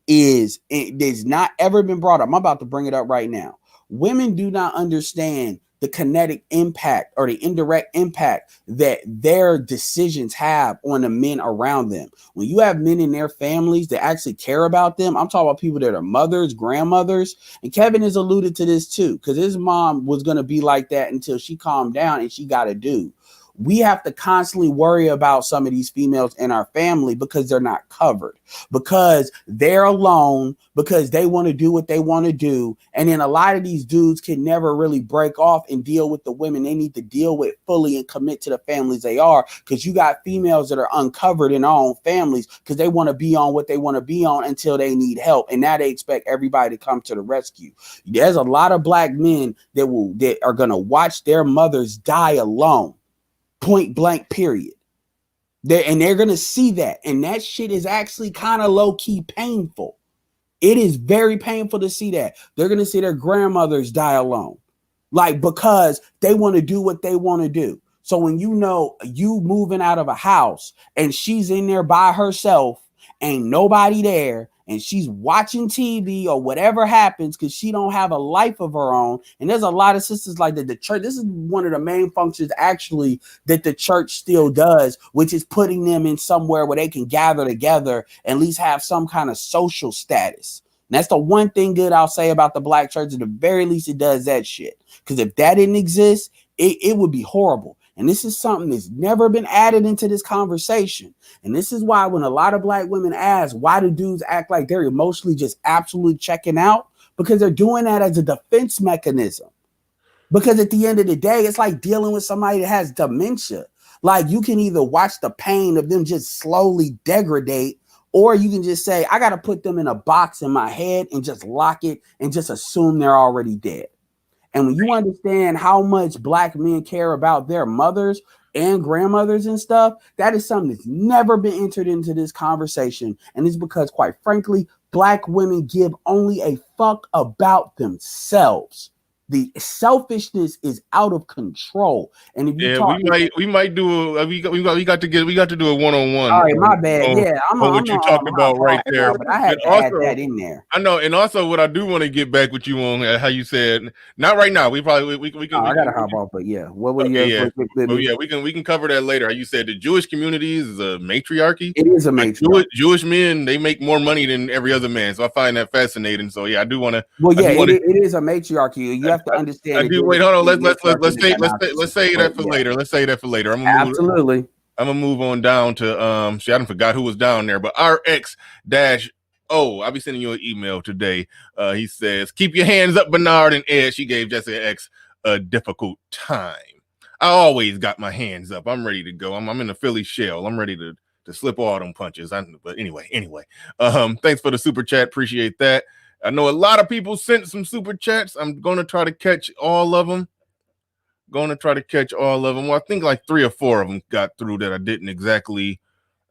is, it's not ever been brought up. I'm about to bring it up right now. Women do not understand the kinetic impact or the indirect impact that their decisions have on the men around them. When you have men in their families that actually care about them, I'm talking about people that are mothers, grandmothers, and Kevin has alluded to this too, because his mom was going to be like that until she calmed down and she got a dude. We have to constantly worry about some of these females in our family because they're not covered, because they're alone, because they want to do what they want to do. And then a lot of these dudes can never really break off and deal with the women they need to deal with fully and commit to the families they are, because you got females that are uncovered in their own families because they want to be on what they want to be on until they need help. And now they expect everybody to come to the rescue. There's a lot of black men that are going to watch their mothers die alone. Point blank, period. They're going to see that. And that shit is actually kind of low key painful. It is very painful to see that. They're going to see their grandmothers die alone. Like, because they want to do what they want to do. So when you moving out of a house and she's in there by herself ain't nobody there, and she's watching TV or whatever happens because she don't have a life of her own. And there's a lot of sisters like that. The church, this is one of the main functions actually that the church still does, which is putting them in somewhere where they can gather together and at least have some kind of social status. And that's the one thing good I'll say about the black church. At the very least, it does that shit. Because if that didn't exist, it would be horrible. And this is something that's never been added into this conversation. And this is why when a lot of black women ask, why do dudes act like they're emotionally just absolutely checking out? Because they're doing that as a defense mechanism. Because at the end of the day, it's like dealing with somebody that has dementia. Like you can either watch the pain of them just slowly degrade, or you can just say, I got to put them in a box in my head and just lock it and just assume they're already dead. And when you understand how much black men care about their mothers and grandmothers and stuff, that is something that's never been entered into this conversation. And it's because, quite frankly, black women give only a fuck about themselves. The selfishness is out of control. And if you talk, we might do we got to do a one-on-one. All right, my bad. On what you talked about right there. But I had to add that in there. I know, and also what I do want to get back with you on how you said, not right now. We probably we can. I gotta hop off, but yeah, what were you? We can cover that later. How you said the Jewish community is a matriarchy. It is a matriarchy. Jewish men, they make more money than every other man, so I find that fascinating. So yeah, I do want to. Well, yeah, it is a matriarchy. You have to understand. I do. Wait, hold on. Let's say that for later. Let's say that for later. I'm gonna move on down to I done forgot who was down there, but RX-O. I'll be sending you an email today. He says, keep your hands up, Bernard and Ed. She gave Jesse X a difficult time. I always got my hands up. I'm ready to go. I'm in the Philly shell. I'm ready to slip all them punches. But anyway. Thanks for the super chat. Appreciate that. I know a lot of people sent some super chats. I'm going to try to catch all of them. Well, I think like 3 or 4 of them got through that I didn't exactly.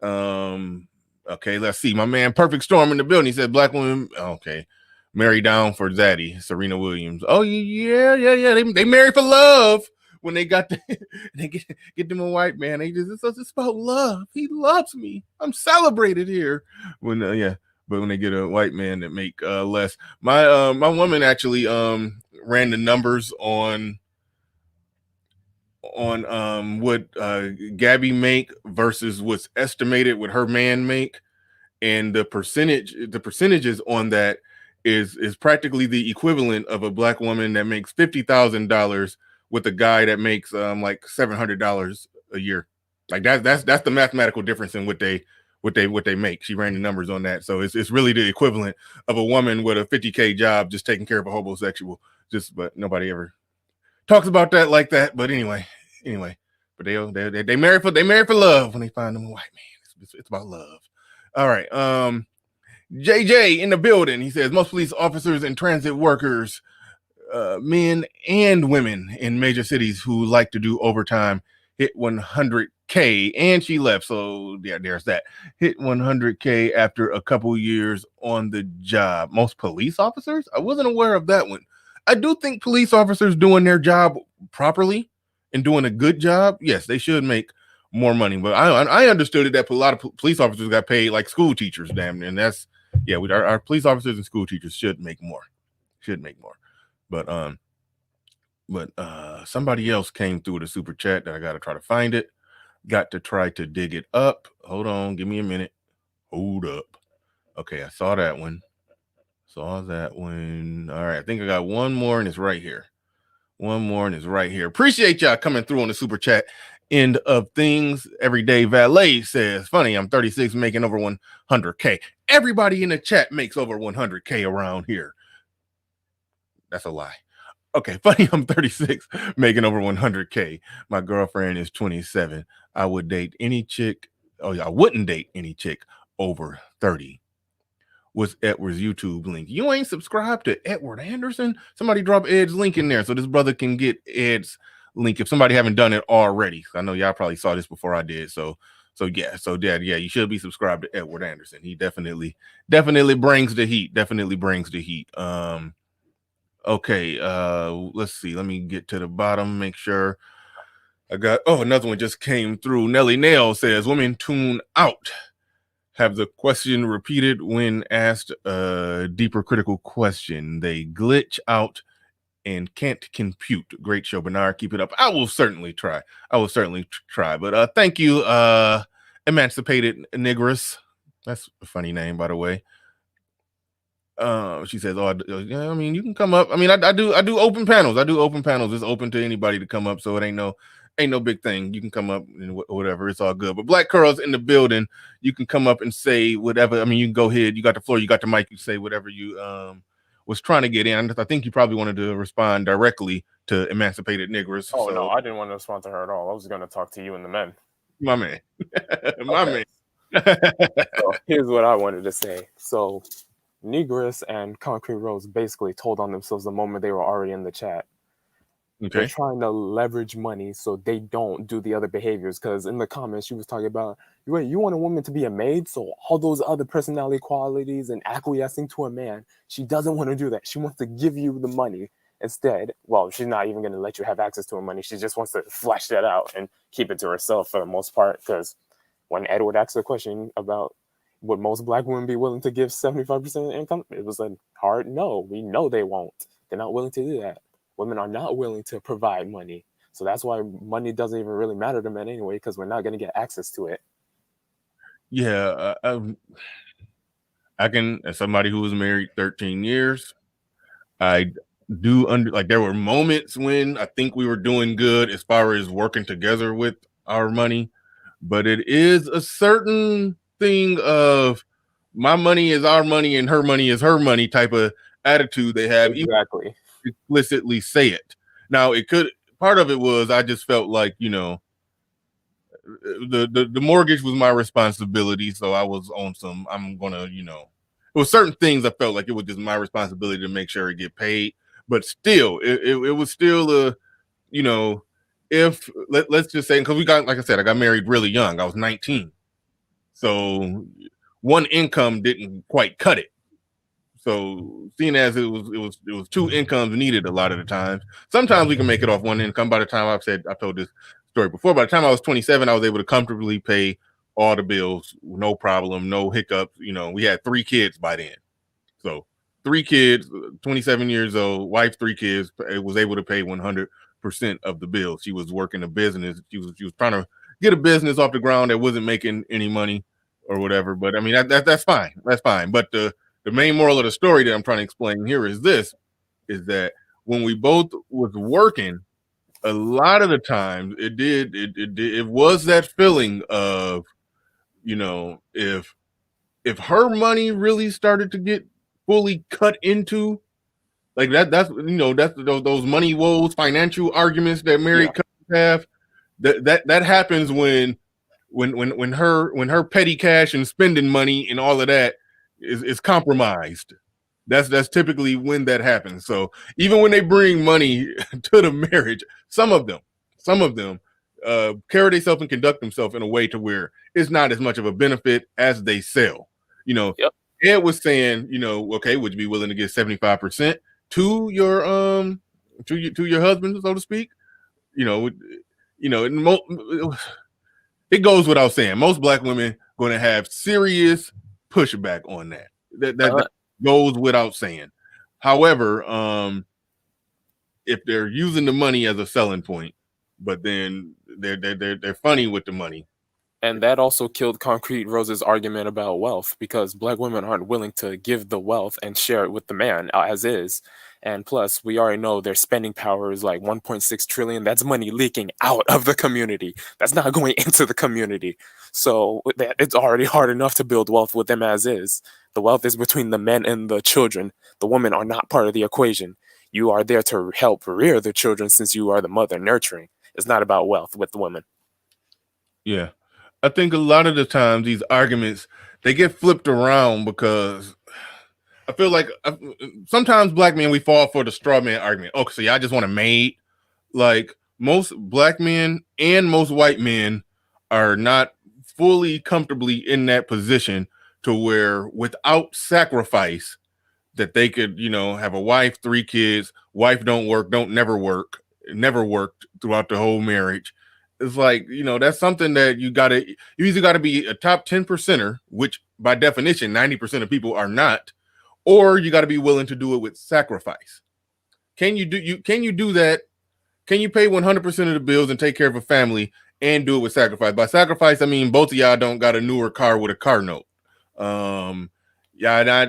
Okay, let's see. My man Perfect Storm in the building. He said black women. Okay. Marry down for Zaddy, Serena Williams. Oh, yeah. They marry for love. When they got they get them a white man. It's about love. He loves me. I'm celebrated here. But when they get a white man that make less, my woman actually ran the numbers on what Gabby make versus what's estimated what her man make, and the percentages on that is practically the equivalent of a black woman that makes $50,000 with a guy that makes like $700 a year. Like that's the mathematical difference in what they make. She ran the numbers on that. So it's really the equivalent of a woman with a $50K job just taking care of a homosexual. But nobody ever talks about that like that. But anyway. But they marry for love when they find them a white man. It's about love. All right. JJ in the building. He says most police officers and transit workers, men and women in major cities who like to do overtime, hit 100K, and she left. So yeah, there's that. Hit 100K after a couple years on the job. Most police officers? I wasn't aware of that one. I do think police officers doing their job properly and doing a good job, yes, they should make more money. But I understood it that a lot of police officers got paid like school teachers, damn. And that's our police officers and school teachers should make more. But somebody else came through the super chat that I got to try to find it. Got to try to dig it up. Hold on, give me a minute. Hold up. Okay, I saw that one. All right, I think I got one more, and it's right here. Appreciate y'all coming through on the super chat. End of things. Everyday Valet says, funny, I'm 36 making over 100K. Everybody in the chat makes over 100K around here. That's a lie. Okay, funny, I'm 36 making over 100K. My girlfriend is 27. I wouldn't date any chick over 30. What's Edward's YouTube link? You ain't subscribed to Edward Anderson? Somebody drop Ed's link in there so this brother can get Ed's link if somebody haven't done it already. I know y'all probably saw this before I did. So Dad, you should be subscribed to Edward Anderson. He definitely brings the heat. Okay, let's see. Let me get to the bottom, make sure I got another one just came through. Nelly Nail says, women tune out have the question repeated when asked a deeper critical question. They glitch out and can't compute. Great show, Bernard. Keep it up. I will certainly try. But thank you, Emancipated Negress. That's a funny name, by the way. She says, yeah, I mean, you can come up. I mean, I do open panels. It's open to anybody to come up, so it ain't no big thing. You can come up and whatever. It's all good. But Black Curls in the building. You can come up and say whatever. I mean, you can go ahead. You got the floor. You got the mic. You say whatever you was trying to get in. I think you probably wanted to respond directly to Emancipated Negress. Oh, no, I didn't want to respond to her at all. I was going to talk to you and the men. My man. Man. So here's what I wanted to say. So Negress and Concrete Rose basically told on themselves the moment they were already in the chat. Okay. They're trying to leverage money so they don't do the other behaviors. Because in the comments, she was talking about, wait, you want a woman to be a maid? So all those other personality qualities and acquiescing to a man, she doesn't want to do that. She wants to give you the money instead. Well, she's not even going to let you have access to her money. She just wants to flash that out and keep it to herself for the most part. Because when Edward asked the question about would most Black women be willing to give 75% of the income, it was a hard no. We know they won't. They're not willing to do that. Women are not willing to provide money. So that's why money doesn't even really matter to men anyway, because we're not going to get access to it. Yeah, I can, as somebody who was married 13 years, I do there were moments when I think we were doing good as far as working together with our money, but it is a certain thing of my money is our money and her money is her money type of attitude they have. Exactly. Explicitly say it. Now part of it was I just felt like, the mortgage was my responsibility, so I was on some, I'm gonna, it was certain things I felt like it was just my responsibility to make sure it get paid, but still it was still if let's just say, because like I said, I got married really young. I was 19, so one income didn't quite cut it. So seeing as it was two incomes needed a lot of the times. Sometimes we can make it off one income. By the time I've told this story before, by the time I was 27, I was able to comfortably pay all the bills, no problem, no hiccups. We had 3 kids by then. So 3 kids, 27 years old, wife, 3 kids, was able to pay 100% of the bills. She was working a business. She was trying to get a business off the ground that wasn't making any money or whatever. But I mean, that's fine. That's fine. But the main moral of the story that I'm trying to explain here is that when we both was working, a lot of the times it was that feeling of, if her money really started to get fully cut into, like that's those money woes, financial arguments that married couples have. That happens when her petty cash and spending money and all of that is compromised. That's typically when that happens. So even when they bring money to the marriage, some of them carry themselves and conduct themselves in a way to where it's not as much of a benefit as they sell. Yep. Ed was saying, okay, would you be willing to give 75% to your husband, so to speak? It goes without saying, most Black women going to have serious pushback on that. That goes without saying. However, if they're using the money as a selling point, but then they're funny with the money. And that also killed Concrete Rose's argument about wealth, because Black women aren't willing to give the wealth and share it with the man as is. And plus, we already know their spending power is like 1.6 trillion. That's money leaking out of the community. That's not going into the community. So it's already hard enough to build wealth with them as is. The wealth is between the men and the children. The women are not part of the equation. You are there to help rear the children since you are the mother nurturing. It's not about wealth with the women. Yeah. I think a lot of the times these arguments, they get flipped around because I feel like sometimes Black men, we fall for the straw man argument. Oh, so I just want a maid. Like most Black men and most white men are not fully comfortably in that position to where without sacrifice that they could, have a wife, 3 kids, wife don't never worked throughout the whole marriage. It's like, that's something that you either got to be a top 10%er, which by definition, 90% of people are not, or you got to be willing to do it with sacrifice. Can you do that? Can you pay 100% of the bills and take care of a family and do it with sacrifice? By sacrifice, I mean both of y'all don't got a newer car with a car note.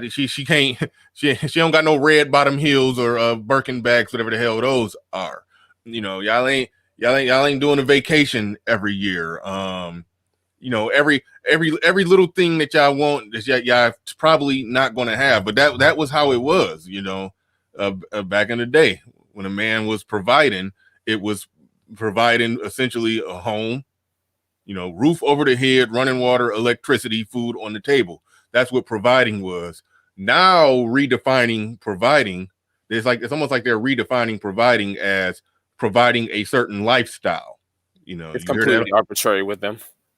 She can't. She don't got no red bottom heels or Birkin bags, whatever the hell those are. You know, y'all ain't doing a vacation every year. You know, every little thing that y'all want that y'all probably not going to have. But that was how it was. You know, back in the day when a man was providing. It was providing essentially a home, you know, roof over the head, running water, electricity, food on the table. That's what providing was. Now redefining providing, it's almost like they're redefining providing as providing a certain lifestyle. You know, It's completely arbitrary with them.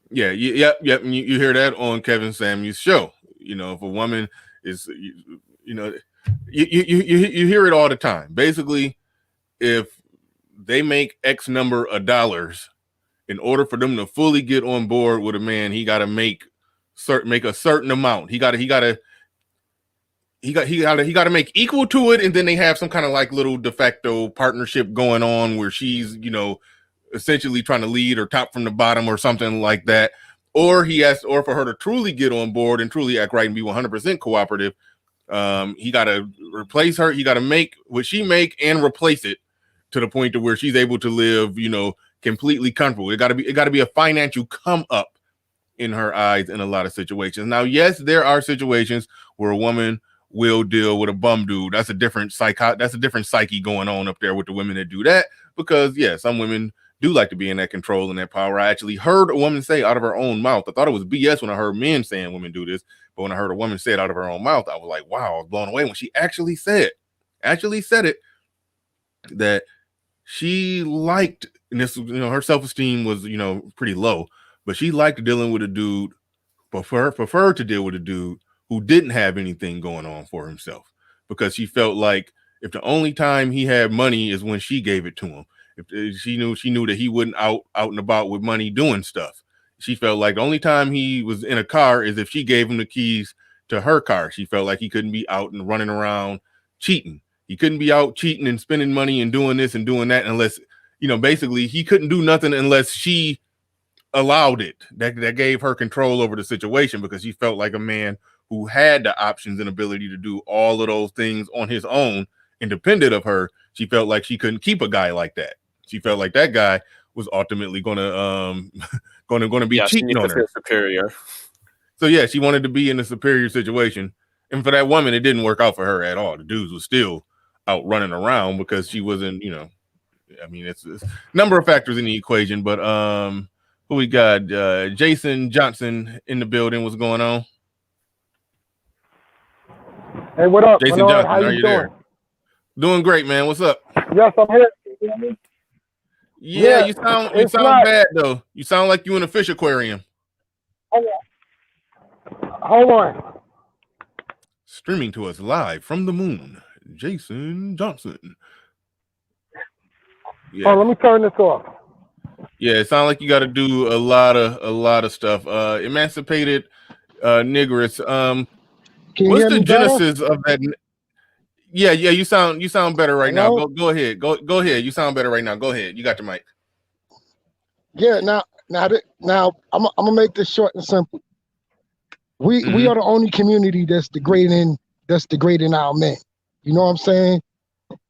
Yeah, yep. You hear that on Kevin Samuels' show. You know, if a woman is, you know, you hear it all the time. Basically, if they make X number of dollars, in order for them to fully get on board with a man, he got to make a certain amount. He got to make equal to it, and then they have some kind of like little de facto partnership going on where she's, you know, essentially trying to lead or top from the bottom or something like that. Or for her to truly get on board and truly act right and be 100% cooperative, he got to replace her. He got to make what she make and replace it to the point to where she's able to live, you know, completely comfortable. It got to be a financial come up in her eyes in a lot of situations. Now, yes, there are situations where a woman will deal with a bum dude. That's a different psyche going on up there with the women that do that, because yeah, some women do like to be in that control and that power. I actually heard a woman say out of her own mouth. I thought it was BS when I heard men saying women do this, but when I heard a woman say it out of her own mouth, I was like, wow, I was blown away when she actually said it, that she liked, and this, you know, her self-esteem was, you know, pretty low, but she liked dealing with a dude, preferred to deal with a dude who didn't have anything going on for himself, because she felt like if the only time he had money is when she gave it to him, if she knew that he wouldn't out and about with money doing stuff. She felt like the only time he was in a car is if she gave him the keys to her car. She felt like he couldn't be out and running around cheating. He couldn't be out cheating and spending money and doing this and doing that unless, you know, basically he couldn't do nothing unless she allowed it. That gave her control over the situation, because she felt like a man who had the options and ability to do all of those things on his own, independent of her. She felt like she couldn't keep a guy like that. She felt like that guy was ultimately going to be cheating on her. Superior. So yeah, she wanted to be in a superior situation, and for that woman, it didn't work out for her at all. The dudes was still out running around because she wasn't, you know, I mean, it's a number of factors in the equation, but who we got? Jason Johnson in the building. What's going on? Hey, what up? Jason Johnson, how you doing? Doing great, man. What's up? Yes, I'm here. Yeah, you sound bad though. You sound like you in a fish aquarium. Hold on. Streaming to us live from the moon, Jason Johnson. Yeah. Oh, let me turn this off. Yeah, it sounds like you got to do a lot of stuff. Emancipated Negress. What's the genesis of that? Yeah, you sound better right now. Go ahead. Go ahead. You sound better right now. Go ahead. You got the mic. Yeah, now I'm gonna make this short and simple. We are the only community that's degrading our men. You know what I'm saying?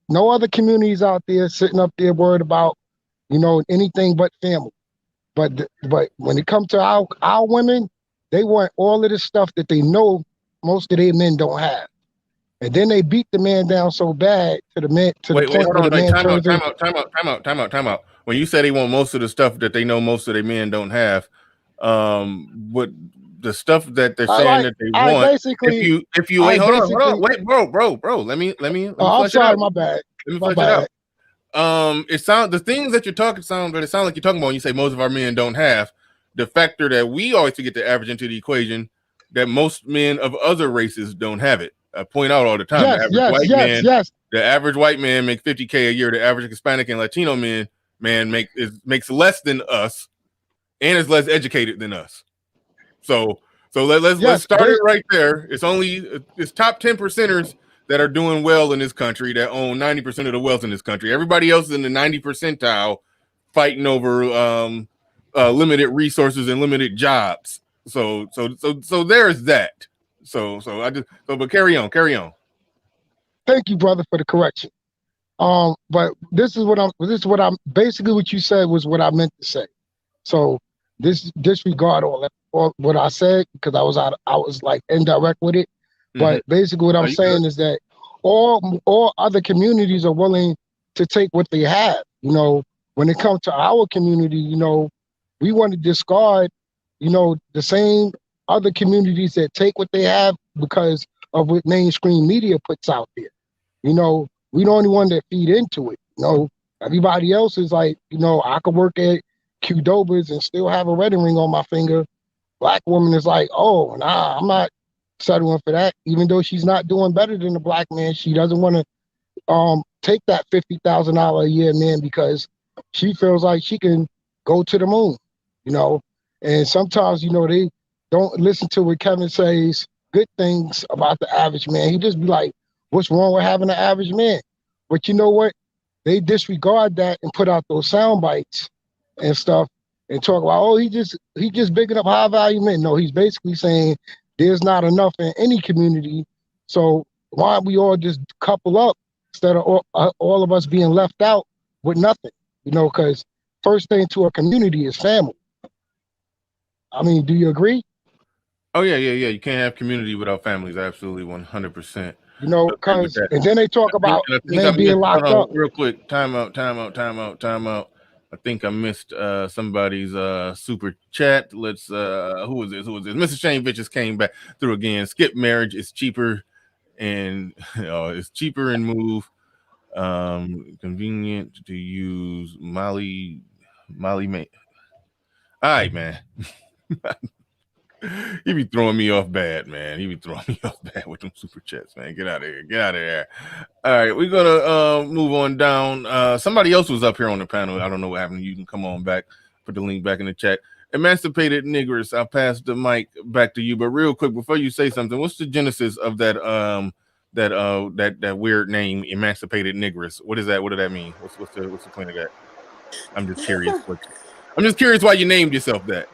No other communities out there sitting up there worried about, you know, anything but family. But when it comes to our women, they want all of this stuff that they know most of their men don't have. And then they beat the man down so bad to the man to the point where the man time out. When you say they want most of the stuff that they know most of their men don't have, what the stuff that they're saying that they want? Basically, if you wait, hold on, wait, bro. Let me. I'm sorry, my bad. Let me flesh it out. It sounds, the things that you're talking sound, but it sounds like you're talking about when you say most of our men don't have, the factor that we always forget to average into the equation, that most men of other races don't have it. I point out all the time. The average white man makes $50K a year. The average Hispanic and Latino man makes less than us, and is less educated than us. So So let's Yes, start they, it right there. It's top 10 percenters that are doing well in this country that own 90% of the wealth in this country. Everybody else is in the 90 percentile fighting over limited resources and limited jobs. So there's that. But carry on. thank you, brother, for the correction. But this is what I'm basically what you said was what I meant to say. So disregard all what I said because I was like indirect with it. But basically what I'm saying is that all other communities are willing to take what they have. You know, when it comes to our community, you know, we want to discard, you know, the same other communities that take what they have because of what mainstream media puts out there. You know, we the only one that feed into it. You know, everybody else is like, you know, I could work at Qdoba's and still have a wedding ring on my finger. Black woman is like, oh, nah, I'm not settling for that. Even though she's not doing better than the black man, she doesn't want to take that $50,000 a year man because she feels like she can go to the moon, you know. And sometimes, you know, they don't listen to what Kevin says good things about the average man. He just be like, what's wrong with having an average man? But you know what? They disregard that and put out those sound bites and stuff and talk about, oh, he just bigging up high value men. No, he's basically saying there's not enough in any community. So why don't we all just couple up instead of all of us being left out with nothing? You know, because first thing to a community is family. I mean, do you agree? Oh yeah. You can't have community without families. Absolutely, 100%. You know, because and then they talk about men being locked up. Real quick, time out. I think I missed somebody's super chat. Let's who is this? Mr. Shane Bitches came back through again. Skip marriage is cheaper and it's cheaper and move. Convenient to use Molly mate. All right, man. He be throwing me off bad, man. He be throwing me off bad with them super chats, man. Get out of here. All right, we're gonna move on down. Somebody else was up here on the panel. I don't know what happened. You can come on back, put the link back in the chat. Emancipated Negress, I'll pass the mic back to you. But real quick, before you say something, what's the genesis of that that weird name, Emancipated Negress? What is that? What does that mean? What's the point of that? I'm just curious. I'm just curious why you named yourself that.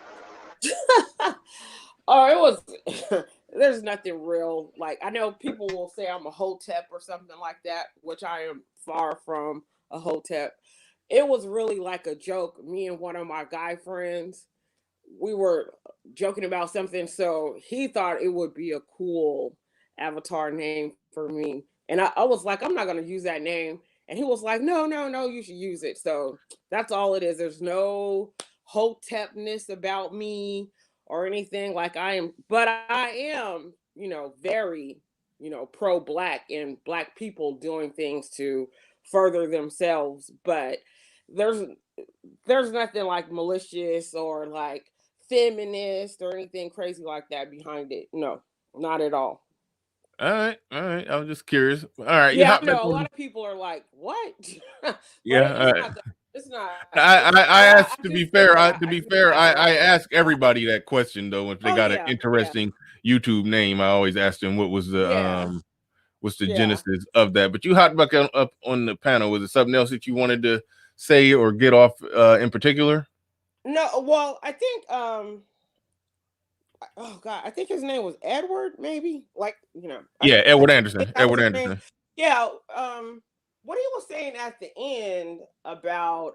Oh, it was there's nothing real. Like, I know people will say I'm a hotep or something like that, which I am far from a hotep. It was really like a joke. Me and one of my guy friends, we were joking about something, so he thought it would be a cool avatar name for me. And I was like, I'm not gonna use that name. And he was like, no, you should use it. So that's all it is. There's no hotepness about me or anything. Like, I am, you know, very, you know, pro-black and black people doing things to further themselves. But there's nothing like malicious or like feminist or anything crazy like that behind it. No, not at all. All right. I was just curious. All right. Yeah, I know a lot of people are like, "What?" Yeah. It's not. I asked to be fair. I ask everybody that question though. If they got an interesting YouTube name, I always ask them what was the genesis of that. But you hopped back up on the panel. Was it something else that you wanted to say or get off in particular? No. Well, I think oh God, I think his name was Edward, maybe. Like, you know. Edward Anderson. Edward Anderson. Yeah. What he was saying at the end about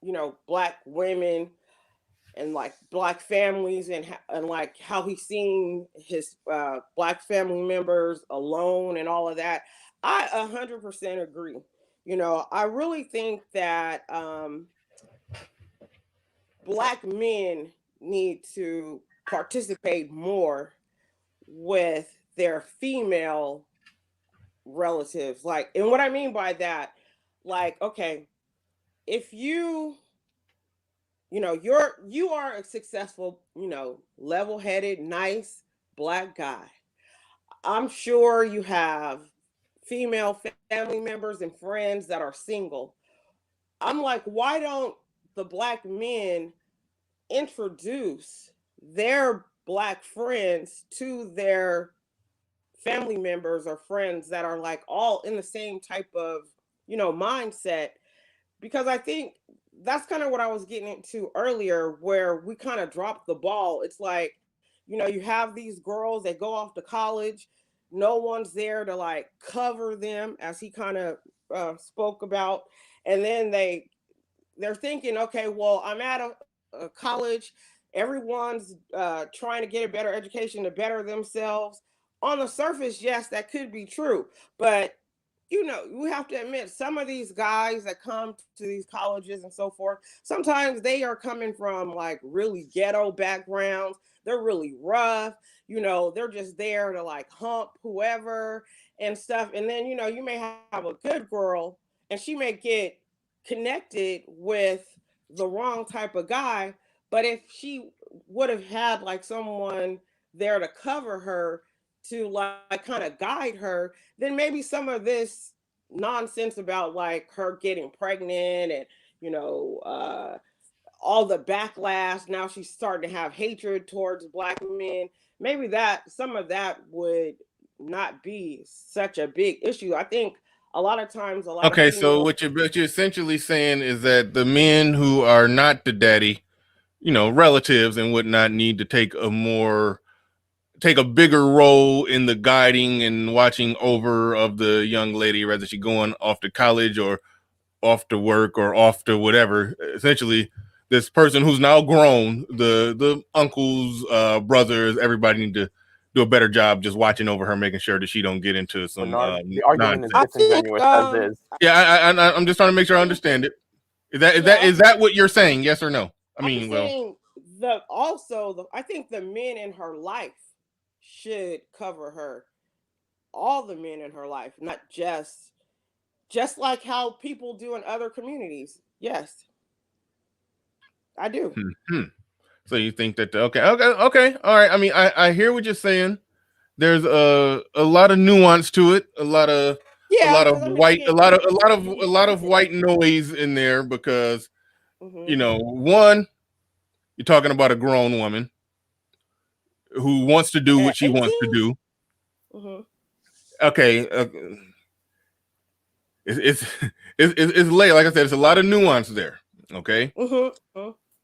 you know, black women and like black families and like how he's seen his black family members alone and all of that. I 100% agree. You know, I really think that black men need to participate more with their female relatives. Like, and what I mean by that, like, okay, if you know, you are a successful, you know, level-headed, nice black guy. I'm sure you have female family members and friends that are single. I'm like, why don't the black men introduce their black friends to their family members or friends that are like all in the same type of, mindset. Because I think that's kind of what I was getting into earlier, where we kind of dropped the ball. It's like, you have these girls that go off to college, no one's there to like cover them, as he kind of spoke about. And then they're thinking, okay, well, I'm at a college, everyone's trying to get a better education to better themselves. On the surface, yes, that could be true, but we have to admit, some of these guys that come to these colleges and so forth, sometimes they are coming from like really ghetto backgrounds. They're really rough, they're just there to like hump whoever and stuff. And then, you may have a good girl and she may get connected with the wrong type of guy. But if she would have had like someone there to cover her, to like kind of guide her, then maybe some of this nonsense about like her getting pregnant and all the backlash, now she's starting to have hatred towards black men, maybe that some of that would not be such a big issue. I think a lot of times Okay, so what you're essentially saying is that the men who are not the daddy, relatives and whatnot, need to take a bigger role in the guiding and watching over of the young lady, whether she's going off to college or off to work or off to whatever. Essentially, this person who's now grown, the uncles, brothers, everybody need to do a better job just watching over her, making sure that she don't get into some the argument is disingenuous as is. Yeah, I'm just trying to make sure I understand it. Is that what you're saying? Yes or no? I think the men in her life should cover her. All the men in her life, not just like how people do in other communities. Yes, I do. So you think that okay, all right. I mean, I hear what you're saying. There's a lot of nuance to it, a lot of white noise in there because one, you're talking about a grown woman who wants to do what she wants to do. Okay, it's late. Like I said, it's a lot of nuance there. Okay,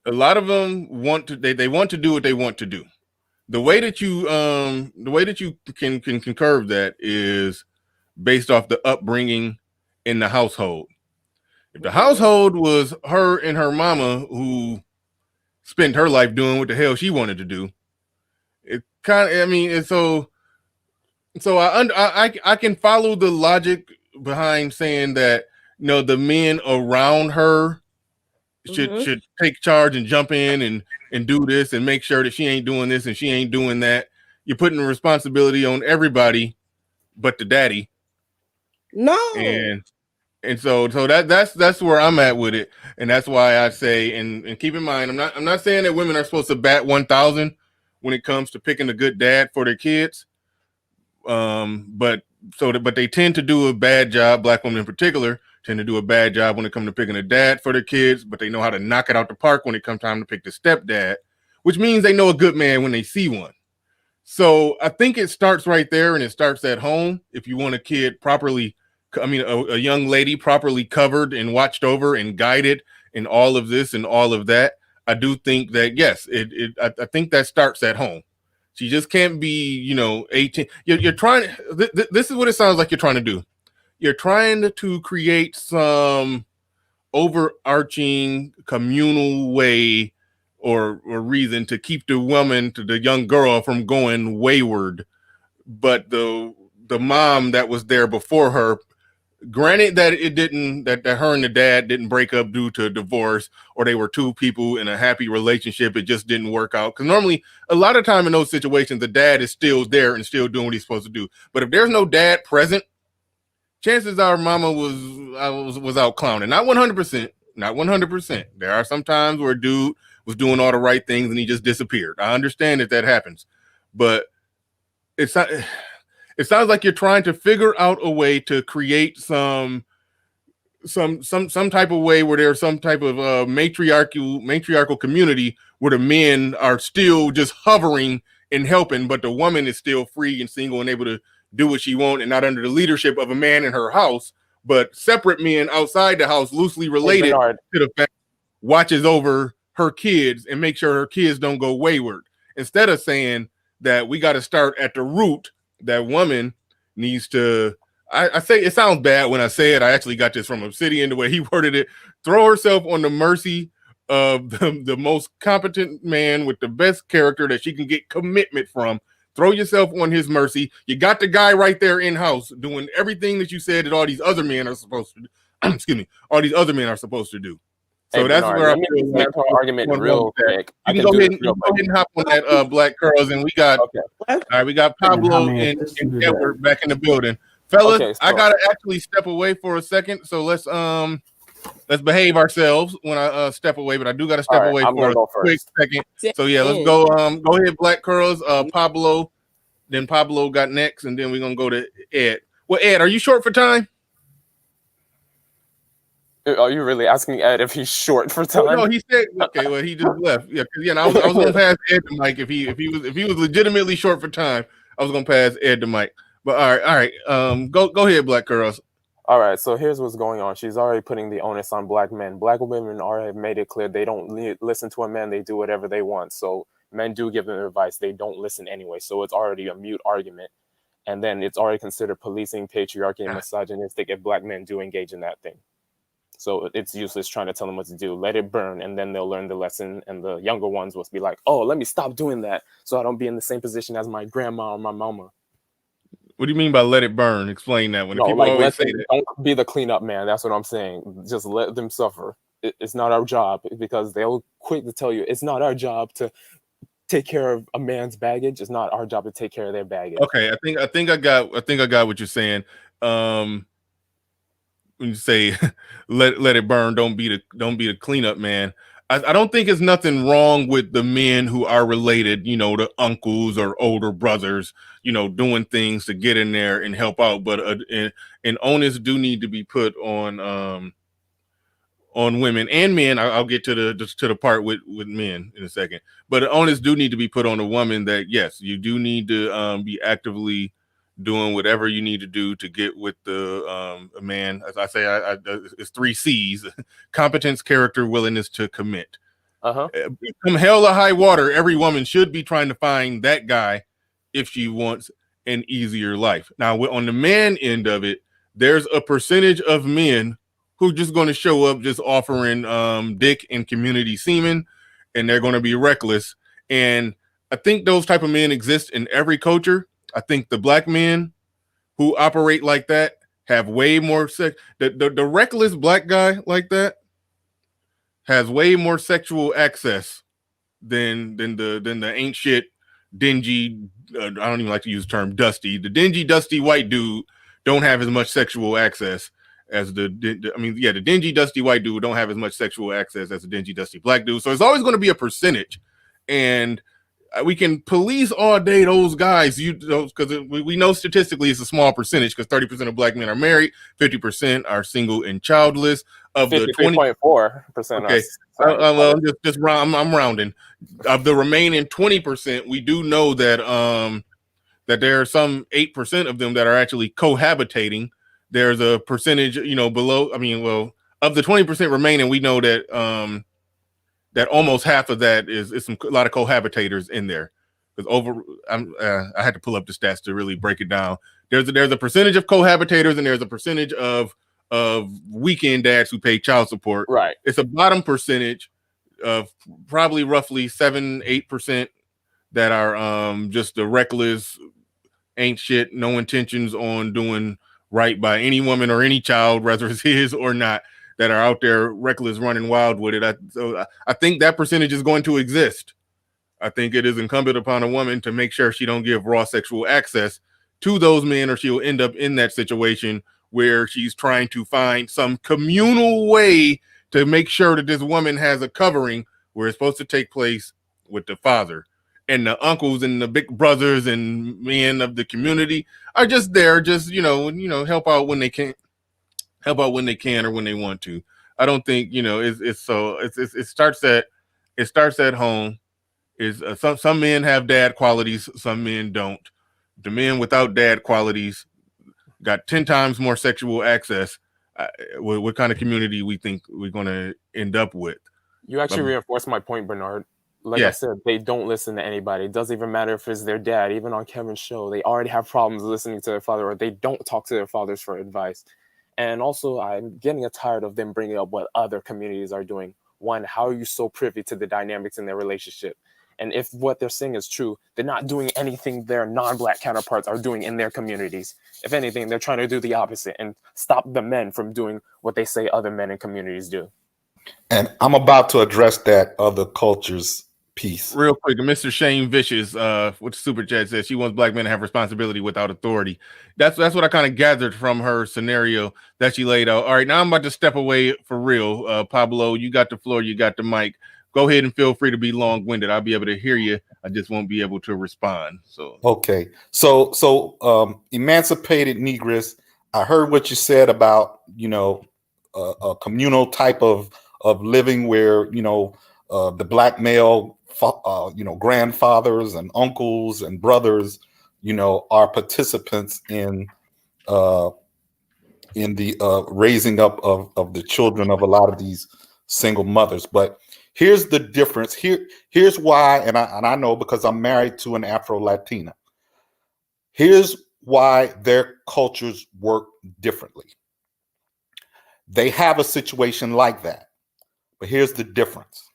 a lot of them want to they want to do what they want to do. The way that you can curb that is based off the upbringing in the household. If the household was her and her mama who spent her life doing what the hell she wanted to do, it kind of, I mean, and so I can follow the logic behind saying that the men around her should take charge and jump in and do this and make sure that she ain't doing this and she ain't doing that. You're putting the responsibility on everybody but the daddy. No. And so that's where I'm at with it. And that's why I say, and keep in mind, I'm not saying that women are supposed to bat 1,000 when it comes to picking a good dad for their kids. But they tend to do a bad job. Black women in particular tend to do a bad job when it comes to picking a dad for their kids, but they know how to knock it out the park when it comes time to pick the stepdad, which means they know a good man when they see one. So I think it starts right there, and it starts at home. If you want a kid properly, a young lady properly covered and watched over and guided in all of this and all of that, I do think that, yes, I think that starts at home. She just can't be, 18. You're trying. This is what it sounds like you're trying to do. You're trying to create some overarching communal way or reason to keep the woman, to the young girl, from going wayward. But the mom that was there before her, granted that that her and the dad didn't break up due to divorce, or they were two people in a happy relationship, it just didn't work out. Because normally, a lot of time in those situations, the dad is still there and still doing what he's supposed to do. But if there's no dad present, chances are mama was out clowning. Not 100%. There are some times where dude was doing all the right things and he just disappeared. I understand that happens, but it's not. It sounds like you're trying to figure out a way to create some some type of way where there's some type of matriarchal community where the men are still just hovering and helping, but the woman is still free and single and able to do what she wants and not under the leadership of a man in her house, but separate men outside the house, loosely related to the fact watches over her kids and make sure her kids don't go wayward. Instead of saying that we got to start at the root, that woman needs to, I say it sounds bad when I say it. I actually got this from Obsidian, the way he worded it. Throw herself on the mercy of the most competent man with the best character that she can get commitment from. Throw yourself on his mercy. You got the guy right there in house doing everything that you said that all these other men are supposed to do. Excuse me, all these other men are supposed to do. So that's where I'm argument real quick. You can go ahead and hop on that Black Curls, and we got all right. We got Pablo and Edward back in the building, fellas. I gotta actually step away for a second, so let's behave ourselves when I step away. But I do gotta step away for a quick second. So yeah, let's go. Go ahead, Black Curls. Pablo, then Pablo got next, and then we're gonna go to Ed. Well, Ed, are you short for time? Are you really asking Ed if he's short for time? No, he said okay. Well, he just left. Yeah, I was gonna pass Ed the mic if he was legitimately short for time. I was gonna pass Ed the mic. But all right. Go ahead, Black Curls. All right. So here's what's going on. She's already putting the onus on black men. Black women already made it clear they don't listen to a man. They do whatever they want. So men do give them advice. They don't listen anyway. So it's already a mute argument. And then it's already considered policing, patriarchy, and misogynistic if black men do engage in that thing. So it's useless trying to tell them what to do. Let it burn, and then they'll learn the lesson. And the younger ones will be like, oh, let me stop doing that so I don't be in the same position as my grandma or my mama. What do you mean by let it burn? Explain that. When people like, always say that. Don't be the cleanup man. That's what I'm saying. Just let them suffer. It's not our job, because they'll quick to tell you it's not our job to take care of a man's baggage. It's not our job to take care of their baggage. Okay, I think I got what you're saying. When you say let it burn, don't be the cleanup man. I don't think it's nothing wrong with the men who are related, the uncles or older brothers, doing things to get in there and help out. But an onus do need to be put on women and men. I'll get to the part with men in a second. But an onus do need to be put on a woman that yes, you do need to be actively doing whatever you need to do to get with a man. As I say, it's 3 C's: competence, character, willingness to commit. From hell or high water, every woman should be trying to find that guy if she wants an easier life. Now, on the man end of it, there's a percentage of men who are just going to show up just offering dick and community semen, and they're going to be reckless. And I think those type of men exist in every culture. I think the black men who operate like that have way more the reckless black guy like that has way more sexual access than the ain't shit dingy. I don't even like to use the term dusty. The dingy dusty white dude don't have as much sexual access as the dingy dusty white dude don't have as much sexual access as the dingy dusty black dude. So it's always going to be a percentage, and we can police all day those guys, because we know statistically it's a small percentage, because 30% of black men are married, 50% are single and childless. Of the 20.4%. Okay, I'm rounding. Of the remaining 20%, we do know that that there are some 8% of them that are actually cohabitating. There's a percentage, below. Of the 20% remaining, we know that that almost half of that is a lot of cohabitators in there. Because I had to pull up the stats to really break it down. There's a percentage of cohabitators, and there's a percentage of weekend dads who pay child support. Right. It's a bottom percentage of probably roughly 7-8% that are just the reckless, ain't shit, no intentions on doing right by any woman or any child, whether it's his or not, that are out there reckless, running wild with it. I think that percentage is going to exist. I think it is incumbent upon a woman to make sure she don't give raw sexual access to those men, or she'll end up in that situation where she's trying to find some communal way to make sure that this woman has a covering where it's supposed to take place with the father. And the uncles and the big brothers and men of the community are just there, just help out when they can. help out when they can or when they want to. I don't think, you know, it starts at home. Is some men have dad qualities, some men don't. The men without dad qualities got 10 times more sexual access. What kind of community we think we're going to end up with? You actually reinforced my point, Bernard. Like I said, they don't listen to anybody. It doesn't even matter if it's their dad. Even on Kevin's show, they already have problems listening to their father, or they don't talk to their fathers for advice. And also, I'm getting tired of them bringing up what other communities are doing. One, how are you so privy to the dynamics in their relationship? And if what they're saying is true, they're not doing anything their non-Black counterparts are doing in their communities. If anything, they're trying to do the opposite and stop the men from doing what they say other men in communities do. And I'm about to address that other cultures piece. Real quick, Mr. Shane Vicious, with Super Chat says she wants Black men to have responsibility without authority. That's what I kind of gathered from her scenario that she laid out. All right, now I'm about to step away for real. Pablo, you got the floor, you got the mic. Go ahead and feel free to be long-winded. I'll be able to hear you. I just won't be able to respond. So okay. So emancipated Negress, I heard what you said about, you know, a communal type of living where, you know, the Black male, you know, grandfathers and uncles and brothers, you know, are participants in the raising up of the children of a lot of these single mothers. But here's the difference. Here's why, and I know because I'm married to an Afro-Latina. Here's why their cultures work differently. They have a situation like that, but here's the difference.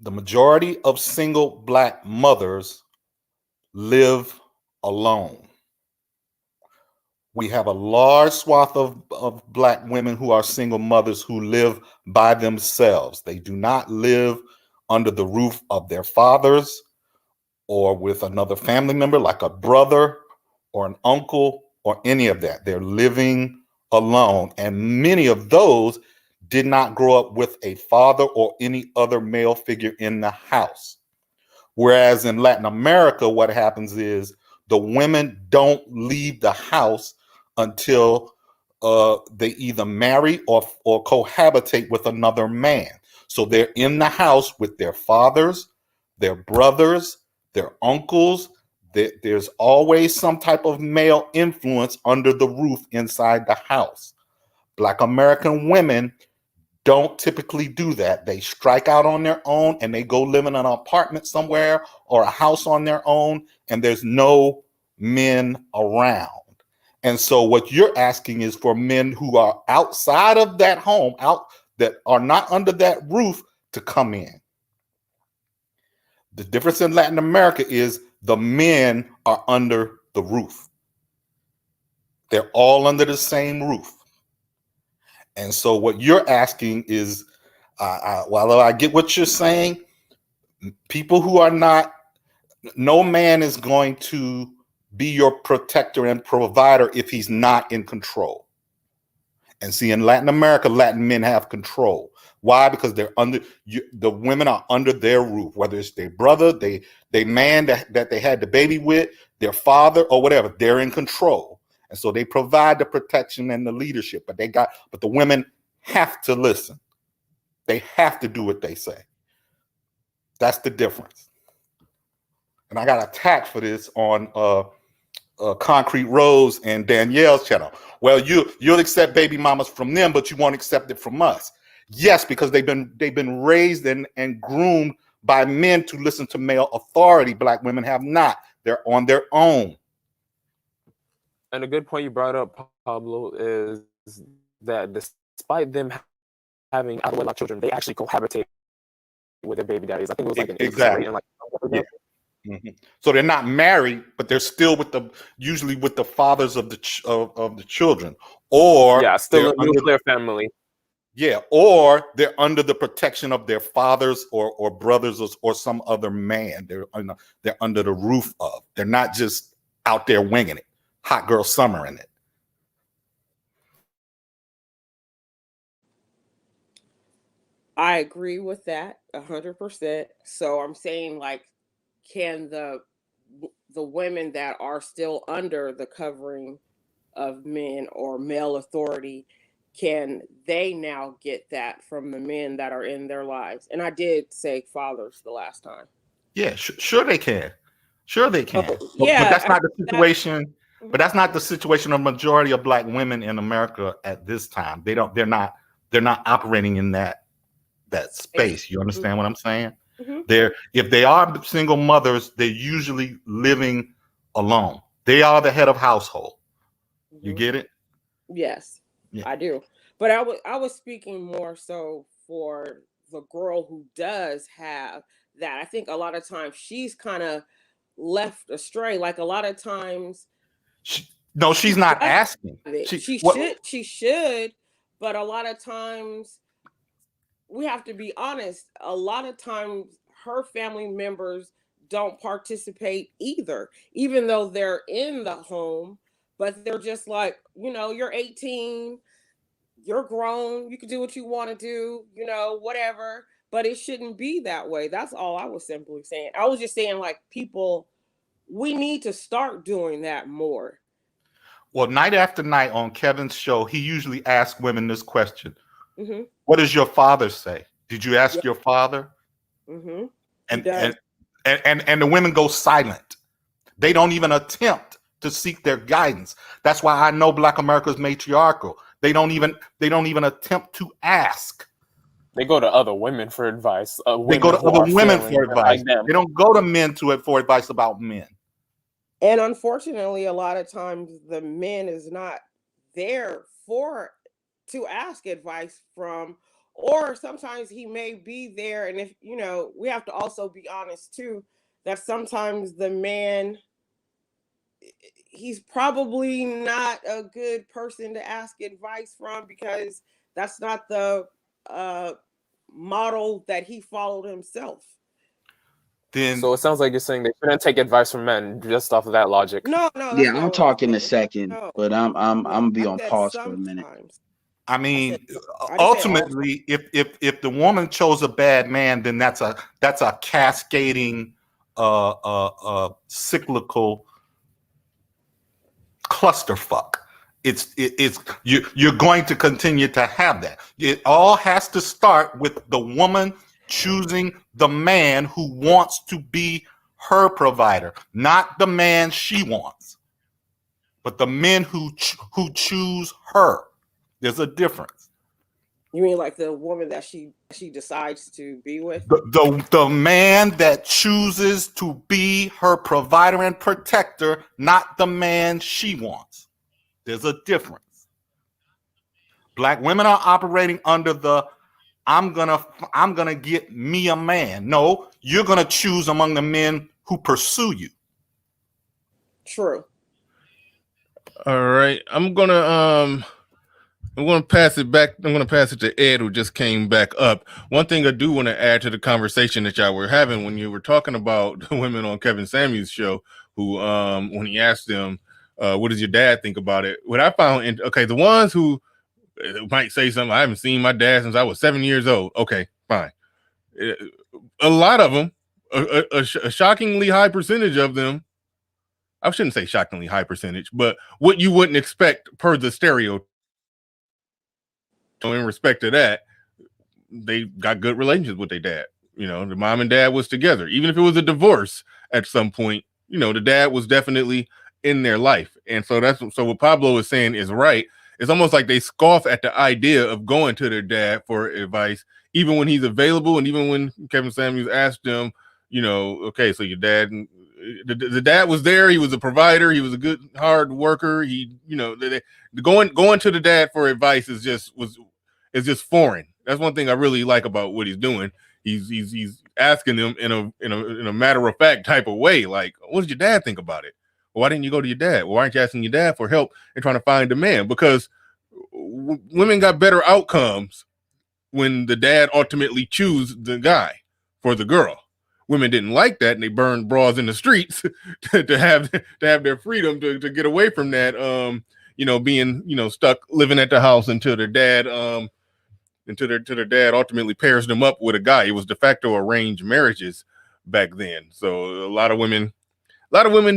The majority of single Black mothers live alone. We have a large swath of Black women who are single mothers who live by themselves. They do not live under the roof of their fathers or with another family member like a brother or an uncle or any of that. They're living alone. And many of those did not grow up with a father or any other male figure in the house. Whereas in Latin America, what happens is the women don't leave the house until they either marry or cohabitate with another man. So they're in the house with their fathers, their brothers, their uncles. There's always some type of male influence under the roof inside the house. Black American women don't typically do that. They strike out on their own and they go live in an apartment somewhere or a house on their own, and there's no men around. And so what you're asking is for men who are outside of that home, that are not under that roof, to come in. The difference in Latin America is the men are under the roof. They're all under the same roof. And so what you're asking is, while I get what you're saying, people who are not, no man is going to be your protector and provider if he's not in control. And see, in Latin America, Latin men have control. Why? Because they're the women are under their roof, whether it's their brother, they man that they had the baby with, their father or whatever, they're in control. And so they provide the protection and the leadership, but the women have to listen. They have to do what they say. That's the difference. And I got attacked for this on Concrete Rose and Danielle's channel. Well, you'll accept baby mamas from them, but you won't accept it from us. Yes, because they've been raised and groomed by men to listen to male authority. Black women have not. They're on their own. And a good point you brought up, Pablo, is that despite them having out of wedlock children, they actually cohabitate with their baby daddies. I think it was like an exactly. Yeah. Mm-hmm. So they're not married, but they're still usually with the fathers of the children, or still a nuclear family. Yeah, or they're under the protection of their fathers or brothers or some other man. They're under the roof of. They're not just out there winging it. Hot girl summer in it. I agree with that 100%. So I'm saying, like, can the women that are still under the covering of men or male authority, can they now get that from the men that are in their lives? And I did say fathers the last time. Yeah, sure they can. Sure they can. Yeah, but that's not the that- situation. But that's not the situation of majority of black women in America at this time. They're not operating in that space. You understand what I'm saying? Mhm. If they are single mothers, they're usually living alone. They are the head of household. You Mhm. get it? Yes, Yeah. I do. But I was speaking more so for the girl who does have that. I think a lot of times she's kind of left astray. Like a lot of times No, she's not does asking. have it. What- She should, but a lot of times we have to be honest. A lot of times her family members don't participate either, even though they're in the home, but they're just like, you're 18, you're grown, you can do what you want to do, whatever. But it shouldn't be that way. That's all I was simply saying. I was just saying, like, people, we need to start doing that more. Well, night after night on Kevin's show, he usually asks women this question. Mm-hmm. What does your father say? Did you ask your father? Mm-hmm. And the women go silent. They don't even attempt to seek their guidance. That's why I know Black America is matriarchal. They don't even attempt to ask. They go to other women for advice. They go to other women for advice. They don't go to men for advice about men. And unfortunately, a lot of times the man is not there to ask advice from, or sometimes he may be there. And if, we have to also be honest too, that sometimes the man, he's probably not a good person to ask advice from, because that's not the model that he followed himself. So it sounds like you're saying they shouldn't take advice from men just off of that logic. No, Yeah, I'll talk in a second, but I'm gonna be on pause for a minute. I mean, ultimately, if the woman chose a bad man, then that's a cascading, cyclical clusterfuck. You're going to continue to have that. It all has to start with the woman choosing the man who wants to be her provider, not the man she wants, but the men who choose her. There's a difference. You mean like the woman that she decides to be with? The man that chooses to be her provider and protector, not the man she wants. There's a difference. Black women are operating under the I'm gonna get me a man. No, you're gonna choose among the men who pursue you. True. All right. I'm gonna pass it back. I'm gonna pass it to Ed, who just came back up. One thing I do want to add to the conversation that y'all were having when you were talking about the women on Kevin Samuels' show, who when he asked them, what does your dad think about it? What I found, the ones who might say something, I haven't seen my dad since I was 7 years old. Okay, fine. A lot of them, a shockingly high percentage of them, I shouldn't say shockingly high percentage, but what you wouldn't expect per the stereotype. In respect to that, they got good relations with their dad. The mom and dad was together. Even if it was a divorce at some point, the dad was definitely in their life. And so what Pablo is saying is right. It's almost like they scoff at the idea of going to their dad for advice, even when he's available. And even when Kevin Samuels asked him, okay, so your dad, the dad was there. He was a provider. He was a good, hard worker. He, going to the dad for advice is just foreign. That's one thing I really like about what he's doing. He's asking them in a matter of fact type of way. Like, what does your dad think about it? Well, why didn't you go to your dad? Well, why aren't you asking your dad for help and trying to find a man? Because women got better outcomes when the dad ultimately choose the guy for the girl. Women didn't like that, and they burned bras in the streets to have their freedom to get away from that. Being stuck living at the house until their dad their dad ultimately pairs them up with a guy. It was de facto arranged marriages back then. So a lot of women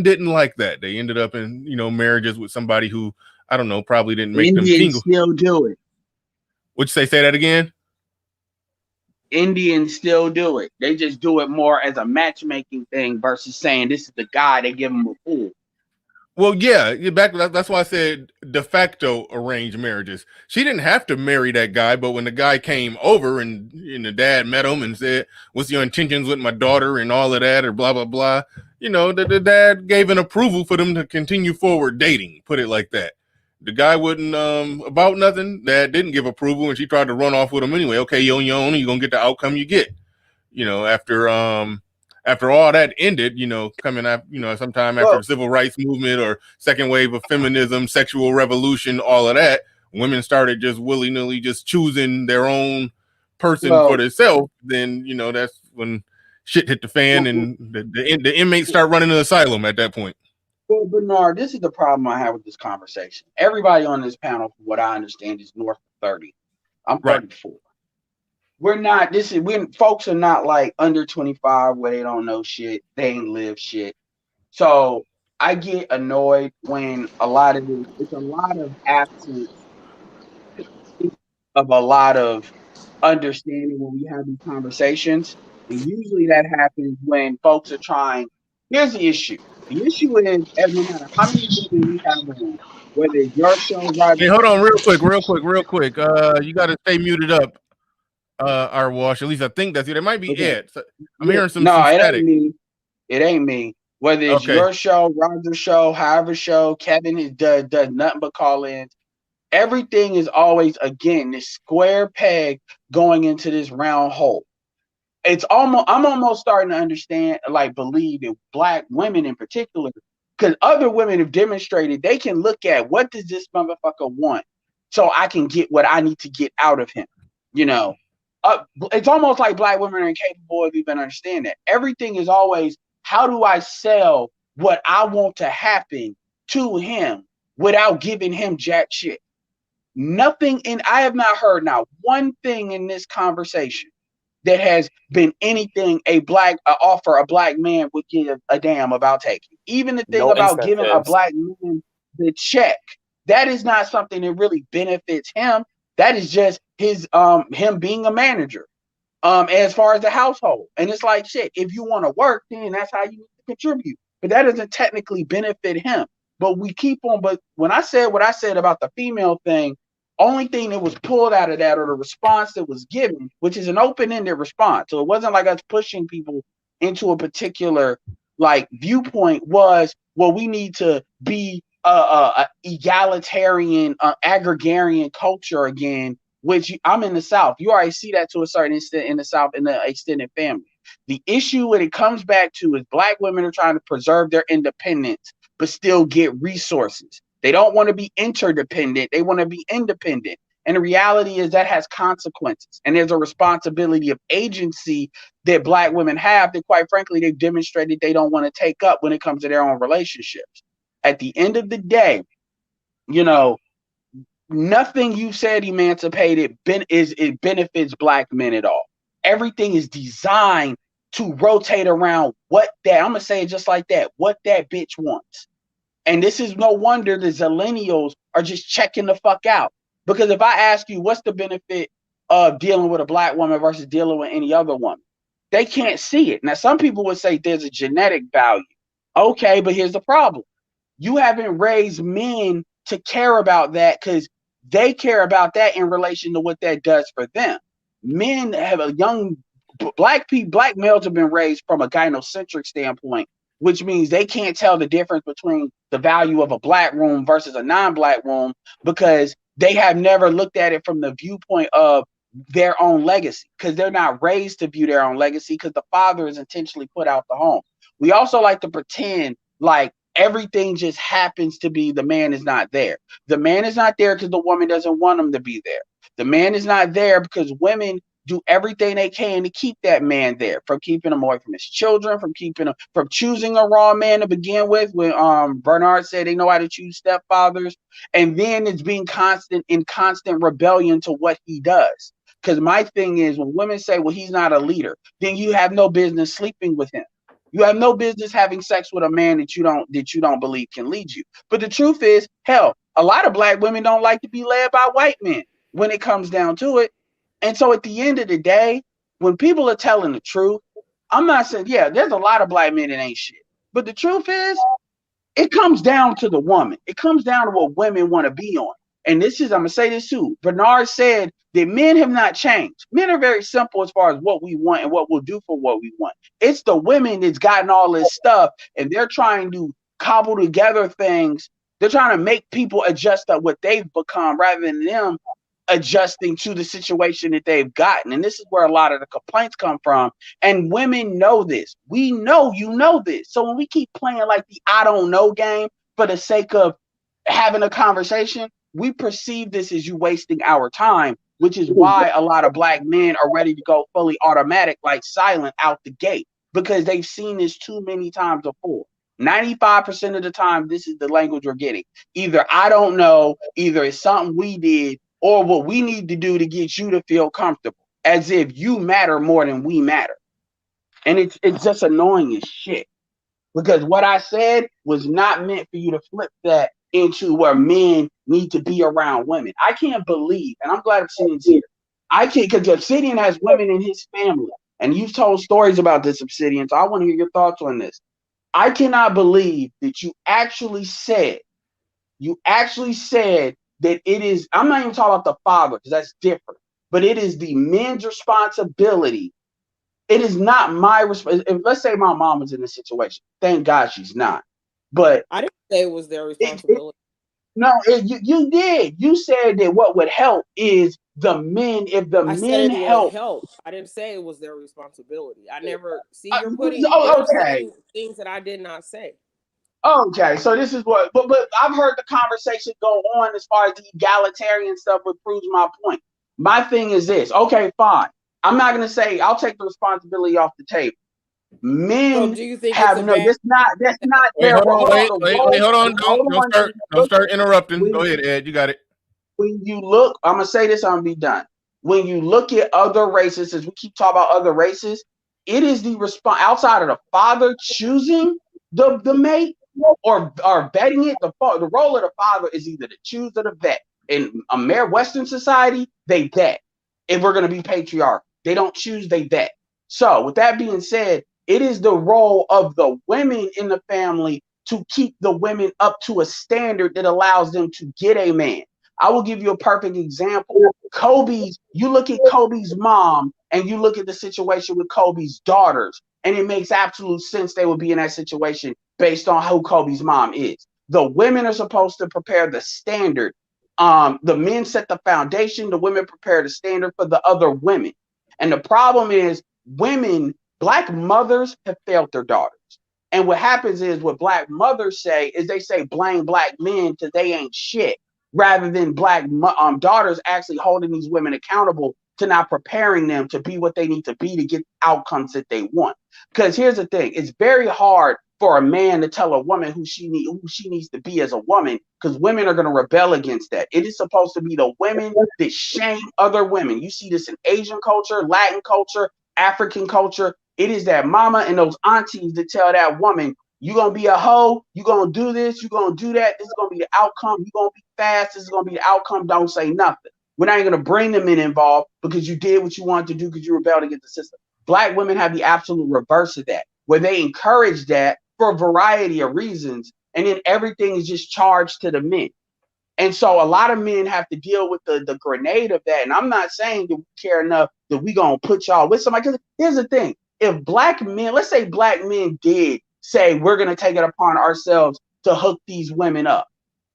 didn't like that. They ended up in marriages with somebody who I don't know, probably didn't make them Indians tingle. still do it. Would you say that again? Indians still do it. They just do it more as a matchmaking thing versus saying this is the guy. They give him a pool. Well, yeah, that's why I said de facto arranged marriages. She didn't have to marry that guy, but when the guy came over and the dad met him and said, "What's your intentions with my daughter?" and all of that, or blah blah blah, the dad gave an approval for them to continue forward dating. Put it like that. The guy wouldn't about nothing. Dad didn't give approval, and she tried to run off with him anyway. Okay, you on your own, you're gonna get the outcome you get. After all that ended, coming up, sometime after the civil rights movement or second wave of feminism, sexual revolution, all of that, women started just willy-nilly just choosing their own person for themselves. Then, that's when shit hit the fan and the inmates start running the asylum at that point. Well, Bernard, this is the problem I have with this conversation. Everybody on this panel, from what I understand, is north of 30. I'm 34. Right. Folks are not like under 25 where they don't know shit, they ain't live shit. So I get annoyed when it's a lot of absence of a lot of understanding when we have these conversations. And usually that happens when folks are trying. Here's the issue. The issue is, no matter how many women we have on, whether it's your show, right? Hey, hold on real quick. You got to stay muted up. Our wash, at least I think that's it. It might be it. So I'm hearing some static. It ain't me. Whether it's your show, Roger's show, however show, Kevin does nothing but call in. Everything is always, again, this square peg going into this round hole. I'm almost starting to understand, believe that Black women in particular, because other women have demonstrated they can look at what does this motherfucker want, so I can get what I need to get out of him. It's almost like Black women are incapable of even understanding that. Everything is always, how do I sell what I want to happen to him without giving him jack shit? I have not heard now one thing in this conversation that has been anything a Black man would give a damn about taking. Even the thing about giving a Black man the check, that is not something that really benefits him. That is just his him being a manager as far as the household. And it's like, shit, if you want to work, then that's how you contribute. But that doesn't technically benefit him. But when I said what I said about the female thing, only thing that was pulled out of that, or the response that was given, which is an open-ended response, so it wasn't like us pushing people into a particular viewpoint, was, well, we need to be egalitarian, agrarian culture again, which I'm in the South. You already see that to a certain extent in the South in the extended family. The issue when it comes back to is Black women are trying to preserve their independence, but still get resources. They don't want to be interdependent. They want to be independent. And the reality is that has consequences. And there's a responsibility of agency that Black women have that, quite frankly, they've demonstrated they don't want to take up when it comes to their own relationships. At the end of the day, nothing you said emancipated it benefits Black men at all. Everything is designed to rotate around I'm gonna say it just like that, what that bitch wants. And this is no wonder the Zillennials are just checking the fuck out. Because if I ask you what's the benefit of dealing with a Black woman versus dealing with any other woman, they can't see it. Now, some people would say there's a genetic value. Okay, but here's the problem. You haven't raised men to care about that, because they care about that in relation to what that does for them. Men have Black males have been raised from a gynocentric standpoint, which means they can't tell the difference between the value of a Black womb versus a non-Black womb, because they have never looked at it from the viewpoint of their own legacy, because they're not raised to view their own legacy, because the father is intentionally put out the home. We also like to pretend like everything just happens to be the man is not there. The man is not there because the woman doesn't want him to be there. The man is not there because women do everything they can to keep that man there, from keeping him away from his children, from choosing a raw man to begin with. When Bernard said they know how to choose stepfathers, and then it's being in constant rebellion to what he does. Because my thing is, when women say, well, he's not a leader, then you have no business sleeping with him. You have no business having sex with a man that you don't believe can lead you. But the truth is, hell, A lot of black women don't like to be led by white men when it comes down to it. And so at the end of the day, when people are telling the truth, I'm not saying, yeah, there's a lot of black men that ain't shit. But the truth is, it comes down to the woman. It comes down to what women want to be on. And this is, I'm going to say this too. Bernard said that men have not changed. Men are very simple as far as what we want and what we'll do for what we want. It's the women that's gotten all this stuff, and they're trying to cobble together things. They're trying to make people adjust to what they've become rather than them adjusting to the situation that they've gotten. And this is where a lot of the complaints come from. And women know this. We know you know this. So when we keep playing like the I don't know game for the sake of having a conversation, we perceive this as you wasting our time, which is why a lot of black men are ready to go fully automatic, like silent out the gate, because they've seen this too many times before. 95% of the time, this is the language we're getting. Either I don't know, either it's something we did, or what we need to do to get you to feel comfortable, as if you matter more than we matter. And it's just annoying as shit. Because what I said was not meant for you to flip that into where men need to be around women. I can't believe, and I'm glad Obsidian's here. I can't, because Obsidian has women in his family, and you've told stories about this, Obsidian, so I want to hear your thoughts on this. I cannot believe that you actually said that it is, I'm not even talking about the father, because that's different, but it is the men's responsibility. It is not my responsibility. Let's say my mom was in this situation. Thank God she's not. But I didn't say it was their responsibility. You did. You said that what would help is the men. If the I said men it help, would help. I didn't say it was their responsibility. I never see you're putting okay. things that I did not say. Okay, so this is what, but I've heard the conversation go on as far as the egalitarian stuff, which proves my point. My thing is this. Okay, fine. I'm not gonna say I'll take the responsibility off the table. Men So do you think have it's a no. bad- That's not Wait, their. hold on. Hold on. Don't start interrupting. Go ahead, Ed. You got it. When you look, I'm gonna say this, I'm gonna be done. When you look at other races, as we keep talking about other races, it is the response outside of the father choosing the mate or vetting it. The role of the father is either to choose or to vet. In Western society, they vet. If we're gonna be patriarchal, they don't choose, they vet. So with that being said, it is the role of the women in the family to keep the women up to a standard that allows them to get a man. I will give you a perfect example. You look at Kobe's mom and you look at the situation with Kobe's daughters, and it makes absolute sense they would be in that situation based on who Kobe's mom is. The women are supposed to prepare the standard. The men set the foundation, the women prepare the standard for the other women. And the problem is black mothers have failed their daughters. And what happens is what black mothers say is they say blame black men because they ain't shit, rather than black daughters actually holding these women accountable to not preparing them to be what they need to be to get outcomes that they want. Because here's the thing, it's very hard for a man to tell a woman who she needs to be as a woman, because women are going to rebel against that. It is supposed to be the women that shame other women. You see this in Asian culture, Latin culture, African culture. It is that mama and those aunties that tell that woman, you're going to be a hoe, you're going to do this, you're going to do that, this is going to be the outcome, you're going to be fast, this is going to be the outcome, don't say nothing. We're not even going to bring the men involved because you did what you wanted to do because you rebelled against the system. Black women have the absolute reverse of that, where they encourage that for a variety of reasons, and then everything is just charged to the men. And so a lot of men have to deal with the grenade of that. And I'm not saying that we care enough that we're going to put y'all with somebody. Because here's the thing. If black men, let's say black men did say we're going to take it upon ourselves to hook these women up.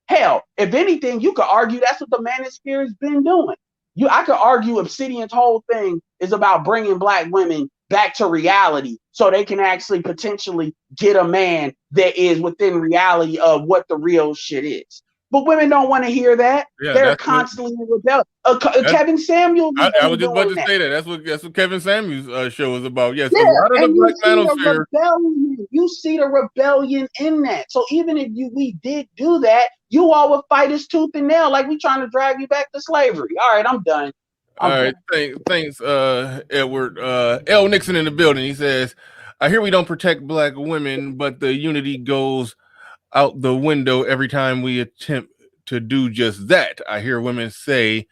Hell, if anything, you could argue that's what the manosphere has been doing. I could argue Obsidian's whole thing is about bringing black women back to reality so they can actually potentially get a man that is within reality of what the real shit is. But women don't want to hear that. Yeah, they're constantly in rebellion. Kevin Samuels. I was just about to say that. That's what Kevin Samuels' show is about. Yes, yeah, a lot of the black manosphere. You see the rebellion in that. So even if we did do that, you all would fight us tooth and nail, like we trying to drag you back to slavery. All right, I'm done. All right, thanks, Edward. L. Nixon in the building. He says, I hear we don't protect black women, but the unity goes out the window every time we attempt to do just that. I hear women say,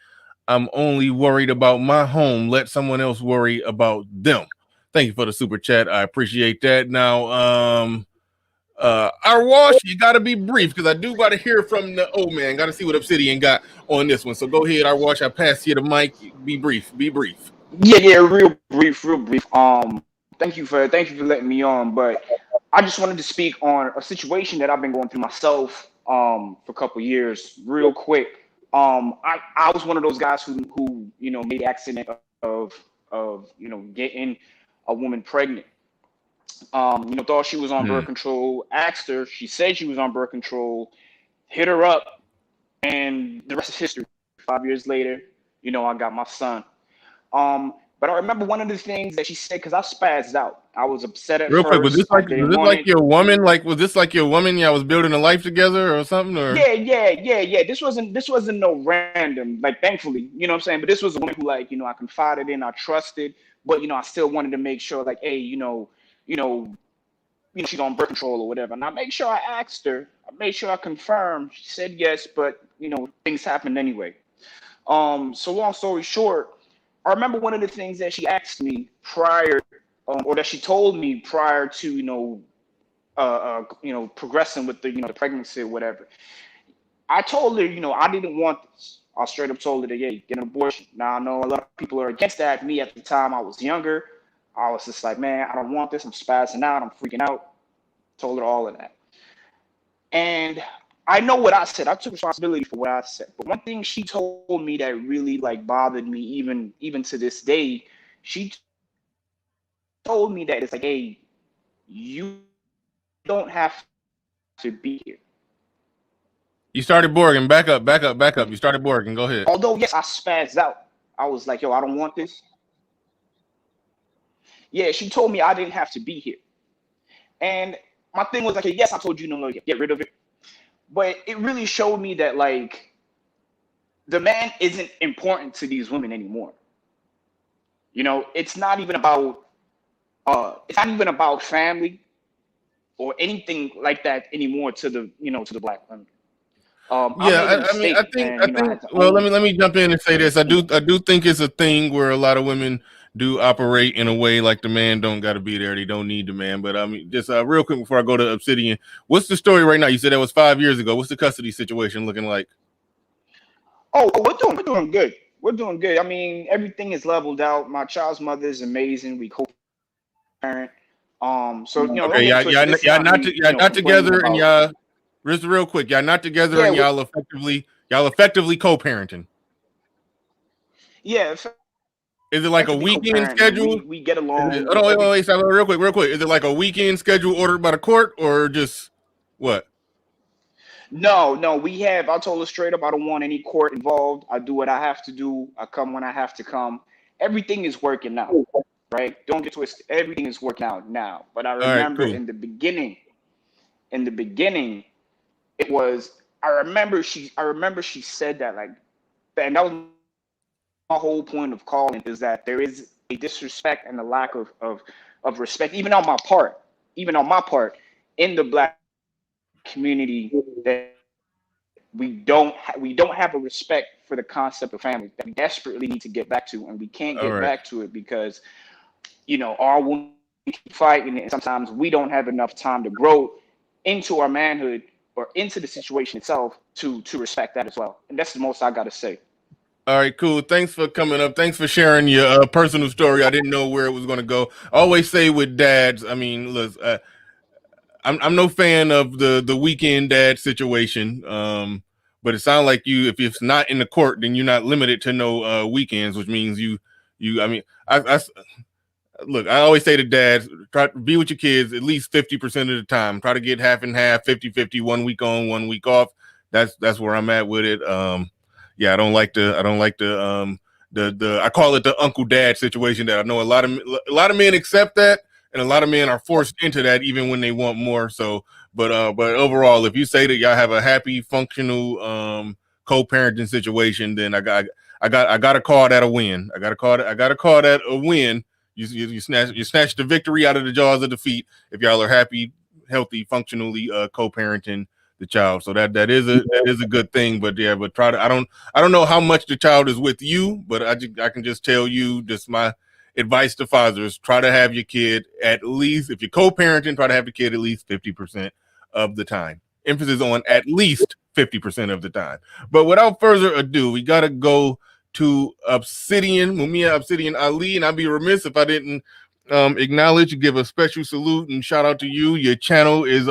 I'm only worried about my home. Let someone else worry about them. Thank you for the super chat. I appreciate that. Now, our wash, you got to be brief because I do got to hear from the old man. Got to see what Obsidian got on this one. So go ahead, our wash. I pass you the mic. Be brief. Be brief. Yeah, real brief. Thank you for letting me on. But I just wanted to speak on a situation that I've been going through myself for a couple years, real quick. I was one of those guys who made the accident of getting a woman pregnant. Thought she was on birth control, asked her, she said she was on birth control, hit her up, and the rest is history. 5 years later, I got my son. But I remember one of the things that she said, because I spazzed out. I was upset at Real first. quick, was this like your woman? Like, was this like your woman? Y'all was building a life together or something? Or Yeah. This wasn't no random, like, thankfully, you know what I'm saying? But this was a woman who, like, I confided in, I trusted, but I still wanted to make sure, like, hey, she's on birth control or whatever. And I made sure I asked her, I made sure I confirmed. She said yes, but things happened anyway. So long story short, I remember one of the things that she asked me prior, or that she told me prior to, progressing with the pregnancy or whatever. I told her, I didn't want this. I straight up told her that, yeah, get an abortion. Now, I know a lot of people are against that. Me, at the time, I was younger. I was just like, man, I don't want this. I'm spazzing out. I'm freaking out. Told her all of that. And I know what I said. I took responsibility for what I said. But one thing she told me that really, like, bothered me even to this day, she told me that it's like, hey, you don't have to be here. you started borging. Back up. You started borging. Go ahead. Although, yes, I spazzed out. I was like, yo, I don't want this. Yeah, she told me I didn't have to be here. And my thing was like, yes, I told you no, get rid of it. But it really showed me that, like, the man isn't important to these women anymore. It's not even about family or anything like that anymore to the black women. I think. Well, let me jump in and say this. I do think it's a thing where a lot of women do operate in a way like the man don't got to be there. They don't need the man. But I mean, just real quick before I go to Obsidian, what's the story right now? You said that was 5 years ago. What's the custody situation looking like? Oh, we're doing good. We're doing good. I mean, everything is leveled out. My child's mother is amazing. We co-parent. Okay, y'all not together, and y'all just real quick, y'all not together, and y'all effectively co-parenting. Yeah. Is it like a weekend schedule? We get along. Wait, stop, real quick. Is it like a weekend schedule ordered by the court, or just what? No. I told her straight up, I don't want any court involved. I do what I have to do. I come when I have to come. Everything is working out, right? Don't get twisted. Everything is working out now. But I remember in the beginning, it was. I remember she said that, like, and that was my whole point of calling, is that there is a disrespect and a lack of respect, even on my part, in the black community, that we don't have a respect for the concept of family that we desperately need to get back to, and we can't get back to it because our women keep fighting, and sometimes we don't have enough time to grow into our manhood or into the situation itself to respect that as well. And that's the most I got to say. All right, cool. Thanks for coming up. Thanks for sharing your personal story. I didn't know where it was going to go. I always say with dads, I mean, look, I'm no fan of the weekend dad situation. But it sounds like if it's not in the court, then you're not limited to no weekends, which means I mean, look, I always say to dads, try to be with your kids at least 50% of the time. Try to get half and half, 50-50, 1 week on, 1 week off. That's where I'm at with it. Yeah, I don't like the I call it the uncle dad situation that I know a lot of men accept that, and a lot of men are forced into that even when they want more. So, but overall, if you say that y'all have a happy, functional co-parenting situation, then I got to call that a win. I got to call that a win. You snatch the victory out of the jaws of defeat if y'all are happy, healthy, functionally co-parenting the child. So that is a good thing. But yeah, but try to. I don't know how much the child is with you, but I can just tell you, just my advice to fathers: try to have your kid at least, if you're co-parenting, try to have your kid at least 50% of the time. Emphasis on at least 50% of the time. But without further ado, we gotta go to Obsidian, Mumia Obsidian Ali, and I'd be remiss if I didn't acknowledge, give a special salute and shout out to you. Your channel is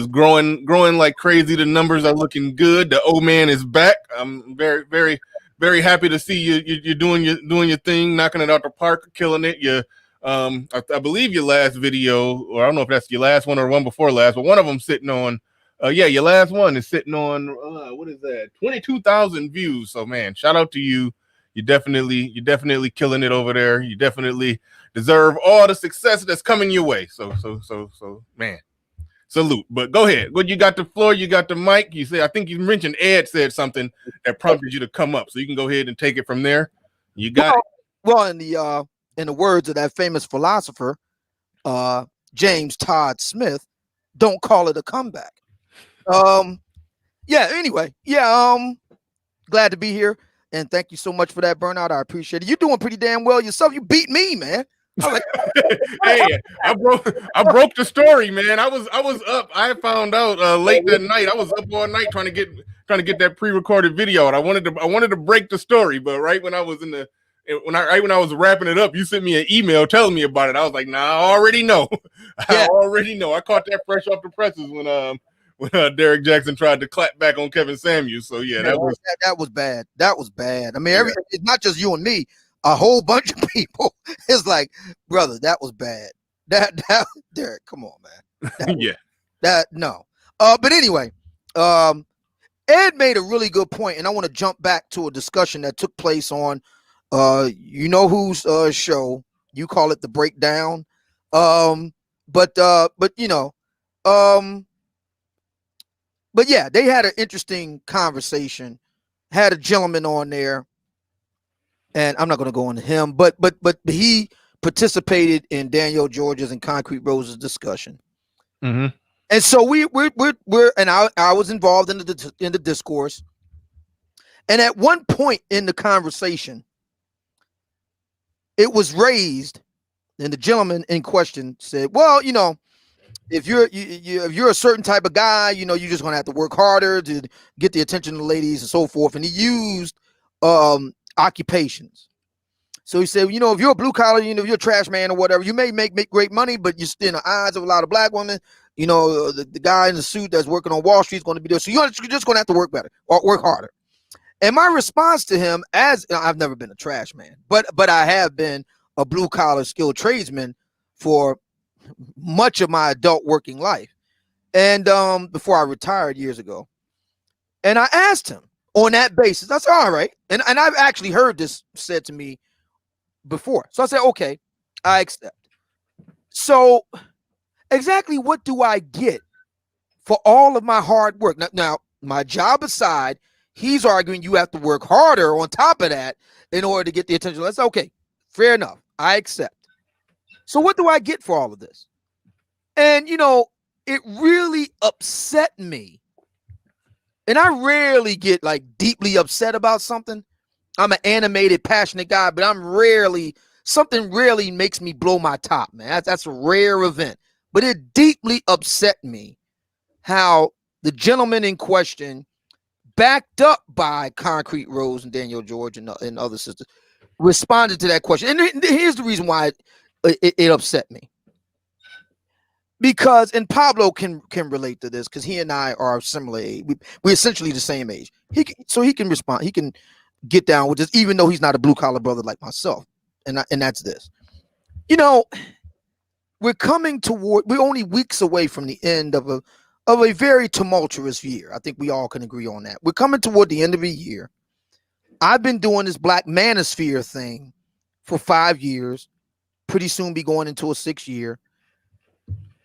growing like crazy. The numbers are looking good. The old man is back. I'm very, very, very happy to see you're doing your thing, knocking it out the park, killing it. You I believe your last video, or I don't know if that's your last one or one before last, but one of them sitting on your last one is sitting on what is that, 22,000 views. So man, shout out to you. You're definitely killing it over there. You definitely deserve all the success that's coming your way. So man, salute. But go ahead. What you got the floor, you got the mic. You say, I think you mentioned Ed said something that prompted you to come up. So you can go ahead and take it from there. You got it. Well, in the words of that famous philosopher, James Todd Smith, don't call it a comeback. Anyway, glad to be here. And thank you so much for that, Burnout. I appreciate it. You're doing pretty damn well yourself. You beat me, man. Like, hey, I broke the story, man. I was up. I found out late that night. I was up all night trying to get that pre-recorded video, and I wanted to break the story. But right when I was when I was wrapping it up, you sent me an email telling me about it. I was like, nah, I already know. I already know. I caught that fresh off the presses when Derek Jackson tried to clap back on Kevin Samuels. So yeah, that was bad. That was bad. I mean, it's not just you and me. A whole bunch of people is like, brother, that was bad. That Derek, come on, man. No. But anyway, Ed made a really good point, and I want to jump back to a discussion that took place on whose show. You call it The Breakdown. But yeah, they had an interesting conversation. Had a gentleman on there, and I'm not going to go into him, but he participated in Daniel George's and Concrete Rose's discussion. Mm-hmm. And so we're and I was involved in the discourse. And at one point in the conversation, it was raised, and the gentleman in question said, "Well, if you're a certain type of guy, you're just gonna have to work harder to get the attention of the ladies and so forth." And he used occupations. So he said, if you're a blue collar, you're a trash man or whatever, you may make great money, but you're still in the eyes of a lot of black women. The guy in the suit that's working on Wall Street is going to be there. So you're just going to have to work better or work harder. And my response to him, as I've never been a trash man, but I have been a blue collar skilled tradesman for much of my adult working life. And before I retired years ago. And I asked him on that basis, I said, all right. And I've actually heard this said to me before. So I said, okay, I accept. So exactly what do I get for all of my hard work? Now my job aside, he's arguing you have to work harder on top of that in order to get the attention. That's okay. Fair enough. I accept. So what do I get for all of this? And, it really upset me. And I rarely get deeply upset about something. I'm an animated, passionate guy, but something rarely makes me blow my top, man. That's a rare event. But it deeply upset me how the gentleman in question, backed up by Concrete Rose and Daniel George and other sisters, responded to that question. And here's the reason why it upset me. Because, and Pablo can relate to this because he and I are similar age. We're essentially the same age. He can respond. He can get down with this, even though he's not a blue collar brother like myself. And that's this. We're only weeks away from the end of a very tumultuous year. I think we all can agree on that. We're coming toward the end of a year. I've been doing this Black Manosphere thing for 5 years. Pretty soon be going into a 6th year.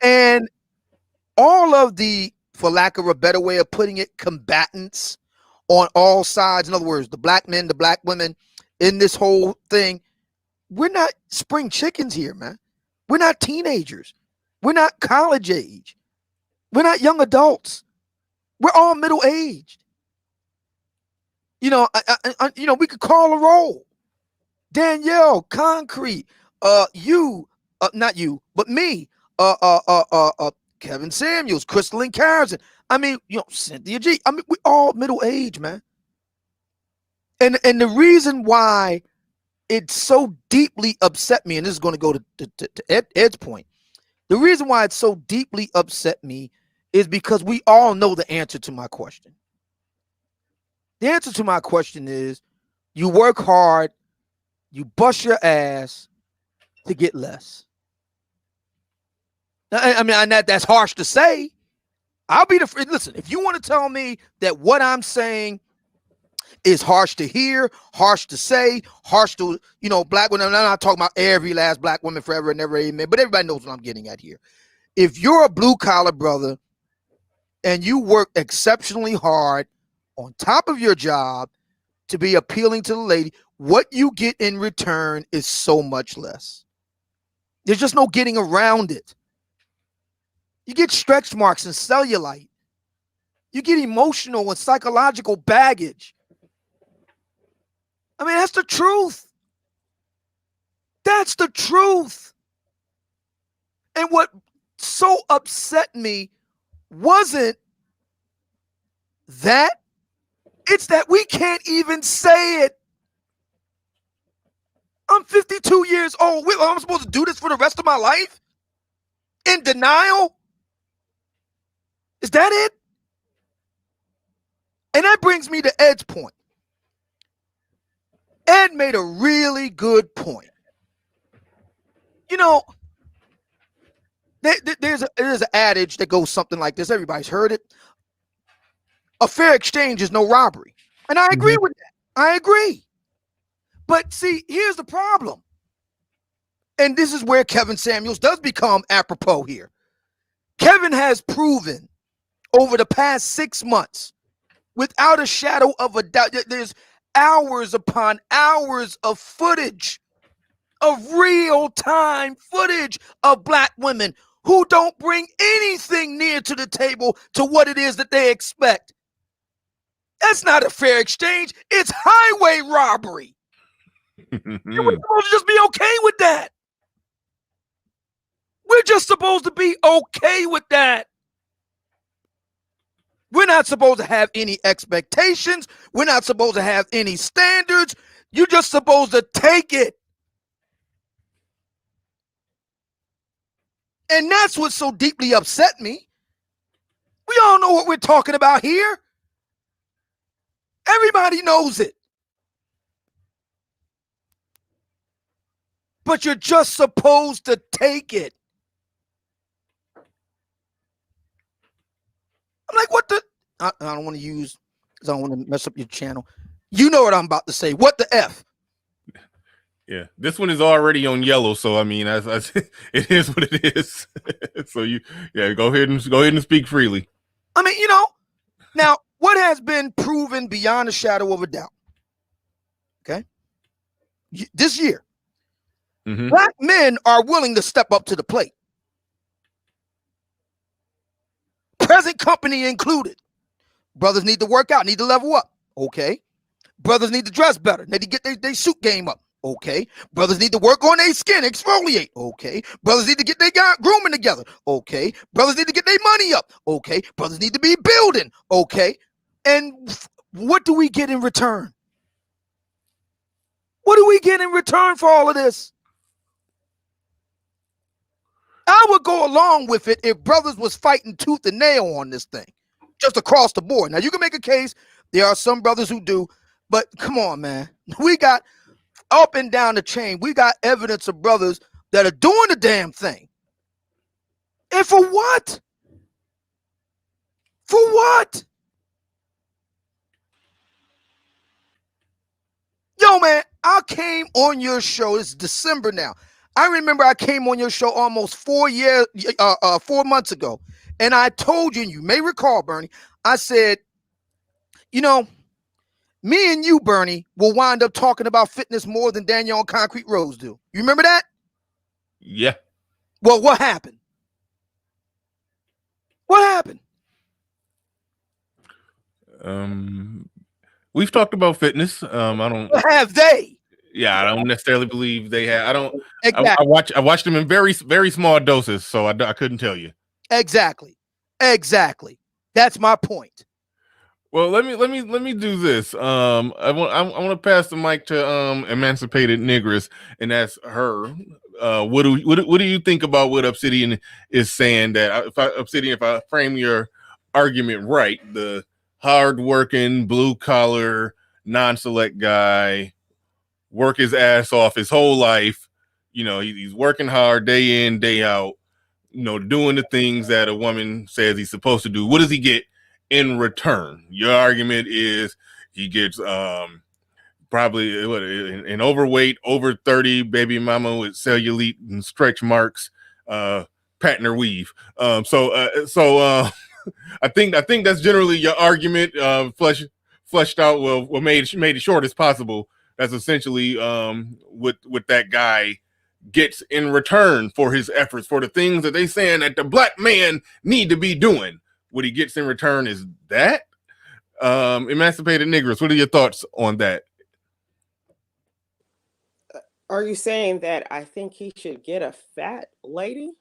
And all of the, for lack of a better way of putting it, combatants on all sides, in other words, the black men, the black women in this whole thing, we're not spring chickens here, man. We're not teenagers. We're not college age. We're not young adults. We're all middle-aged. You know, we could call a roll. Danielle, Concrete, not you, but me, Kevin Samuels, Crystalline Carson. I mean, Cynthia G. I mean, we all middle-aged, man. And the reason why it so deeply upset me, and this is going to go to Ed's point. The reason why it so deeply upset me is because we all know the answer to my question. The answer to my question is you work hard, you bust your ass to get less. I mean, that's harsh to say. I'll be the listen. If you want to tell me that what I'm saying is harsh to hear, harsh to say, harsh to black women. I'm not talking about every last black woman forever and ever, amen. But everybody knows what I'm getting at here. If you're a blue collar brother and you work exceptionally hard on top of your job to be appealing to the lady, what you get in return is so much less. There's just no getting around it. You get stretch marks and cellulite. You get emotional and psychological baggage. I mean, that's the truth. That's the truth. And what so upset me wasn't that, it's that we can't even say it. I'm 52 years old. I'm supposed to do this for the rest of my life? In denial? Is that it? And that brings me to Ed's point. Ed made a really good point. There's an adage that goes something like this. Everybody's heard it. A fair exchange is no robbery. And I agree with that. I agree. But see, here's the problem. And this is where Kevin Samuels does become apropos here. Kevin has proven over the past 6 months, without a shadow of a doubt, there's hours upon hours of footage, of real-time footage of black women who don't bring anything near to the table to what it is that they expect. That's not a fair exchange. It's highway robbery. We're supposed to just be okay with that. We're just supposed to be okay with that. We're not supposed to have any expectations. We're not supposed to have any standards. You're just supposed to take it. And that's what so deeply upset me. We all know what we're talking about here. Everybody knows it. But you're just supposed to take it. I'm like, what the? I don't want to use, because I don't want to mess up your channel. You know what I'm about to say. What the F? Yeah, this one is already on yellow, so I mean, it is what it is. So go ahead and speak freely. I mean, now what has been proven beyond a shadow of a doubt? Okay, this year, black men are willing to step up to the plate. Present company included. Brothers need to work out, need to level up. Okay. Brothers need to dress better. Need to get their suit game up. Okay. Brothers need to work on their skin, exfoliate. Okay. Brothers need to get their grooming together. Okay. Brothers need to get their money up. Okay. Brothers need to be building. Okay. And what do we get in return? What do we get in return for all of this? I would go along with it if brothers was fighting tooth and nail on this thing, just across the board. Now, you can make a case. There are some brothers who do, but come on, man. We got up and down the chain. We got evidence of brothers that are doing the damn thing. And for what? For what? Yo, man, I came on your show. It's December now. I remember I came on your show almost 4 months ago, and I told you, and you may recall, Bernie, I said, me and you, Bernie, will wind up talking about fitness more than Danielle and Concrete Rose do. You remember that? Yeah. Well, what happened? What happened? We've talked about fitness. I don't. Have they? Yeah, I don't necessarily believe they have. I don't. Exactly. I watched them in very small doses, so I couldn't tell you. Exactly. That's my point. Well, let me do this. I want to pass the mic to Emancipated Negress and ask her. What do you think about what Obsidian is saying? That if I frame your argument right, the hard-working, blue-collar, non-select guy, work his ass off his whole life. You know, he's working hard day in, day out, you know, doing the things that a woman says he's supposed to do. What does he get in return? Your argument is he gets probably an overweight, over 30 baby mama with cellulite and stretch marks, pattern her weave. So I think that's generally your argument, fleshed out, well made it short as possible. That's essentially what that guy gets in return for his efforts, for the things that they saying that the black man need to be doing. What he gets in return is that. Emancipated Negress, what are your thoughts on that? Are you saying that I think he should get a fat lady?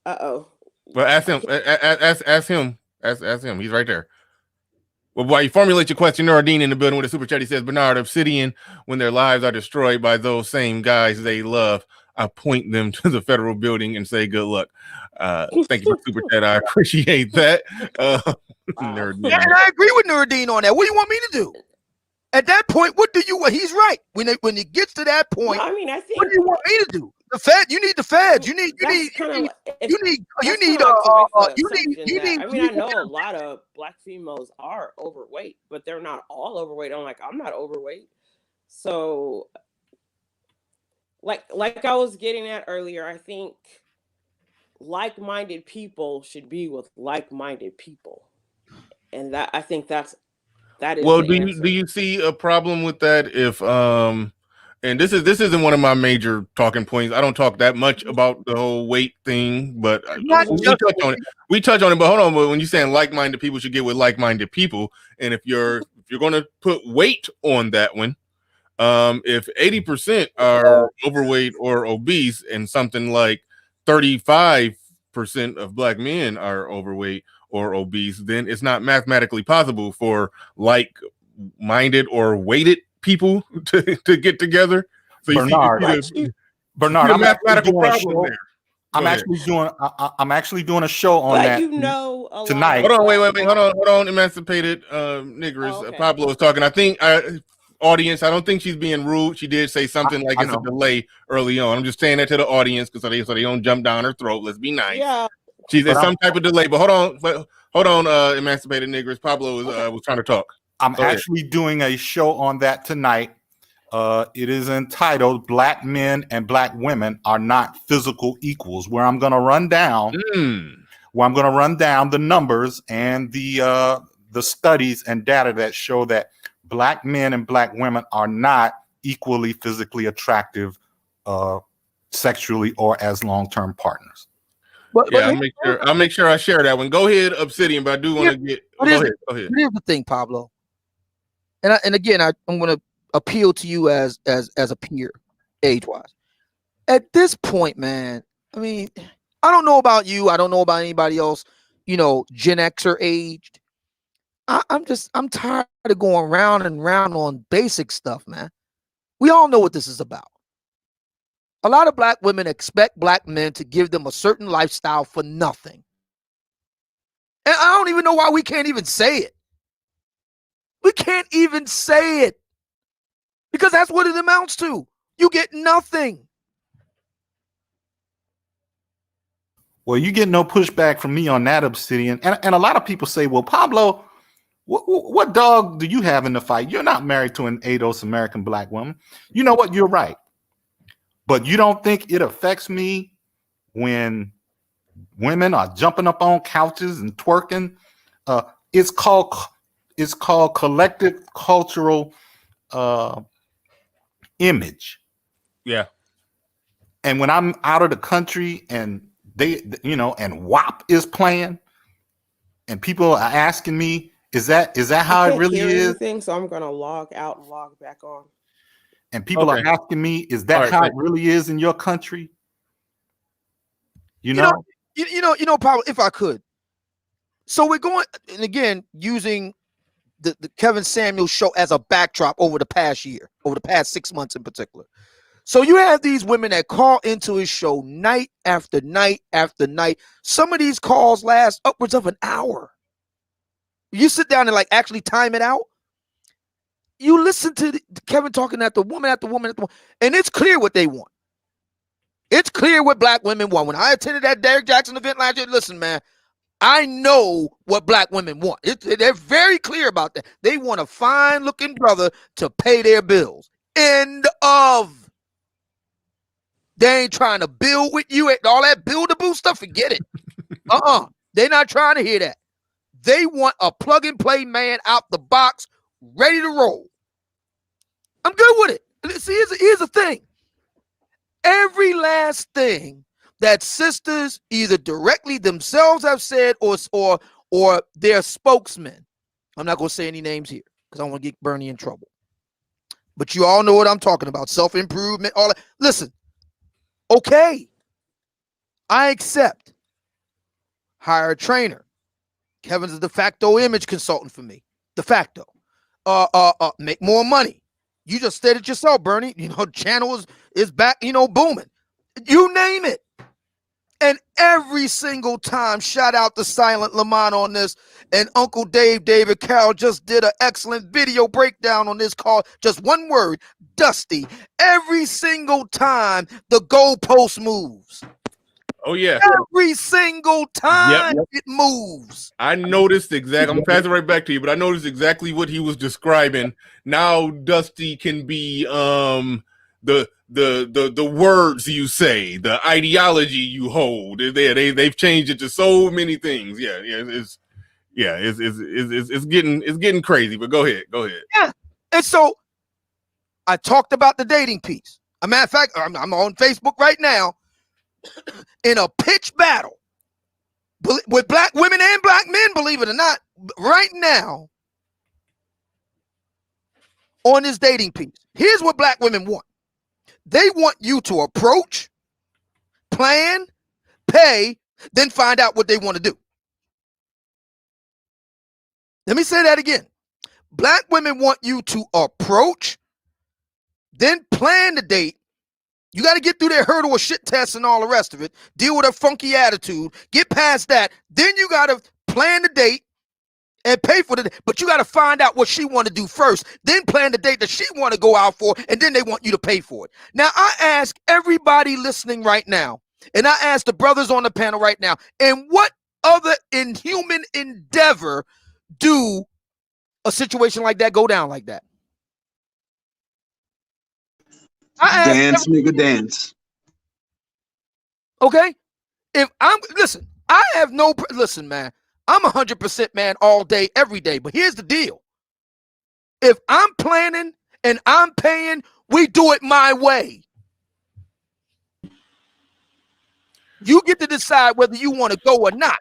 Uh-oh. Well, ask him. Ask him. Ask him. He's right there. Well, while you formulate your question, Nordine in the building with a super chat, he says, Bernard, Obsidian, when their lives are destroyed by those same guys they love, I point them to the federal building and say good luck. Thank you for super chat. I appreciate that. And I agree with Nordine on that. What do you want me to do? At that point, he's right. When it gets to that point, No, I mean, I think what do you want me to do? The Fed, you need the Feds. You need. I mean, I know a lot of black females are overweight, but they're not all overweight. I'm not overweight. So like I was getting at earlier, I think like-minded people should be with like-minded people. And that I think that is well, the do you see a problem with that if and this isn't one of my major talking points. I don't talk that much about the whole weight thing, but we touch on it. But hold on, but when you're saying like-minded people should get with like-minded people, and if you're going to put weight on that one, if 80% are overweight or obese, and something like 35% of black men are overweight or obese, then it's not mathematically possible for like-minded or weighted people to get together. So Bernard, I'm actually doing a show on that tonight. Hold on, wait, hold on, Emancipated Negress. Pablo is talking. I think audience, I don't think she's being rude. She did say something like it's a delay early on. I'm just saying that to the audience so they don't jump down her throat. Let's be nice. Yeah. She's at some type of delay, but hold on, Emancipated Negress. Pablo was trying to talk. I'm actually doing a show on that tonight. It is entitled "Black Men and Black Women Are Not Physical Equals," where I'm going to run down, the numbers and the studies and data that show that black men and black women are not equally physically attractive, sexually or as long-term partners. I'll make sure I share that one. Go ahead, Obsidian, but I do want to get. Go ahead. Here's the thing, Pablo. And again, I'm going to appeal to you as a peer, age-wise. At this point, man, I mean, I don't know about you. I don't know about anybody else, Gen Xer aged. I'm tired of going round and round on basic stuff, man. We all know what this is about. A lot of black women expect black men to give them a certain lifestyle for nothing. And I don't even know why we can't even say it. We can't even say it. Because that's what it amounts to. You get nothing. Well, you get no pushback from me on that, Obsidian. And a lot of people say, well, Pablo, what dog do you have in the fight? You're not married to an ADOS American black woman. You know what? You're right. But you don't think it affects me when women are jumping up on couches and twerking? It's called collective cultural image. Yeah. And when I'm out of the country and and WAP is playing and people are asking me Is that I how it can't really hear is? anything, so I'm gonna log out and log back on. And people Okay. are asking me, is All that right, how it thank you. really is in your country? You You know? know, you know, Paul, if I could. So we're going, and again, using the Kevin Samuels show as a backdrop over the past year, over the past 6 months in particular. So you have these women that call into his show night after night after night. Some of these calls last upwards of an hour. You sit down and like actually time it out. You listen to Kevin talking at the woman, and it's clear what they want. It's clear what black women want. When I attended that Derrick Jackson event last year, listen, man, I know what black women want. They're very clear about that. They want a fine-looking brother to pay their bills. End of. They ain't trying to build with you and all that build-a-boo stuff. Forget it. They're not trying to hear that. They want a plug-and-play man out the box, ready to roll. I'm good with it. See, here's the thing. Every last thing that sisters either directly themselves have said or their spokesman. I'm not going to say any names here because I don't want to get Bernie in trouble. But you all know what I'm talking about. Self-improvement, all that. Listen, okay, I accept. Hire a trainer. Kevin's a de facto image consultant for me. De facto. Make more money. You just said it yourself, Bernie. You know, channel is back, you know, booming. You name it. And every single time, shout out to Silent Lamont on this, and Uncle David Carroll just did an excellent video breakdown on this call. Just one word, Dusty. Every single time the goalpost moves. Oh yeah. Every single time it moves. I noticed exactly. I'm gonna pass it right back to you, but I noticed exactly what he was describing. Now Dusty can be the words you say, the ideology you hold. They've changed it to so many things. It's getting crazy. But go ahead. Yeah, and so I talked about the dating piece. As a matter of fact, I'm on Facebook right now in a pitch battle with black women and black men, believe it or not, right now on this dating piece. Here's what black women want. They want you to approach, plan, pay, then find out what they want to do. Let me say that again. Black women want you to approach, then plan the date. You got to get through their hurdle of shit tests and all the rest of it. Deal with a funky attitude. Get past that. Then you got to plan the date and pay for the. But you got to find out what she want to do first. Then plan the date that she want to go out for, and then they want you to pay for it. Now I ask everybody listening right now, and I ask the brothers on the panel right now, and what other inhuman endeavor do a situation like that go down like that? Dance, nigga, dance. Okay, listen, I have no listen, man. I'm 100% man all day, every day. But here's the deal: if I'm planning and I'm paying, we do it my way. You get to decide whether you want to go or not.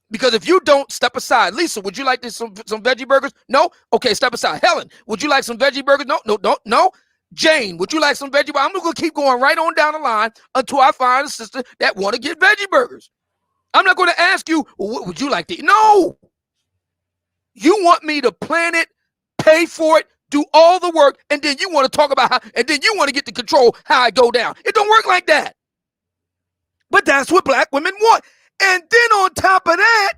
Because if you don't, step aside. Lisa, would you like some veggie burgers? No. Okay, step aside. Helen, would you like some veggie burgers? No. Jane, would you like some veggie burgers? I'm going to keep going right on down the line until I find a sister that want to get veggie burgers. I'm not going to ask you, well, what would you like to eat? No. You want me to plan it, pay for it, do all the work, and then you want to talk about how, and then you want to get to control how I go down. It don't work like that. But that's what black women want. And then on top of that,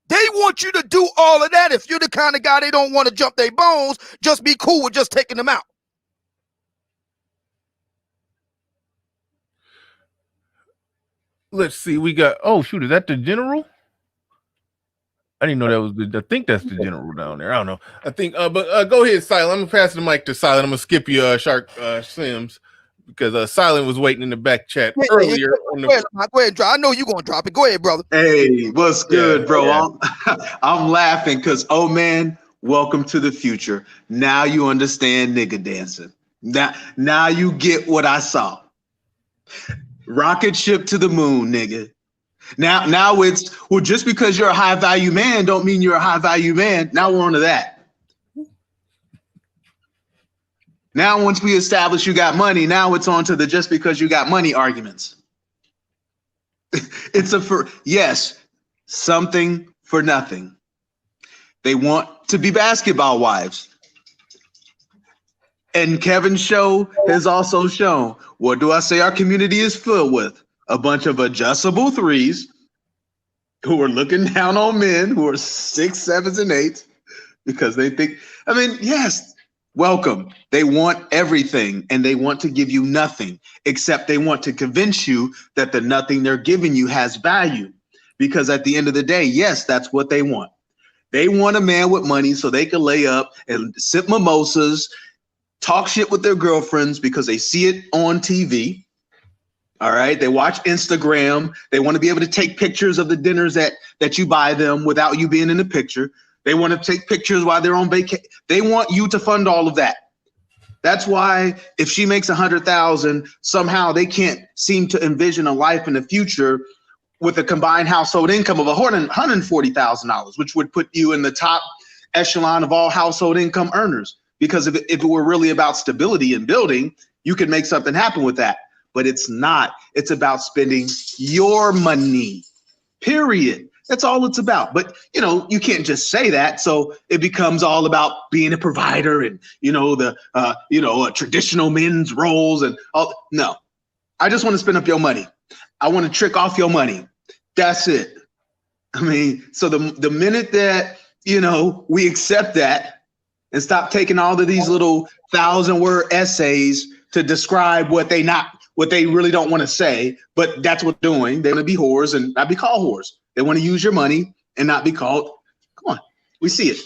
they want you to do all of that. If you're the kind of guy they don't want to jump their bones, just be cool with just taking them out. Let's see. We got. Oh shoot! Is that the general? I didn't know that was the. I think that's the general down there. I don't know. I think. But go ahead, Silent. I'm gonna pass the mic to Silent. I'm gonna skip you, Shark Sims, because Silent was waiting in the back chat earlier. Go ahead, drop. I know you're gonna drop it. Go ahead, brother. Hey, what's good, bro? I'm laughing because, oh man, welcome to the future. Now you understand nigga dancing. Now you get what I saw. Rocket ship to the moon, nigga. Now it's, well, just because you're a high value man don't mean you're a high value man. Now we're on to that. Now, once we establish you got money, now it's on to the just because you got money arguments. It's yes, something for nothing. They want to be basketball wives. And Kevin's show has also shown, what do I say our community is filled with? A bunch of adjustable threes who are looking down on men who are 6, 7s, and 8s because they think, I mean, yes, welcome. They want everything and they want to give you nothing, except they want to convince you that the nothing they're giving you has value. Because at the end of the day, yes, that's what they want. They want a man with money so they can lay up and sip mimosas, talk shit with their girlfriends because they see it on TV. All right. They watch Instagram. They want to be able to take pictures of the dinners that you buy them without you being in the picture. They want to take pictures while they're on vacation. They want you to fund all of that. That's why if she makes $100,000, somehow they can't seem to envision a life in the future with a combined household income of $140,000, which would put you in the top echelon of all household income earners. Because if it were really about stability and building, you could make something happen with that. But it's not. It's about spending your money, period. That's all it's about. But, you know, you can't just say that. So it becomes all about being a provider and, traditional men's roles and all. No, I just want to spend up your money. I want to trick off your money. That's it. I mean, so the minute that, we accept that and stop taking all of these little 1,000-word essays to describe what they really don't want to say, but that's what they're doing. They're going to be whores and not be called whores. They want to use your money and not be called. Come on, we see it.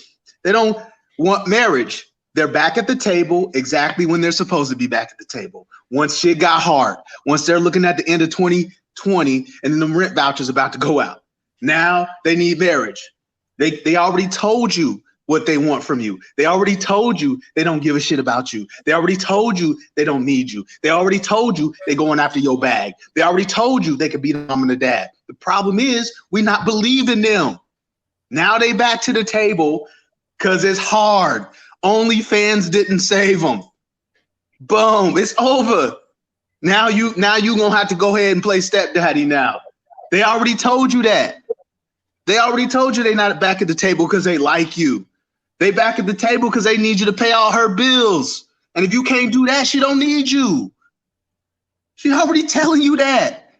They don't want marriage. They're back at the table exactly when they're supposed to be back at the table. Once shit got hard, once they're looking at the end of 2020 and then the rent voucher's about to go out. Now they need marriage. They already told you what they want from you. They already told you they don't give a shit about you. They already told you they don't need you. They already told you they're going after your bag. They already told you they could be the mom and the dad. The problem is we not believing them. Now they back to the table because it's hard. OnlyFans didn't save them. Boom, it's over. Now you gonna have to go ahead and play stepdaddy now. They already told you that. They already told you they're not back at the table because they like you. They back at the table because they need you to pay all her bills. And if you can't do that, she don't need you. She already telling you that.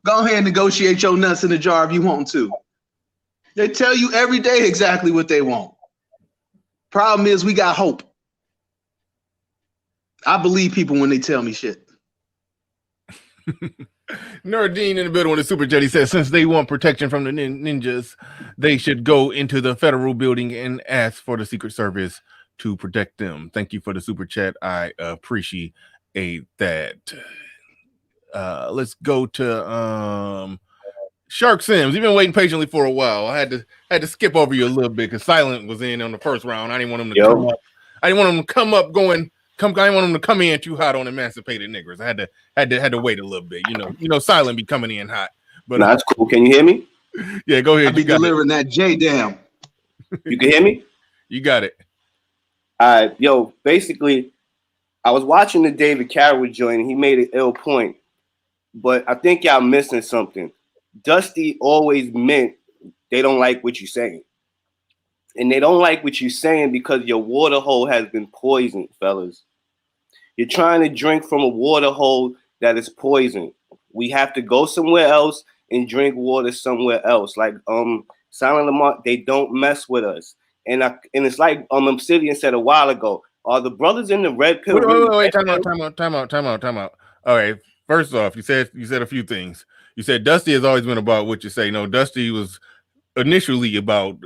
Go ahead and negotiate your nuts in the jar if you want to. They tell you every day exactly what they want. Problem is we got hope. I believe people when they tell me shit. Nardine in the building with a super chat. He says, since they want protection from the ninjas, they should go into the federal building and ask for the Secret Service to protect them. Thank you for the super chat. I appreciate that. Let's go to Shark Sims. You've been waiting patiently for a while. I had to skip over you a little bit because Silent was in on the first round. I didn't want him to come up. I didn't want him to come up going. I didn't want him to come in too hot on emancipated niggers. I had to wait a little bit. Silent be coming in hot. But that's cool. Can you hear me? Yeah, go ahead. I'll be delivering that J damn. You can hear me? You got it. All right, yo. Basically, I was watching the David Carroll joint, and he made an ill point, but I think y'all missing something. Dusty always meant they don't like what you're saying. And they don't like what you're saying because your water hole has been poisoned, fellas. You're trying to drink from a water hole that is poisoned. We have to go somewhere else and drink water somewhere else. Like Silent Lamar, they don't mess with us. And it's like Obsidian said a while ago. Are the brothers in the red pill? Wait, time out. All right. First off, you said a few things. You said Dusty has always been about what you say. No, Dusty was initially about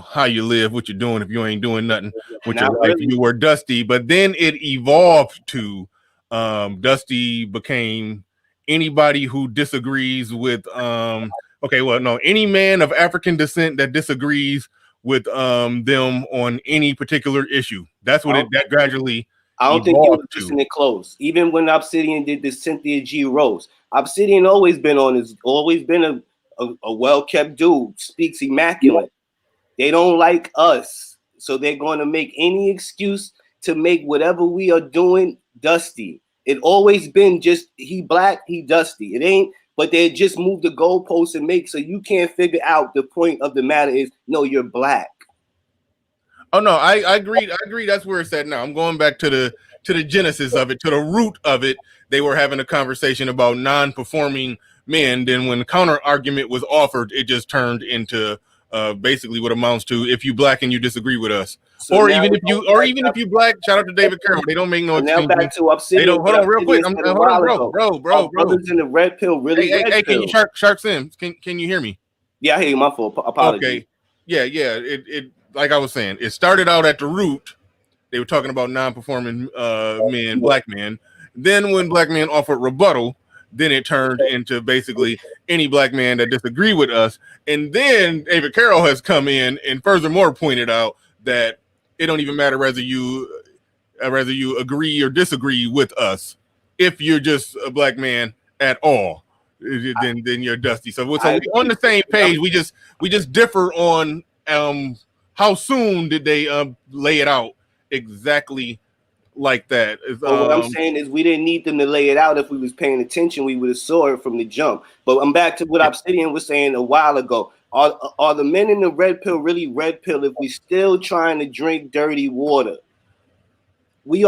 how you live, what you're doing if you ain't doing nothing with your life. You were Dusty, but then it evolved to Dusty became anybody who disagrees with any man of African descent that disagrees with them on any particular issue. That's what that gradually I don't think you were listening close. Even when Obsidian did the Cynthia G. Rose, Obsidian always been a well-kept dude, speaks immaculate. They don't like us, so they're going to make any excuse to make whatever we are doing dusty. It always been just he black, he dusty. It ain't, but they just moved the goalposts and make so you can't figure out. The point of the matter is, no, you're black. Oh no, I agree. I agree. That's where it's at now. I'm going back to the genesis of it, to the root of it. They were having a conversation about non-performing men. Then when the counter argument was offered, it just turned into basically what amounts to, if you black and you disagree with us, So or now even if you black. Shout out to David Carroll. They don't make no now back excuses. to Obsidian. They don't. Hold on, real quick. Obsidian Hold said a on, while ago, bro. our brothers in the red pill really red Hey, can pill. you Shark Sims? Can you hear me? Yeah, I hear you. My fault. Apologies. Okay. Yeah. It like I was saying, it started out at the root. They were talking about non-performing men, black men. Then when black men offered rebuttal, then it turned into basically any black man that disagree with us. And then David Carroll has come in and furthermore pointed out that it don't even matter whether you agree or disagree with us. If you're just a black man at all, then you're dusty. So we're on the same page. We just differ on how soon did they lay it out exactly like that. But what I'm saying is we didn't need them to lay it out. If we was paying attention, we would have saw it from the jump. But I'm back to what Obsidian was saying a while ago. Are the men in the red pill really red pill if we still trying to drink dirty water? We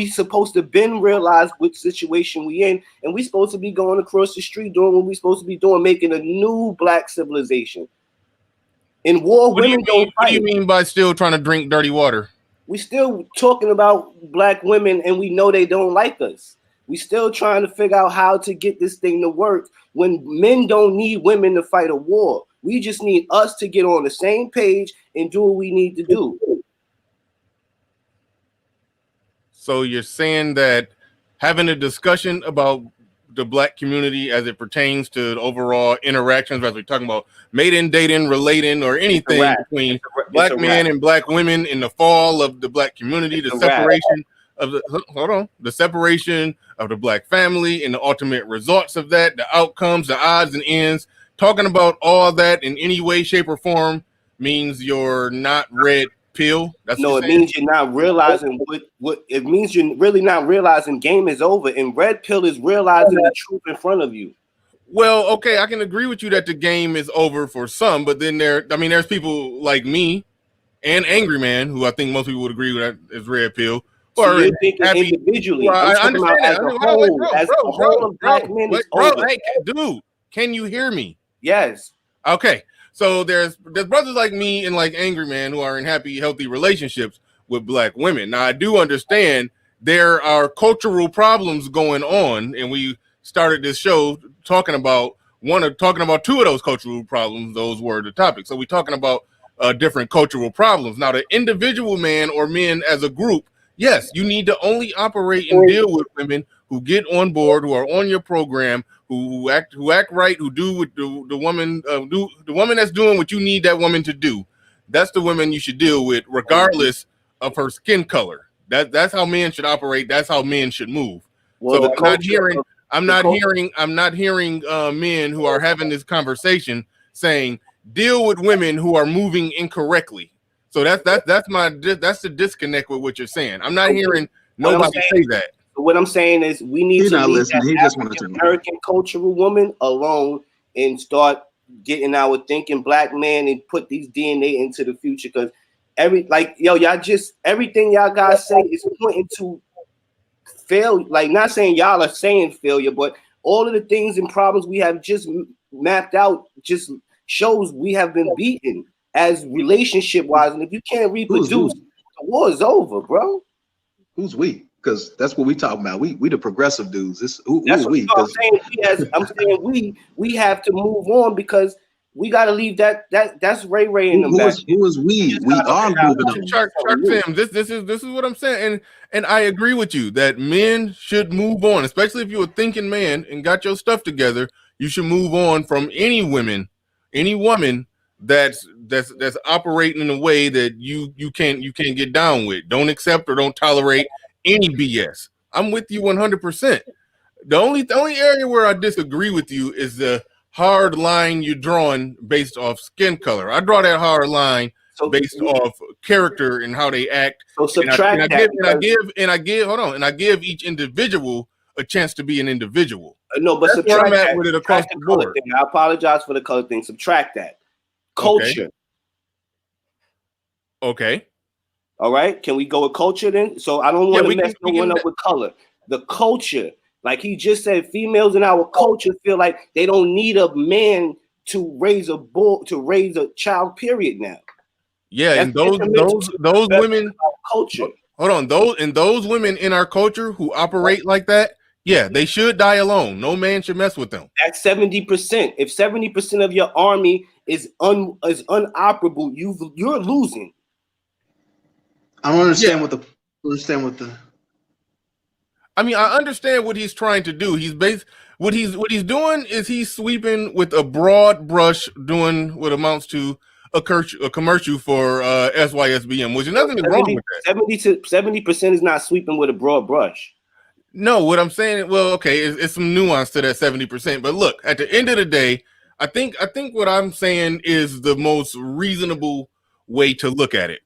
supposed to been realize which situation we in, and we supposed to be going across the street doing what we supposed to be doing, making a new black civilization. In war, women don't fight. What do you mean by still trying to drink dirty water? We still talking about black women, and we know they don't like us. We still trying to figure out how to get this thing to work when men don't need women to fight a war. We just need us to get on the same page and do what we need to do. So you're saying that having a discussion about the black community as it pertains to the overall interactions, whether we're talking about mating, dating, relating, or anything between black men and black women in the fall of the black community, the separation of the separation of the black family and the ultimate results of that, the outcomes, the odds and ends, talking about all that in any way, shape, or form means you're not red pill. No, it means you're not realizing what it means. You're really not realizing game is over, and red pill is realizing the truth in front of you. Well, okay, I can agree with you that the game is over for some, but then there's people like me and Angry Man, who I think most people would agree with that is red pill. So you're thinking individually. Well, I understand that. As a whole of black men is over. Hey, dude, can you hear me? Yes. Okay. So there's brothers like me and like Angry Man who are in happy, healthy relationships with black women. Now I do understand there are cultural problems going on, and we started this show talking about two of those cultural problems. Those were the topics. So we're talking about different cultural problems. Now the individual man or men as a group, yes, you need to only operate and deal with women who get on board, who are on your program, who act right, who do what the woman that's doing what you need that woman to do. That's the woman you should deal with, regardless of her skin color. That's how men should operate. That's how men should move. Well, so I'm not hearing men who are having this conversation saying deal with women who are moving incorrectly. So that's the disconnect with what you're saying. I'm not hearing nobody say that. What I'm saying is we need to leave that American cultural woman alone and start getting our thinking black man and put these DNA into the future, because everything y'all guys say is pointing to fail. Like, not saying y'all are saying failure, but all of the things and problems we have just mapped out just shows we have been beaten as relationship wise. And if you can't reproduce, the war is over, bro. Who's we? Because that's what we talking about. We the progressive dudes. Who are we? I'm saying we have to move on, because we got to leave that's Ray in the back. Who is we? We are moving on. Shark Sam, this is what I'm saying, and I agree with you that men should move on, especially if you're a thinking man and got your stuff together. You should move on from any woman that's operating in a way that you can't get down with. Don't accept or don't tolerate any BS. I'm with you 100%. The only area where I disagree with you is the hard line you're drawing based off skin color. I draw that hard line based off character and how they act. So subtract and I give each individual a chance to be an individual. No, but that's subtract where I'm at that. with it Subtract across the color board. thing. I apologize for the color thing. Subtract that. Culture. Okay. All right. Can we go with culture then? So I don't want to mess no one up with color. The culture, like he just said, females in our culture feel like they don't need a man to raise a child. Period. Now. Yeah, That's and those women culture. Hold on, those women in our culture who operate like that, yeah, they should die alone. No man should mess with them. That's 70%. If 70% of your army is unoperable, you're losing. I don't understand what the. I mean, I understand what he's trying to do. What he's doing is he's sweeping with a broad brush, doing what amounts to a commercial for SYSBM, which is nothing wrong with that. 70% is not sweeping with a broad brush. No, what I'm saying, well, okay, it's some nuance to that 70%. But look, at the end of the day, I think what I'm saying is the most reasonable way to look at it.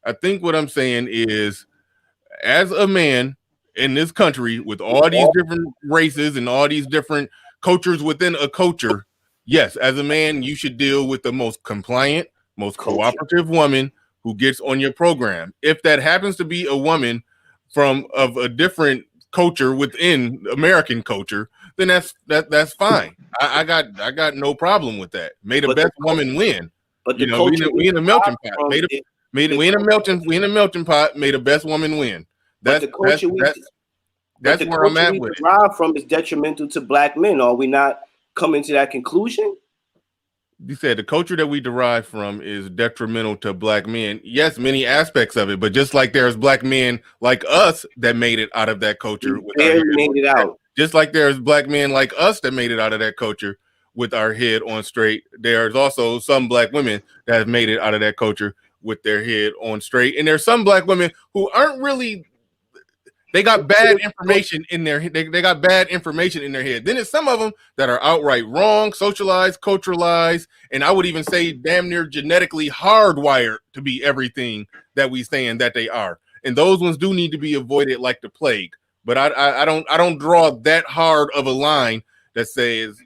I think what I'm saying is, as a man in this country with all these different races and all these different cultures within a culture, yes, as a man, you should deal with the most compliant, most cooperative woman who gets on your program. If that happens to be a woman of a different culture within American culture, then that's fine. I got no problem with that. May the best woman win. But we in a melting pot. We in a melting pot. May the best woman win. That's where I'm at with it. Derive from is detrimental to black men. Are we not coming to that conclusion? You said the culture that we derive from is detrimental to black men. Yes, many aspects of it, but just like there's black men like us that made it out of that culture. Just like there's black men like us that made it out of that culture with our head on straight. There's also some black women that have made it out of that culture with their head on straight. And there's some black women who aren't really, they got bad information in their they got bad information in their head. Then there's some of them that are outright wrong, socialized, culturalized, and I would even say damn near genetically hardwired to be everything that we saying that they are. And those ones do need to be avoided like the plague. But I don't draw that hard of a line that says,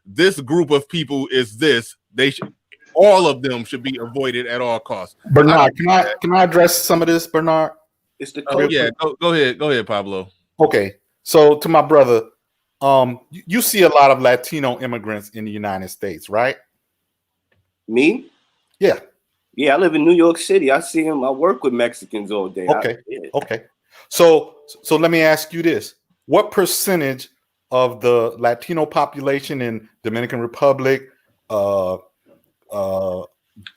this group of people is this. All of them should be avoided at all costs. Bernard, can I address some of this, Bernard? It's the yeah. Go ahead, Pablo. Okay, so to my brother, you see a lot of Latino immigrants in the United States, right? Me? Yeah. Yeah, I live in New York City. I see them. I work with Mexicans all day. Okay. So let me ask you this: what percentage of the Latino population in Dominican Republic,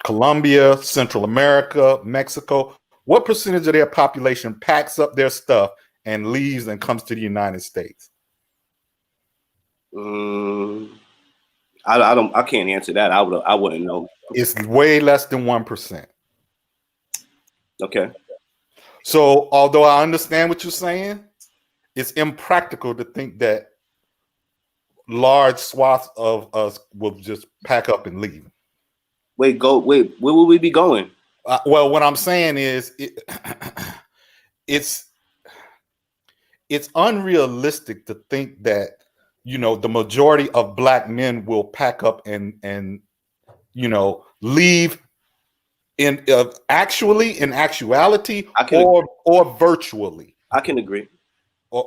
Colombia, Central America, Mexico, what percentage of their population packs up their stuff and leaves and comes to the United States? I can't answer that. I wouldn't know. It's way less than 1%. Okay. So although I understand what you're saying, it's impractical to think that large swaths of us will just pack up and leave. Wait, where will we be going? Well, what I'm saying is it's unrealistic to think that, the majority of black men will pack up and leave in actuality or virtually. I can agree.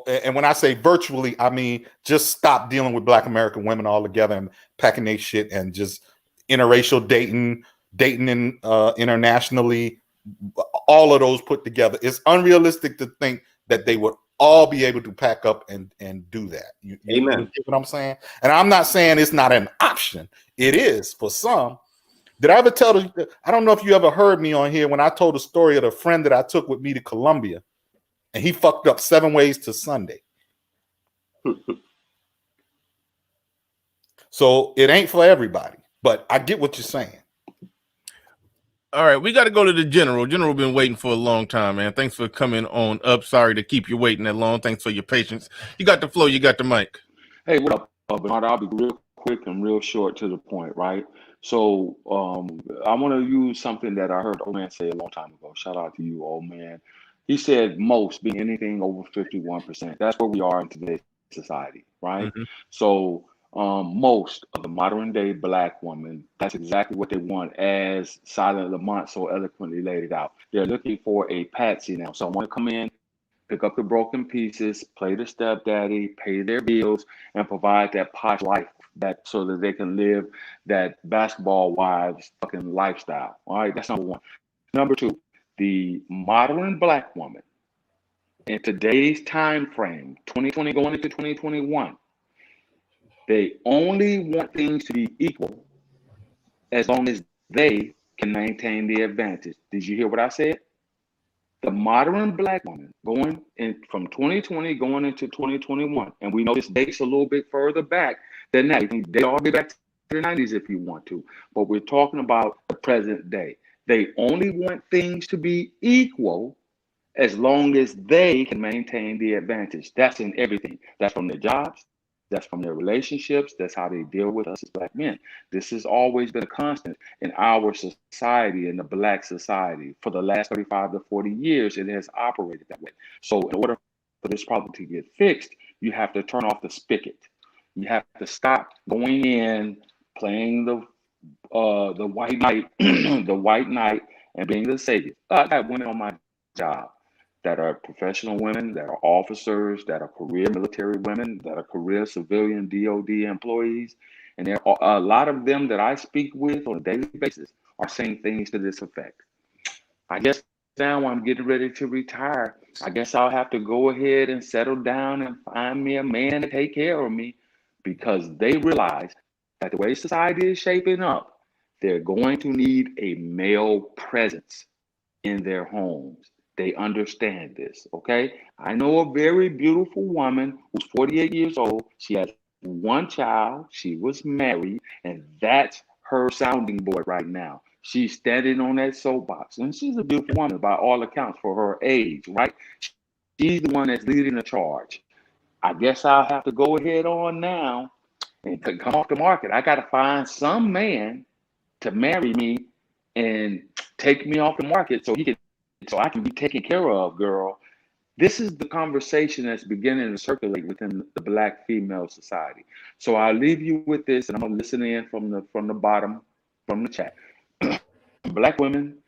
And when I say virtually, I mean just stop dealing with black American women altogether and packing their shit and just interracial dating in, internationally, all of those put together. It's unrealistic to think that they would all be able to pack up and do that. Amen. You get what I'm saying? And I'm not saying it's not an option. It is for some. Did I ever tell you? I don't know if you ever heard me on here when I told the story of the friend that I took with me to Colombia, and he fucked up 7 ways to Sunday. So it ain't for everybody, but I get what you're saying. All right, we got to go to the general. General been waiting for a long time, man. Thanks for coming on up. Sorry to keep you waiting that long. Thanks for your patience. You got the flow. You got the mic. Hey, what up, Bernard? I'll be real quick and real short to the point, right? So I want to use something that I heard old man say a long time ago. Shout out to you, old man. He said most being anything over 51%. That's where we are in today's society, right? So most of the modern day Black women, that's exactly what they want, as Silent Lamont so eloquently laid it out. They're looking for a patsy now, someone to come in, pick up the broken pieces, play the stepdaddy, pay their bills, and provide that posh life that so that they can live that basketball wives fucking lifestyle. All right, that's number one. Number two, the modern Black woman in today's time frame, 2020 going into 2021, they only want things to be equal as long as they can maintain the advantage. Did you hear what I said? The modern Black woman going in from 2020 going into 2021, and we know this dates a little bit further back than that. You can date all the way back to the 90s if you want to, but we're talking about the present day. They only want things to be equal as long as they can maintain the advantage. That's in everything. That's from their jobs. That's from their relationships. That's how they deal with us as Black men. This has always been a constant in our society, in the Black society. For the last 35 to 40 years, it has operated that way. So in order for this problem to get fixed, you have to turn off the spigot. You have to stop going in, playing the white knight, the white knight, and being the savior. I got women on my job that are professional women, that are officers, that are career military women, that are career civilian DOD employees. And there are a lot of them that I speak with on a daily basis are saying things to this effect. I guess now I'm getting ready to retire. I guess I'll have to go ahead and settle down and find me a man to take care of me, because they realize that the way society is shaping up, they're going to need a male presence in their homes. They understand this, okay? I know a very beautiful woman who's 48 years old. She has one child. She was married, and that's her sounding board right now. She's standing on that soapbox, and she's a beautiful woman by all accounts for her age, right? She's the one that's leading the charge. I guess I'll have to go ahead on now and come off the market. I got to find some man to marry me and take me off the market so I can be taken care of, girl. This is the conversation that's beginning to circulate within the Black female society. So I'll leave you with this, and I'm gonna listen in from the bottom, from the chat. Black women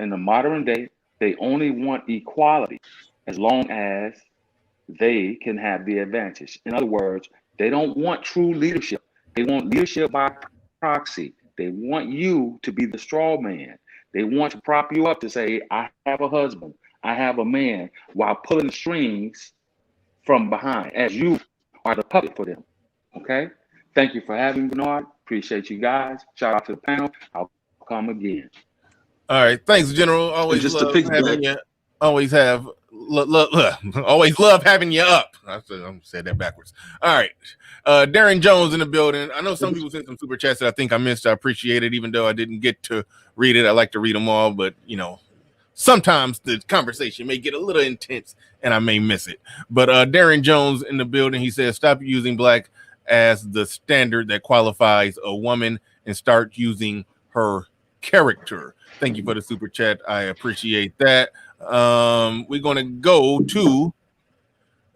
in the modern day, they only want equality as long as they can have the advantage. In other words, they don't want true leadership. They want leadership by proxy. They want you to be the straw man. They want to prop you up to say, I have a husband, I have a man, while pulling strings from behind, as you are the puppet for them, okay? Thank you for having me, Bernard. Appreciate you guys. Shout out to the panel. I'll come again. All right. Thanks, General. Always just love to piggyback. having you. Always have always love having you up. I'm saying that backwards. All right. Darren Jones in the building. I know some people sent some super chats that I think I missed. I appreciate it, even though I didn't get to read it. I like to read them all, but you know, sometimes the conversation may get a little intense and I may miss it. But Darren Jones in the building, he says, stop using Black as the standard that qualifies a woman and start using her character. Thank you for the super chat. I appreciate that. We're gonna go to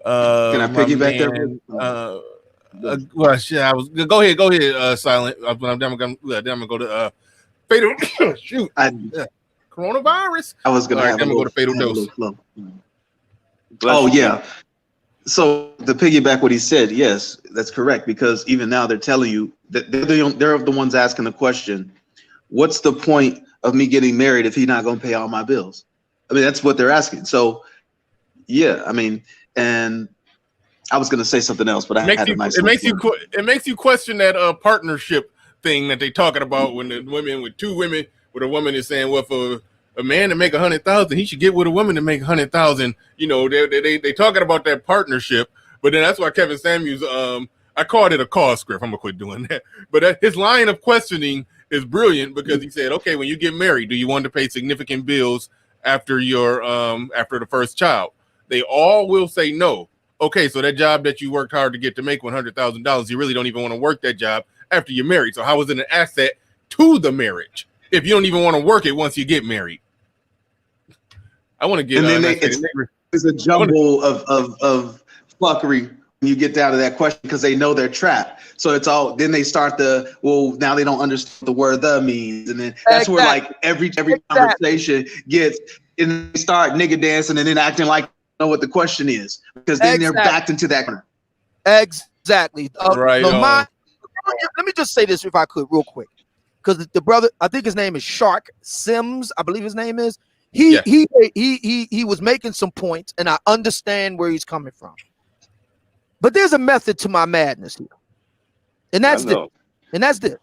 Can I piggyback there? Well, shit, I was go ahead, Silent. I'm gonna go to fatal shoot. Coronavirus. I was gonna All right, have then a we'll go to fatal little dose. flow. Oh yeah. So to piggyback what he said, yes, that's correct, because even now they're telling you that they're the ones asking the question, what's the point of me getting married if he's not going to pay all my bills? I mean, that's what they're asking. So yeah, I mean, and I was going to say something else, but I had a nice. It makes you question that partnership thing that they talking about when the women with two women, where the woman is saying, well, for a man to make 100,000, he should get with a woman to make 100,000. You know, they talking about that partnership, but then that's why Kevin Samuels, I called it a call script. I'm gonna quit doing that. But his line of questioning is brilliant, because he said, okay, when you get married, do you want to pay significant bills after your after the first child? They all will say no. okay, so that job that you worked hard to get to make $100,000, you really don't even want to work that job after you're married. So how is it an asset to the marriage if you don't even want to work it once you get married? I want to get. And then it's a jumble of fuckery when you get down to that question because they know they're trapped. So it's all. Then they start now they don't understand what the word "the" means, and then that's where like every conversation gets, and they start nigga dancing and then acting like they know what the question is because then they're backed into that corner. Exactly. Right. Let me just say this if I could, real quick, because the brother, I think his name is Shark Sims, I believe his name is. He was making some points, and I understand where he's coming from. But there's a method to my madness here, and that's this. And that's this.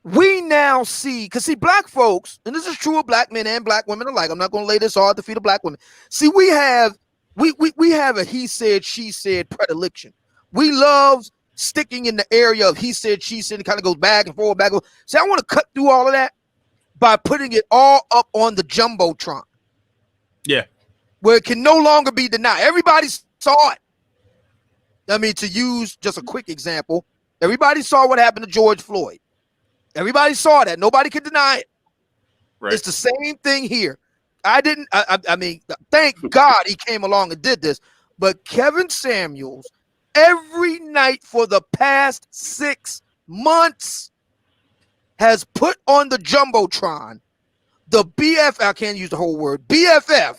We now see, because see, black folks, and this is true of black men and black women alike. I'm not going to lay this all at the feet of black women. See, we have a he said, she said predilection. We love sticking in the area of he said, she said, and kind of goes back and forth, back and forth. See, I want to cut through all of that by putting it all up on the Jumbotron. Yeah. Where it can no longer be denied. Everybody saw it. I mean, to use just a quick example, everybody saw what happened to George Floyd. Everybody saw that. Nobody can deny it. Right. It's the same thing here. I mean, thank God he came along and did this. But Kevin Samuels, every night for the past 6 months, has put on the Jumbotron the I can't use the whole word, BFF,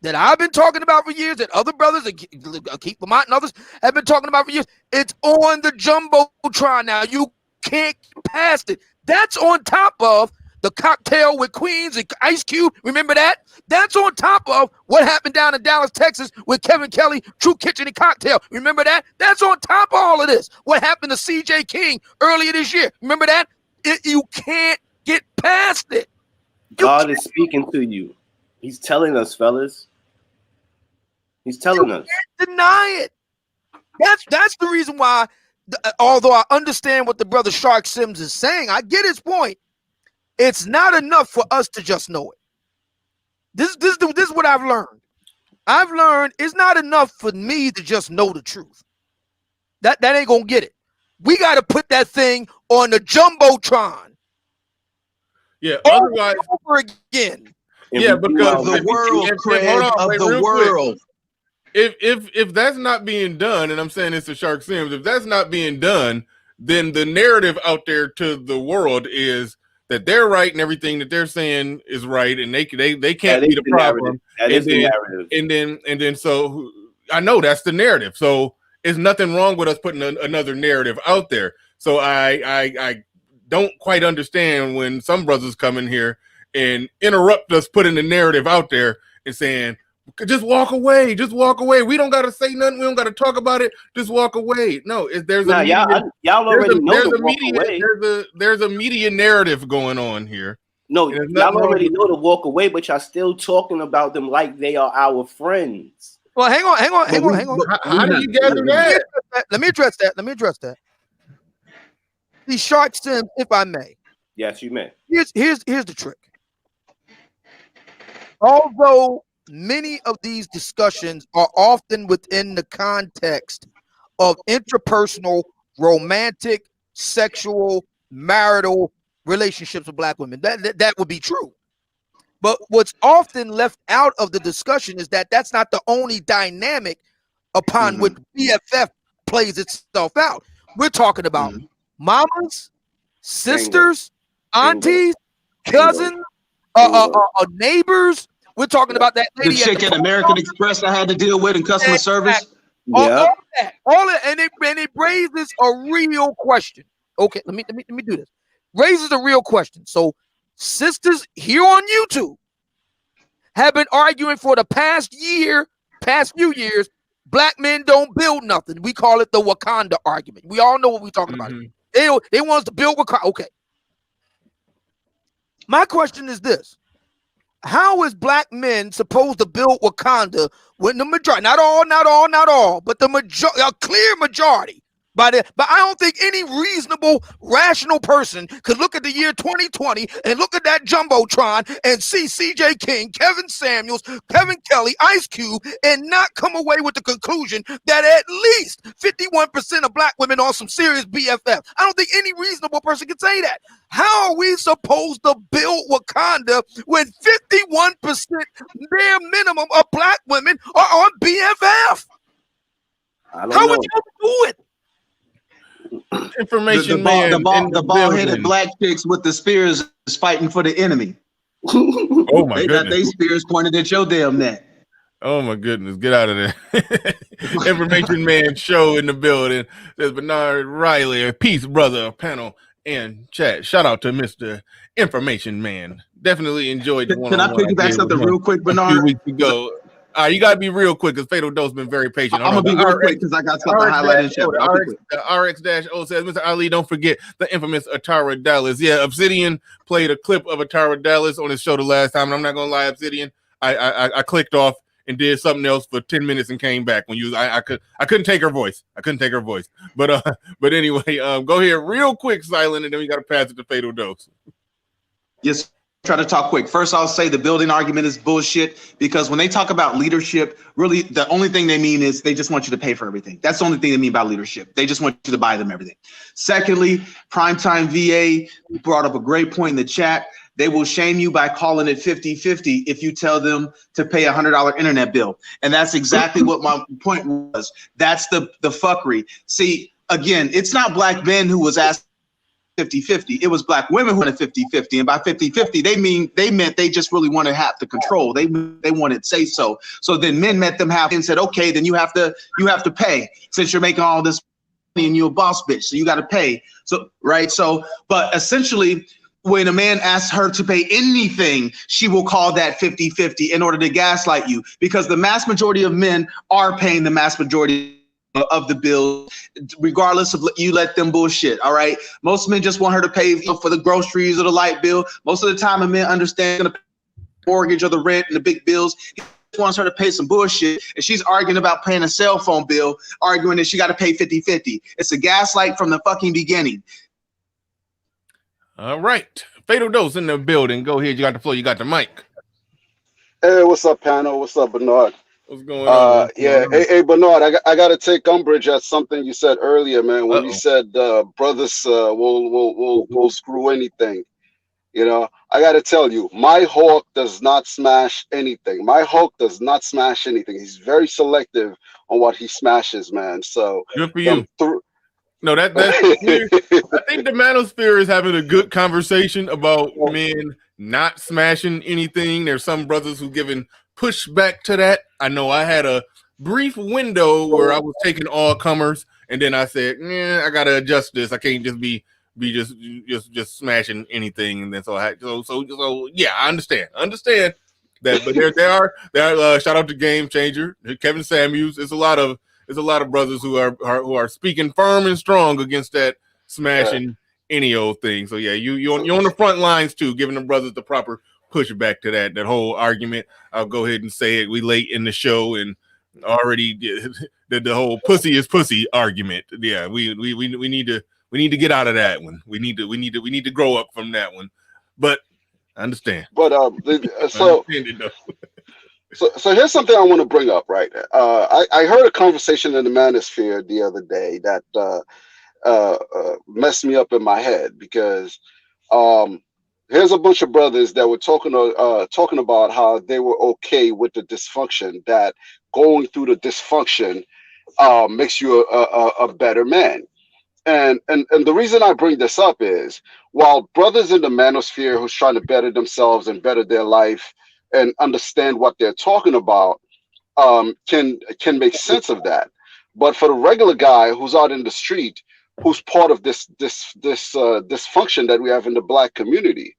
that I've been talking about for years, that other brothers, Keith Lamont and others have been talking about for years. It's on the Jumbotron now. You can't get past it. That's on top of the cocktail with Queens and Ice Cube. Remember that? That's on top of what happened down in Dallas, Texas with Kevin Kelly, True Kitchen and Cocktail. Remember that? That's on top of all of this. What happened to CJ King earlier this year? Remember that? You can't get past it. God is speaking to you. He's telling us, fellas. He's telling us. Can't deny it. That's the reason why, although I understand what the brother Shark Sims is saying, I get his point. It's not enough for us to just know it. This is what I've learned. I've learned it's not enough for me to just know the truth. That ain't gonna get it. We got to put that thing on the Jumbotron. Yeah, otherwise over again. Yeah, because the world, Craig, of the world. If that's not being done, and I'm saying this to Shark Sims, if that's not being done, then the narrative out there to the world is that they're right and everything that they're saying is right, and they can't be the problem. And then so I know that's the narrative. So it's nothing wrong with us putting another narrative out there. So I don't quite understand when some brothers come in here and interrupt us putting the narrative out there and saying, just walk away. Just walk away. We don't got to say nothing. We don't got to talk about it. Just walk away. No, there's a media narrative going on here. No, y'all already know to walk away, but y'all still talking about them like they are our friends. Well, hang on. How do you gather that? Let me address that. The Shark Sims, if I may. Yes, you may. Here's the trick. Although many of these discussions are often within the context of interpersonal, romantic, sexual, marital relationships with black women, that would be true. But what's often left out of the discussion is that that's not the only dynamic upon which BFF plays itself out. We're talking about mamas, sisters, aunties, cousins, neighbors. We're talking about that lady. The chick at American Express I had to deal with in customer service. All that, and it raises a real question. Okay, let me do this. Raises a real question. So, sisters here on YouTube have been arguing for the past few years. Black men don't build nothing. We call it the Wakanda argument. We all know what we're talking about. They want us to build Wakanda. Okay. My question is this. How is black men supposed to build Wakanda when the majority, not all, but the majority, a clear majority But I don't think any reasonable, rational person could look at the year 2020 and look at that Jumbotron and see C.J. King, Kevin Samuels, Kevin Kelly, Ice Cube, and not come away with the conclusion that at least 51% of black women are some serious BFF. I don't think any reasonable person can say that. How are we supposed to build Wakanda when 51% bare minimum of black women are on BFF? How would you do it? Information the bald-headed black chicks with the spears is fighting for the enemy. Oh my They got their spears pointed at your damn neck. Oh my goodness, get out of there. Information Man show in the building. There's Bernard Riley, peace, brother, panel and chat. Shout out to Mr. Information Man. Definitely enjoyed the Can I piggyback something real quick, Bernard? A few weeks ago. You gotta be real quick because Fatal Dose been very patient. I'm gonna be real quick because I got something highlighted. The RX-0 says, Mr. Ali, don't forget the infamous Atara Dallas. Yeah, Obsidian played a clip of Atara Dallas on his show the last time, and I'm not gonna lie, Obsidian, I clicked off and did something else for 10 minutes and came back when you I couldn't take her voice. But anyway, go ahead real quick, Silent, and then we gotta pass it to Fatal Dose. Yes. Try to talk quick. First, I'll say the building argument is bullshit because when they talk about leadership, really the only thing they mean is they just want you to pay for everything. That's the only thing they mean by leadership. They just want you to buy them everything. Secondly, Primetime VA brought up a great point in the chat. They will shame you by calling it 50-50 if you tell them to pay $100 internet bill. And that's exactly what my point was. That's the fuckery. See, again, it's not black men who was asked 50-50. It was black women who wanted 50-50, and by 50-50 they meant they just really wanted half the control. They wanted say so. So then men met them half and said, okay, then you have to pay since you're making all this money and you're a boss bitch, so you got to pay. So right, so but essentially, when a man asks her to pay anything, she will call that 50-50 in order to gaslight you, because the mass majority of men are paying the mass majority of the bill, regardless of you let them bullshit. All right, most men just want her to pay for the groceries or the light bill. Most of the time, a man understands the mortgage or the rent and the big bills. He just wants her to pay some bullshit, and she's arguing about paying a cell phone bill, arguing that she got to pay 50-50. It's a gaslight from the fucking beginning. All right, Fatal Dose in the building. Go ahead, you got the floor. You got the mic. Hey, what's up, panel? What's up, Bernard? What's going on? Yeah, hey, Bernard, I got to take umbrage at something you said earlier, man. When you said brothers will screw anything, you know, I got to tell you, my Hawk does not smash anything. My Hawk does not smash anything. He's very selective on what he smashes, man. So good for you. No, that's weird. I think the Manosphere is having a good conversation about men not smashing anything. There's some brothers who giving pushback to that. I know I had a brief window where I was taking all comers, and then I said, I gotta adjust this. I can't just be just smashing anything. And then so yeah, I understand that. But there are shout out to Game Changer, Kevin Samuels. There's a lot of brothers who are speaking firm and strong against that smashing any old thing. So yeah, you're on the front lines too, giving the brothers the proper pushback to that whole argument. I'll go ahead and say it. We late in the show and already the whole pussy is pussy argument. Yeah, we need to get out of that one. We need to grow up from that one. But I understand. But so here's something I want to bring up, right? I heard a conversation in the Manosphere the other day that messed me up in my head, because here's a bunch of brothers that were talking about how they were okay with the dysfunction, that going through the dysfunction makes you a better man. And the reason I bring this up is, while brothers in the Manosphere who's trying to better themselves and better their life and understand what they're talking about, can make sense of that. But for the regular guy who's out in the street, who's part of this dysfunction that we have in the black community,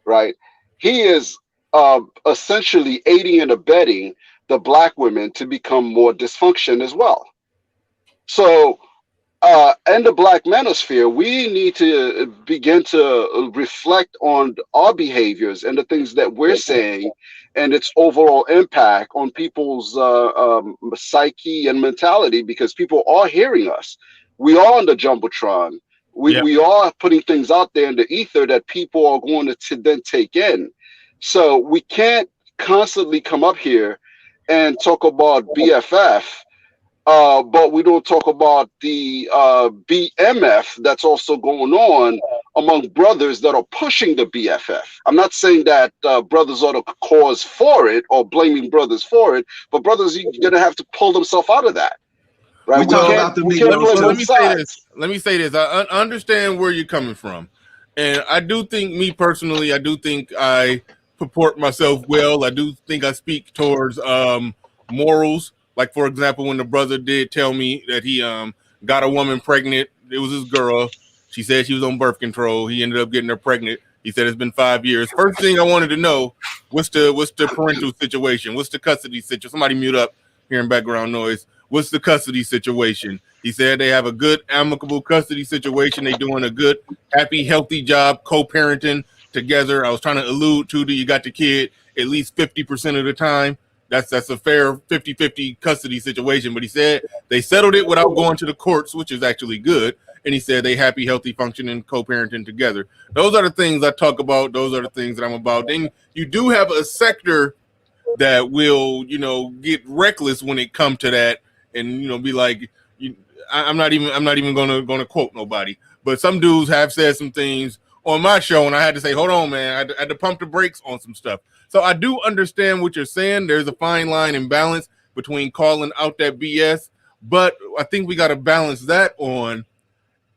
right? He is essentially aiding and abetting the black women to become more dysfunction as well. So in the black manosphere, we need to begin to reflect on our behaviors and the things that we're saying and its overall impact on people's psyche and mentality, because people are hearing us. we are on the jumbotron. We are putting things out there in the ether that people are going to then take in. So we can't constantly come up here and talk about BFF, but we don't talk about the BMF that's also going on among brothers that are pushing the BFF. I'm not saying that brothers are the cause for it or blaming brothers for it, but brothers are going to have to pull themselves out of that. Right? We talk about the we big can't play So both sides. let me say this. I understand where you're coming from, and I do think, me personally, I do think I purport myself well. I do think I speak towards morals. Like, for example, when the brother did tell me that he got a woman pregnant, it was his girl. She said she was on birth control. He ended up getting her pregnant. He said it's been 5 years. First thing I wanted to know, what's the parental situation? What's the custody situation? Somebody mute up, hearing background noise. What's the custody situation? He said they have a good, amicable custody situation. They doing a good, happy, healthy job co-parenting together. I was trying to allude to that you got the kid at least 50% of the time. That's a fair 50-50 custody situation. But he said they settled it without going to the courts, which is actually good. And he said they happy, healthy, functioning, co-parenting together. Those are the things I talk about. Those are the things that I'm about. Then you do have a sector that will, get reckless when it comes to that, and be like, I'm not even gonna quote nobody, but some dudes have said some things on my show, and I had to say, hold on, man, I had to pump the brakes on some stuff. So I do understand what you're saying. There's a fine line and balance between calling out that BS, but I think we got to balance that on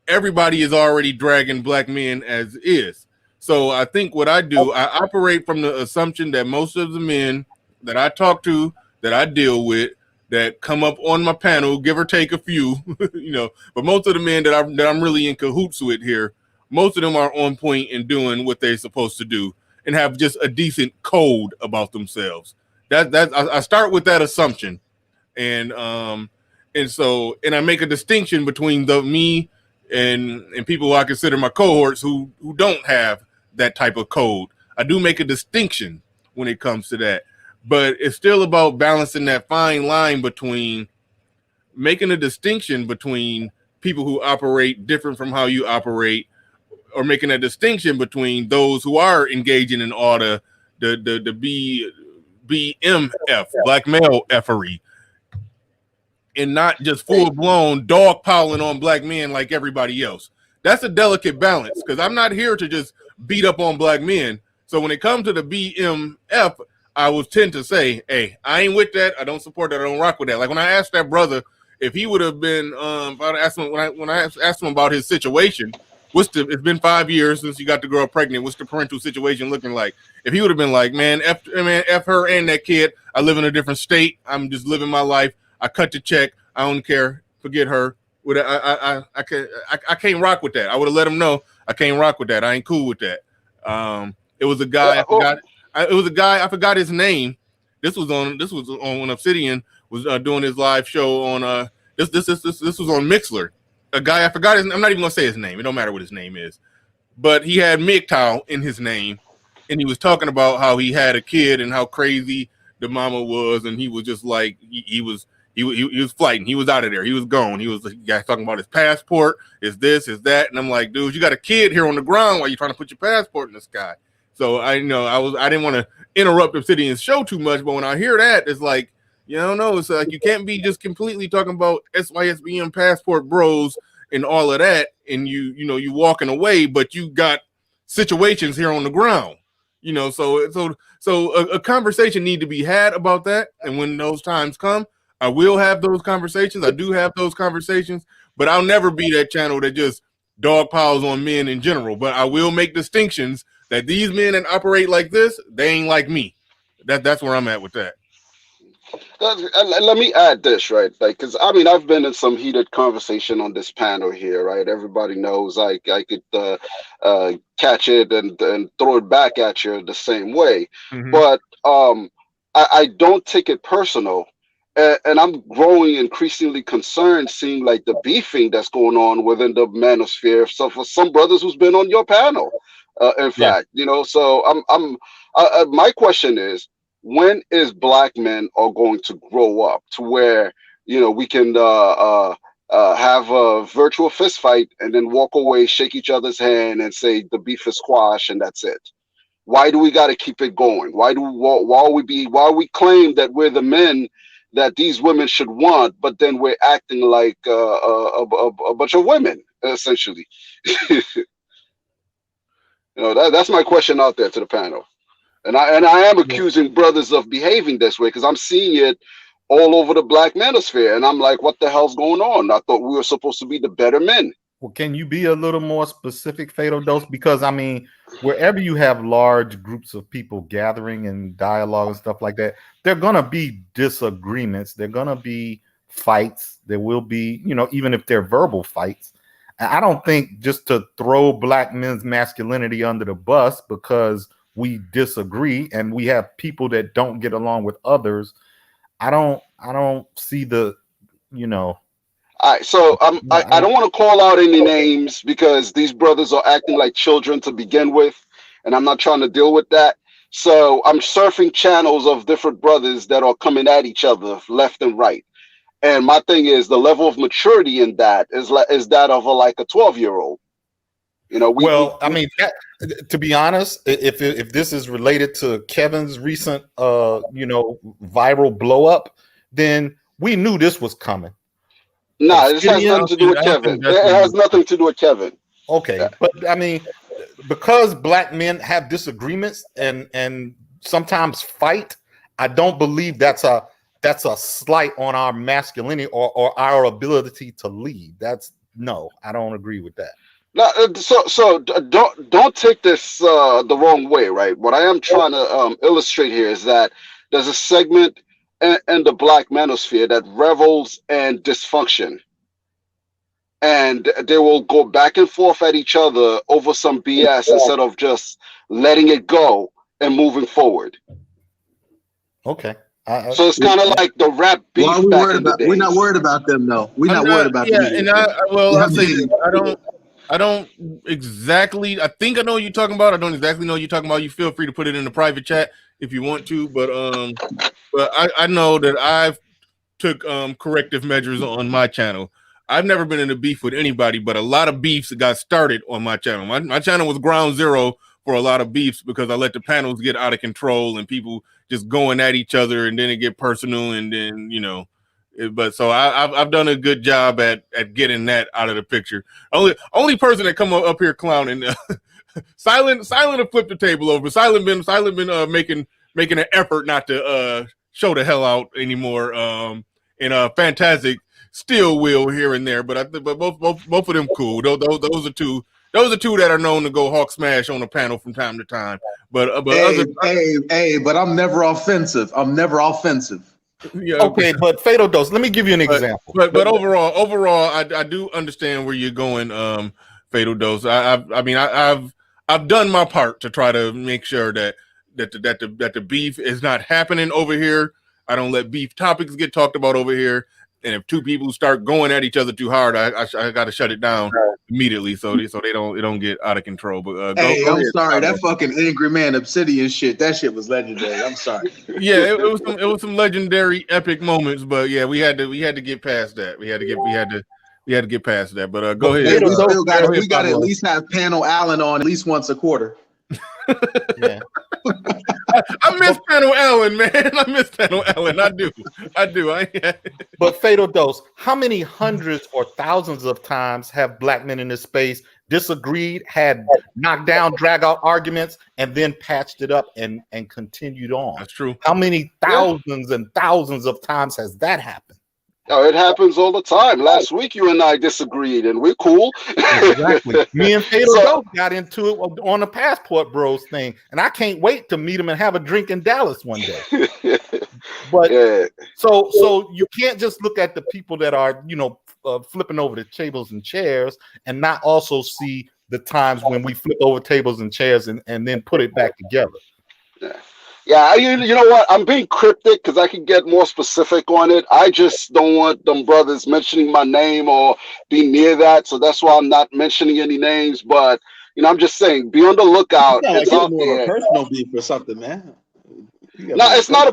everybody is already dragging black men as is. So I think what I do, I operate from the assumption that most of the men that I talk to, that I deal with, that come up on my panel, give or take a few, but most of the men that I'm really in cahoots with here, most of them are on point in doing what they're supposed to do and have just a decent code about themselves. I start with that assumption, and I make a distinction between me and people who I consider my cohorts who don't have that type of code. I do make a distinction when it comes to that. But it's still about balancing that fine line between making a distinction between people who operate different from how you operate, or making a distinction between those who are engaging in all the BMF, black male effery, and not just full blown dog piling on black men like everybody else. That's a delicate balance, because I'm not here to just beat up on black men. So when it comes to the BMF, I would tend to say, hey, I ain't with that. I don't support that. I don't rock with that. Like when I asked that brother if he would have been, if I'd asked him, when I asked him about his situation, it's been 5 years since you got the girl pregnant. What's the parental situation looking like? If he would have been like, man, F her and that kid. I live in a different state. I'm just living my life. I cut the check. I don't care. Forget her. I can't rock with that. I would have let him know I can't rock with that. I ain't cool with that. It was a guy. I forgot his name. This was on when Obsidian was doing his live show on this was on Mixler. A guy, I forgot his name. I'm not even gonna say his name. It don't matter what his name is. But he had MGTOW in his name, and he was talking about how he had a kid and how crazy the mama was, and he was just like he was flighting. He was out of there. He was gone. He was talking about his passport, is this, is that, and I'm like, dude, you got a kid here on the ground while you're trying to put your passport in the sky. So I didn't want to interrupt Obsidian's show too much, but when I hear that, it's like, it's like you can't be just completely talking about SYSBM passport bros and all of that, and you walking away, but you got situations here on the ground, so a conversation need to be had about that, and when those times come, I will have those conversations. I do have those conversations, but I'll never be that channel that just dog piles on men in general. But I will make distinctions that these men that operate like this, they ain't like me. That's where I'm at with that. Let me add this, right? Like, because I've been in some heated conversation on this panel here, right? Everybody knows I could catch it and throw it back at you the same way. Mm-hmm. But I don't take it personal. And I'm growing increasingly concerned seeing like the beefing that's going on within the manosphere. So for some brothers who's been on your panel, in fact, so my question is, when is black men are going to grow up to where, we can have a virtual fist fight and then walk away, shake each other's hand, and say the beef is squash, and that's it? Why do we got to keep it going? Why we claim that we're the men that these women should want, but then we're acting like a bunch of women, essentially? That's my question out there to the panel. And I am accusing brothers of behaving this way because I'm seeing it all over the black manosphere, and I'm like, what the hell's going on? I thought we were supposed to be the better men. Well, can you be a little more specific, Fatal Dose? Because I mean, wherever you have large groups of people gathering and dialogue and stuff like that, there are gonna be disagreements. There are gonna be fights. There will be, even if they're verbal fights. I don't think just to throw black men's masculinity under the bus because we disagree and we have people that don't get along with others. I don't see the, All right, so I don't want to call out any names because these brothers are acting like children to begin with, and I'm not trying to deal with that. So I'm surfing channels of different brothers that are coming at each other left and right. And my thing is the level of maturity in that is that of a 12-year-old. I mean, to be honest, if this is related to Kevin's recent, viral blow up, then we knew this was coming. No, this has nothing to do with Kevin. It has nothing to do with Kevin. Okay, but I mean, because black men have disagreements and sometimes fight, I don't believe that's a slight on our masculinity or our ability to lead. I don't agree with that. No, so don't take this the wrong way, right? What I am trying to illustrate here is that there's a segment in the black manosphere that revels in dysfunction, and they will go back and forth at each other over some BS instead of just letting it go and moving forward. Okay. So it's kind of like the rap beef. Well, we're not worried about them, though. We're not worried about them. Yeah, and I'll say this. I don't exactly. I think I know what you're talking about. I don't exactly know what you're talking about. You feel free to put it in the private chat if you want to, but I know that I've took corrective measures on my channel. I've never been in a beef with anybody, but a lot of beefs got started on my channel. My channel was ground zero for a lot of beefs because I let the panels get out of control and people just going at each other, and then it get personal, and then But so I've done a good job at getting that out of the picture. Only person that come up here clowning, Silent to flip the table over. Silent been making an effort not to show the hell out anymore. And Fantastic still will here and there, but both of them cool. Those are two that are known to go hawk smash on the panel from time to time. But I'm never offensive. Yeah. Okay, but Fatal Dose, let me give you an example. But overall, I do understand where you're going, Fatal Dose. I've done my part to try to make sure that the beef is not happening over here. I don't let beef topics get talked about over here. And if two people start going at each other too hard, I got to shut it down immediately so they don't get out of control. But I'm sorry, that fucking Angry Man Obsidian shit, that shit was legendary. I'm sorry. Yeah, it was some legendary epic moments, but yeah, we had to get past that. We had to get past that. But go ahead. We got to at least have Panel Allen on at least once a quarter. Yeah. I miss Panel Allen, man. I miss Panel Allen. I do. But Fatal Dose, how many hundreds or thousands of times have black men in this space disagreed, had knockdown, drag out arguments, and then patched it up and continued on? That's true. How many thousands and thousands of times has that happened? Oh, it happens all the time. Last week, you and I disagreed, and we're cool. Exactly. Me and Fatal Dose got into it on the Passport Bros thing, and I can't wait to meet him and have a drink in Dallas one day. But so you can't just look at the people that are flipping over the tables and chairs and not also see the times when we flip over tables and chairs and then put it back together. Yeah, you know what? I'm being cryptic because I can get more specific on it. I just don't want them brothers mentioning my name or being near that, so that's why I'm not mentioning any names. But I'm just saying, be on the lookout. It's more of a personal beef or something, man. No, it's not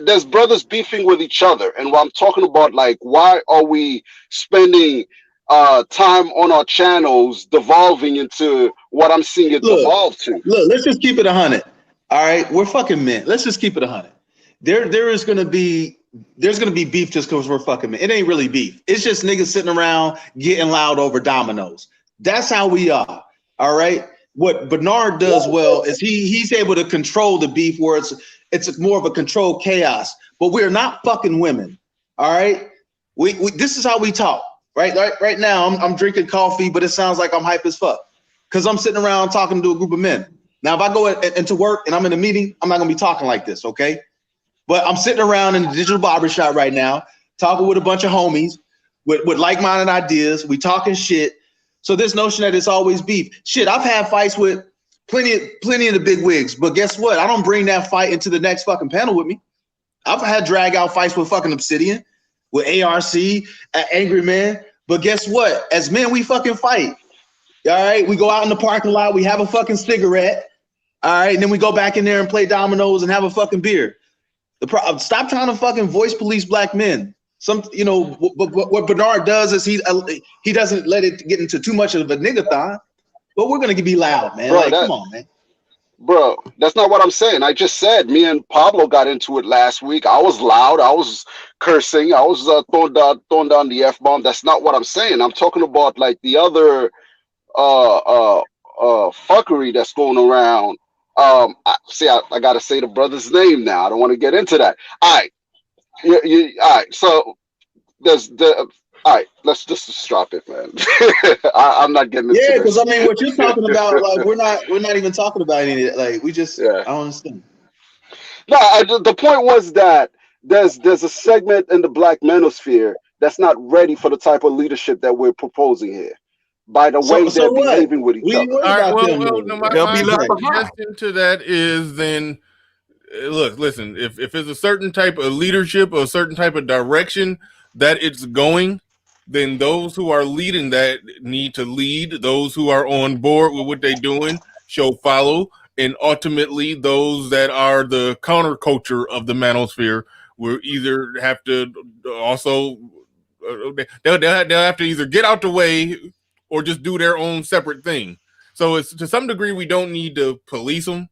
there's brothers beefing with each other, and what I'm talking about, like, why are we spending time on our channels devolving into what I'm seeing it devolve to? Look, let's just keep it 100. All right, we're fucking men. Let's just keep it 100. There's gonna be beef just because we're fucking men. It ain't really beef. It's just niggas sitting around getting loud over dominoes. That's how we are. All right. What Bernard does well is he's able to control the beef where it's more of a controlled chaos. But we're not fucking women. All right. We this is how we talk. Right now I'm drinking coffee, but it sounds like I'm hype as fuck because I'm sitting around talking to a group of men. Now, if I go into work and I'm in a meeting, I'm not gonna be talking like this, okay? But I'm sitting around in the digital barbershop right now, talking with a bunch of homies with like-minded ideas. We talking shit. So this notion that it's always beef. Shit, I've had fights with plenty of the big wigs, but guess what? I don't bring that fight into the next fucking panel with me. I've had drag out fights with fucking Obsidian, with ARC, Angry Man. But guess what? As men, we fucking fight. All right, we go out in the parking lot, we have a fucking cigarette. All right, and then we go back in there and play dominoes and have a fucking beer. Stop trying to fucking voice police black men. What Bernard does is he doesn't let it get into too much of a niggathon, but we're gonna be loud, man. Bro, come on, man. Bro, that's not what I'm saying. I just said me and Pablo got into it last week. I was loud. I was cursing. I was throwing down the F-bomb. That's not what I'm saying. I'm talking about like the other fuckery that's going around. I gotta say the brother's name now. I don't want to get into that. All right. All right. So all right, let's just drop it, man. I'm not getting into Yeah, this. because I mean, what you're talking about, like, we're not even talking about any of it. Like, we just, I don't understand. No, the point was that there's a segment in the black manosphere that's not ready for the type of leadership that we're proposing here. By the way they're behaving with each other. All right, my suggestion to that is then, look, listen, if it's a certain type of leadership or a certain type of direction that it's going, then those who are leading that need to lead. Those who are on board with what they're doing show follow, and ultimately those that are the counterculture of the manosphere will either have to also they'll have to either get out the way or just do their own separate thing. So it's to some degree we don't need to police them.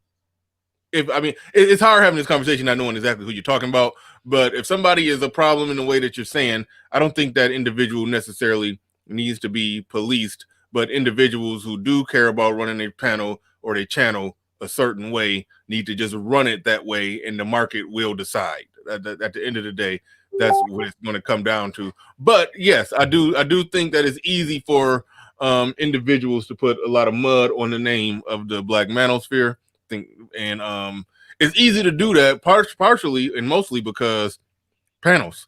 It's hard having this conversation not knowing exactly who you're talking about. But if somebody is a problem in the way that you're saying, I don't think that individual necessarily needs to be policed. But individuals who do care about running a panel or their channel a certain way need to just run it that way, and the market will decide. At the end of the day, that's what it's going to come down to. But yes, I do think that it's easy for individuals to put a lot of mud on the name of the black manosphere. It's easy to do that partially and mostly because panels,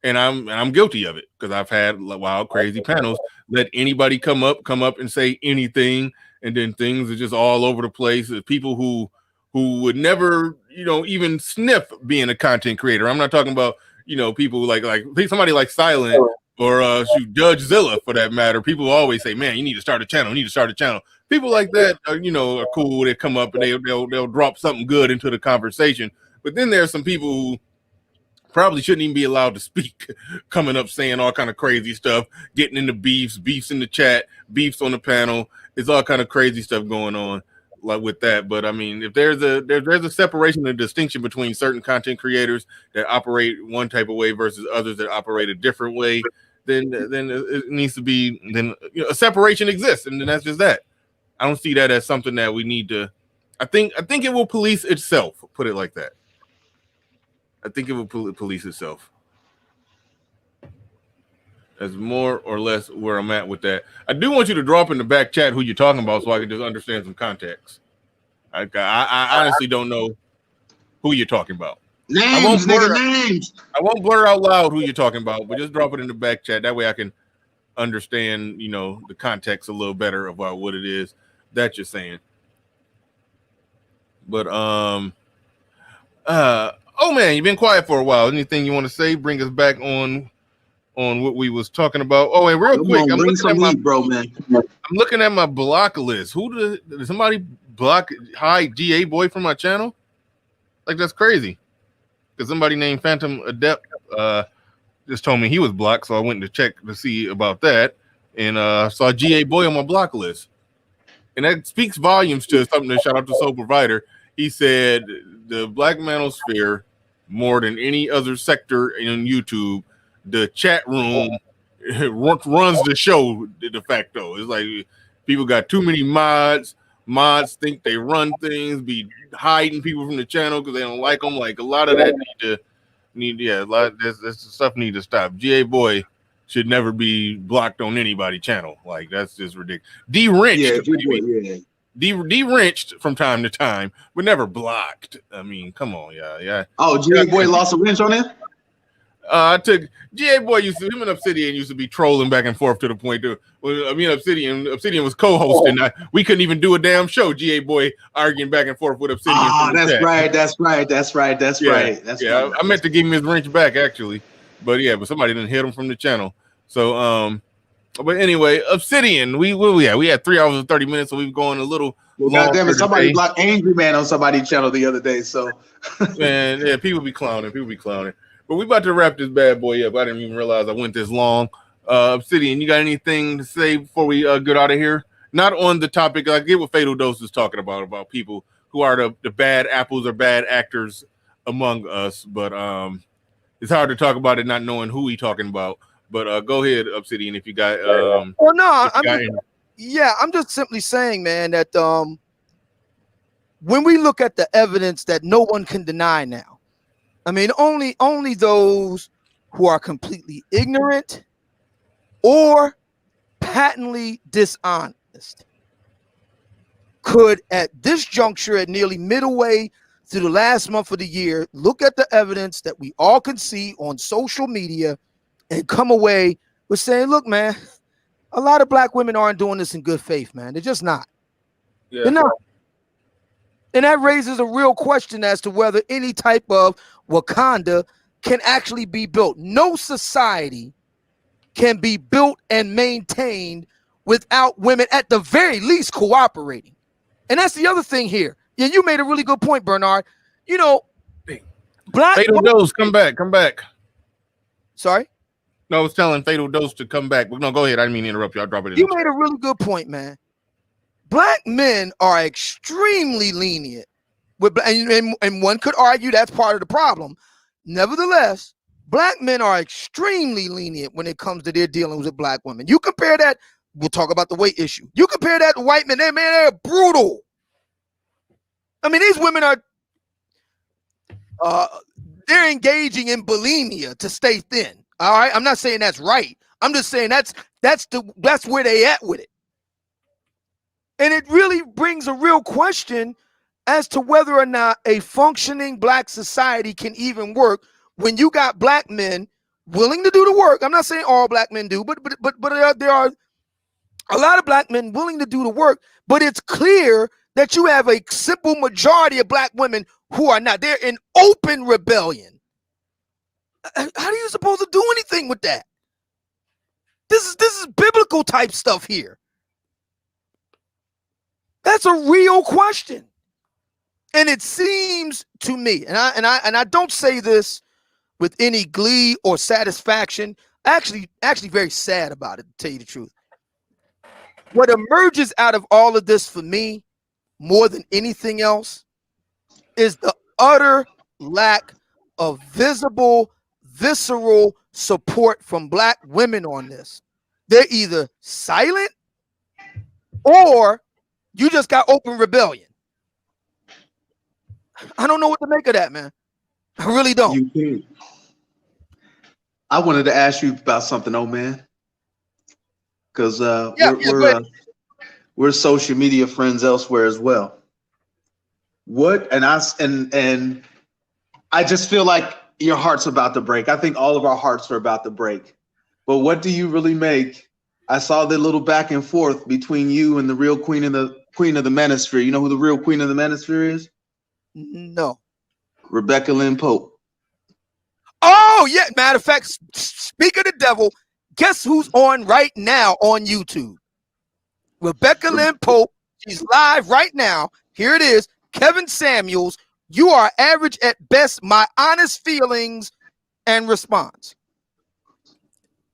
and I'm guilty of it because I've had wild, crazy panels. Let anybody come up and say anything, and then things are just all over the place. There's people who would never, even sniff being a content creator. I'm not talking about, people like somebody like Silent or Judge Zilla for that matter. People always say, "Man, you need to start a channel. You need to start a channel." People like that, are cool. They come up and they'll drop something good into the conversation. But then there's some people who probably shouldn't even be allowed to speak, coming up saying all kind of crazy stuff, getting into beefs in the chat, beefs on the panel. It's all kind of crazy stuff going on like with that. But I mean, if there's a separation and distinction between certain content creators that operate one type of way versus others that operate a different way, then it needs to be a separation exists, and then that's just that. I don't see that as something that we need to. I think it will police itself. Put it like that. I think it will police itself. That's more or less where I'm at with that. I do want you to drop in the back chat who you're talking about so I can just understand some context. I honestly don't know who you're talking about. Names. I won't blur out loud who you're talking about, but just drop it in the back chat. That way I can understand, the context a little better about what it is that you're saying. But oh man, you've been quiet for a while. Anything you want to say? Bring us back on what we was talking about. Oh, and real quick, I'm looking at my block list. Did somebody block High GA Boy from my channel? Like that's crazy. Because somebody named Phantom Adept just told me he was blocked, so I went to check to see about that, and saw GA Boy on my block list, and that speaks volumes to something. To shout out to Soul Provider. He said the Black Manosphere, more than any other sector in YouTube, the chat room runs the show de facto. It's like people got too many mods. Mods think they run things, be hiding people from the channel because they don't like them. Like a lot of that a lot of this stuff need to stop. GA Boy should never be blocked on anybody's channel. Like that's just ridiculous. De-wrenched from time to time, but never blocked. I mean, come on, yeah. Oh, GA Boy lost a wrench on him. I took GA Boy him and Obsidian used to be trolling back and forth to the point that Obsidian was co-hosting. We couldn't even do a damn show. GA Boy arguing back and forth with Obsidian. That's right. I meant to give him his wrench back actually, but somebody didn't hit him from the channel. So but anyway, Obsidian, we had 3 hours and 30 minutes, so we've gone a little. Well, God damn it! Somebody blocked Angry Man on somebody's channel the other day. So man, people be clowning. But we about to wrap this bad boy up. I didn't even realize I went this long. Obsidian, you got anything to say before we get out of here? Not on the topic. I get what Fatal Dose is talking about people who are the bad apples or bad actors among us. But it's hard to talk about it not knowing who he talking about. But go ahead, Obsidian, if you got. I'm just simply saying, man, that when we look at the evidence that no one can deny now, I mean, only those who are completely ignorant or patently dishonest could, at this juncture, at nearly midway through the last month of the year, look at the evidence that we all can see on social media and come away with saying, look, man, a lot of black women aren't doing this in good faith, man. They're just not. Yeah. They're not. And that raises a real question as to whether any type of Wakanda can actually be built. No society can be built and maintained without women at the very least cooperating. And that's the other thing here. Yeah, you made a really good point, Bernard. You know, Fatal Dose, come back. Sorry? No, I was telling Fatal Dose to come back. But no, go ahead. I didn't mean to interrupt you. I'll drop it in. You made a really good point, man. Black men are extremely lenient with, and one could argue that's part of the problem. Nevertheless, black men are extremely lenient when it comes to their dealings with black women. You compare that, we'll talk about the weight issue. You compare that to white men, they're brutal. I mean, these women are they're engaging in bulimia to stay thin. All right. I'm not saying that's right. I'm just saying that's where they at with it. And it really brings a real question as to whether or not a functioning black society can even work when you got black men willing to do the work. I'm not saying all black men do, but there are a lot of black men willing to do the work. But it's clear that you have a simple majority of black women who are not. They're in open rebellion. How are you supposed to do anything with that? This is biblical type stuff here. That's a real question. And it seems to me, and I don't say this with any glee or satisfaction, actually very sad about it, to tell you the truth. What emerges out of all of this for me, more than anything else, is the utter lack of visible, visceral support from black women on this. They're either silent or you just got open rebellion. I don't know what to make of that, man. I really don't. You can. I wanted to ask you about something, old man, because we're social media friends elsewhere as well. And I just feel like your heart's about to break. I think all of our hearts are about to break. But what do you really make? I saw the little back and forth between you and the real queen of the Manosphere. You know who the real queen of the Manosphere is? No. Rebecca Lynn Pope. Oh, yeah. Matter of fact, speak of the devil, guess who's on right now on YouTube? Rebecca Lynn Pope. She's live right now. Here it is. Kevin Samuels You are average at best. My honest feelings and response.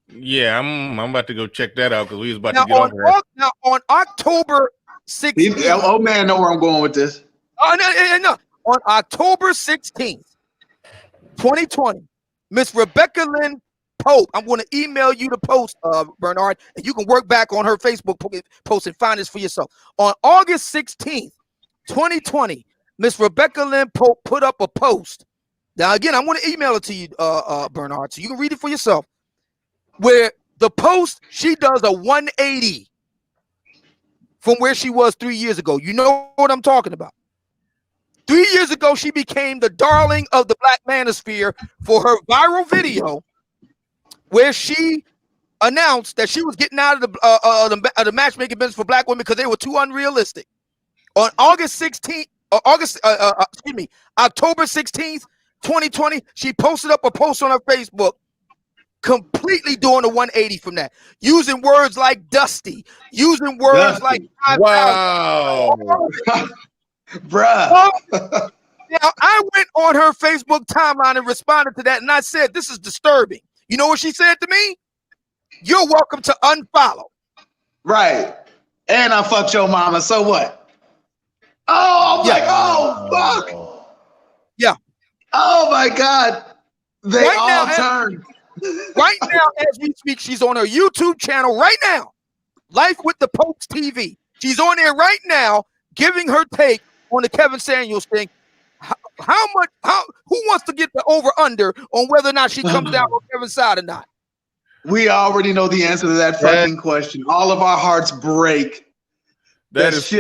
Yeah, I'm about to go check that out because we was about Now to get off here. now on October 16th. Oh man, know where I'm going with this. No. On October 16th, 2020, Miss Rebecca Lynn Pope. I'm going to email you the post, Bernard, and you can work back on her Facebook post and find this for yourself. On August 16th, 2020, Miss Rebecca Lynn Pope put up a post. Now, again, I'm going to email it to you, Bernard, so you can read it for yourself. Where the post, she does a 180 from where she was 3 years ago. You know what I'm talking about. 3 years ago, she became the darling of the Black Manosphere for her viral video where she announced that she was getting out of the matchmaking business for Black women because they were too unrealistic. On August 16th, October 16th, 2020, she posted up a post on her Facebook completely doing a 180 from that, using words like dusty, using words like wow, bruh. Now I went on her Facebook timeline and responded to that, and I said, "This is disturbing." You know what she said to me? "You're welcome to unfollow." Right, and I fucked your mama. So what? Oh, I'm like, oh fuck. Yeah. Oh my God. They right all now, turned. Right now, as we speak, she's on her YouTube channel right now, Life with the Popes TV. She's on there right now, giving her take on the Kevin Samuels thing. Who wants to get the over under on whether or not she comes down on Kevin's side or not? We already know the answer to that fucking question. All of our hearts break. That is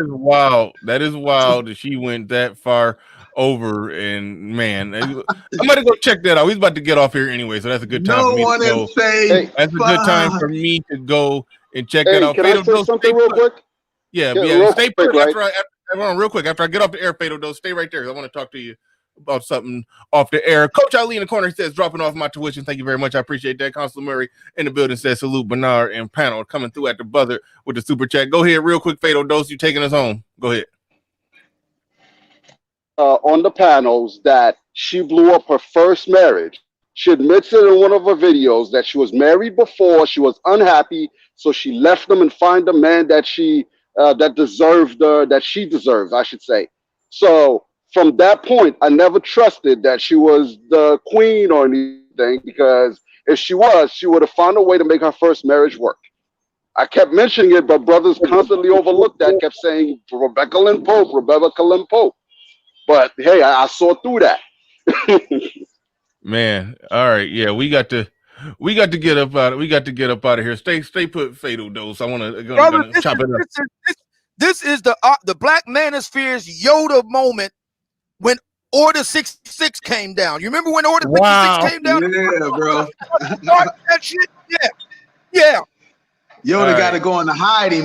wild. That is wild that she went that far over, and man, I'm gonna go check that out. He's about to get off here anyway, so that's a good time for me to go. That's a good time for me to go and check that out. Can I say something real quick? Yeah, stay put. Real quick, after I get off the air, Fatal Dose, stay right there. I want to talk to you about something off the air. Coach Ali in the corner says, dropping off my tuition. Thank you very much. I appreciate that. Consul Murray in the building says, salute Bernard and panel coming through at the buzzer with the super chat. Go ahead, real quick, Fatal Dose. You taking us home. Go ahead. On the panels that she blew up her first marriage. She admits it in one of her videos that she was married before, she was unhappy, so she left them and find a man that she that she deserves, I should say. So from that point, I never trusted that she was the queen or anything, because if she was, she would have found a way to make her first marriage work. I kept mentioning it, but brothers constantly overlooked that, kept saying Rebecca Lynn Pope, Rebecca Lynn Pope. But hey, I saw through that. Man, all right, yeah, we got to get up out. We got to get up out of here. Stay put, Fatal Dose. I want to chop it up. This is the Black Manosphere's Yoda moment when Order 66 came down. You remember when Order 66 came down? Yeah, bro. That shit? Yeah. Yoda got to go into hiding.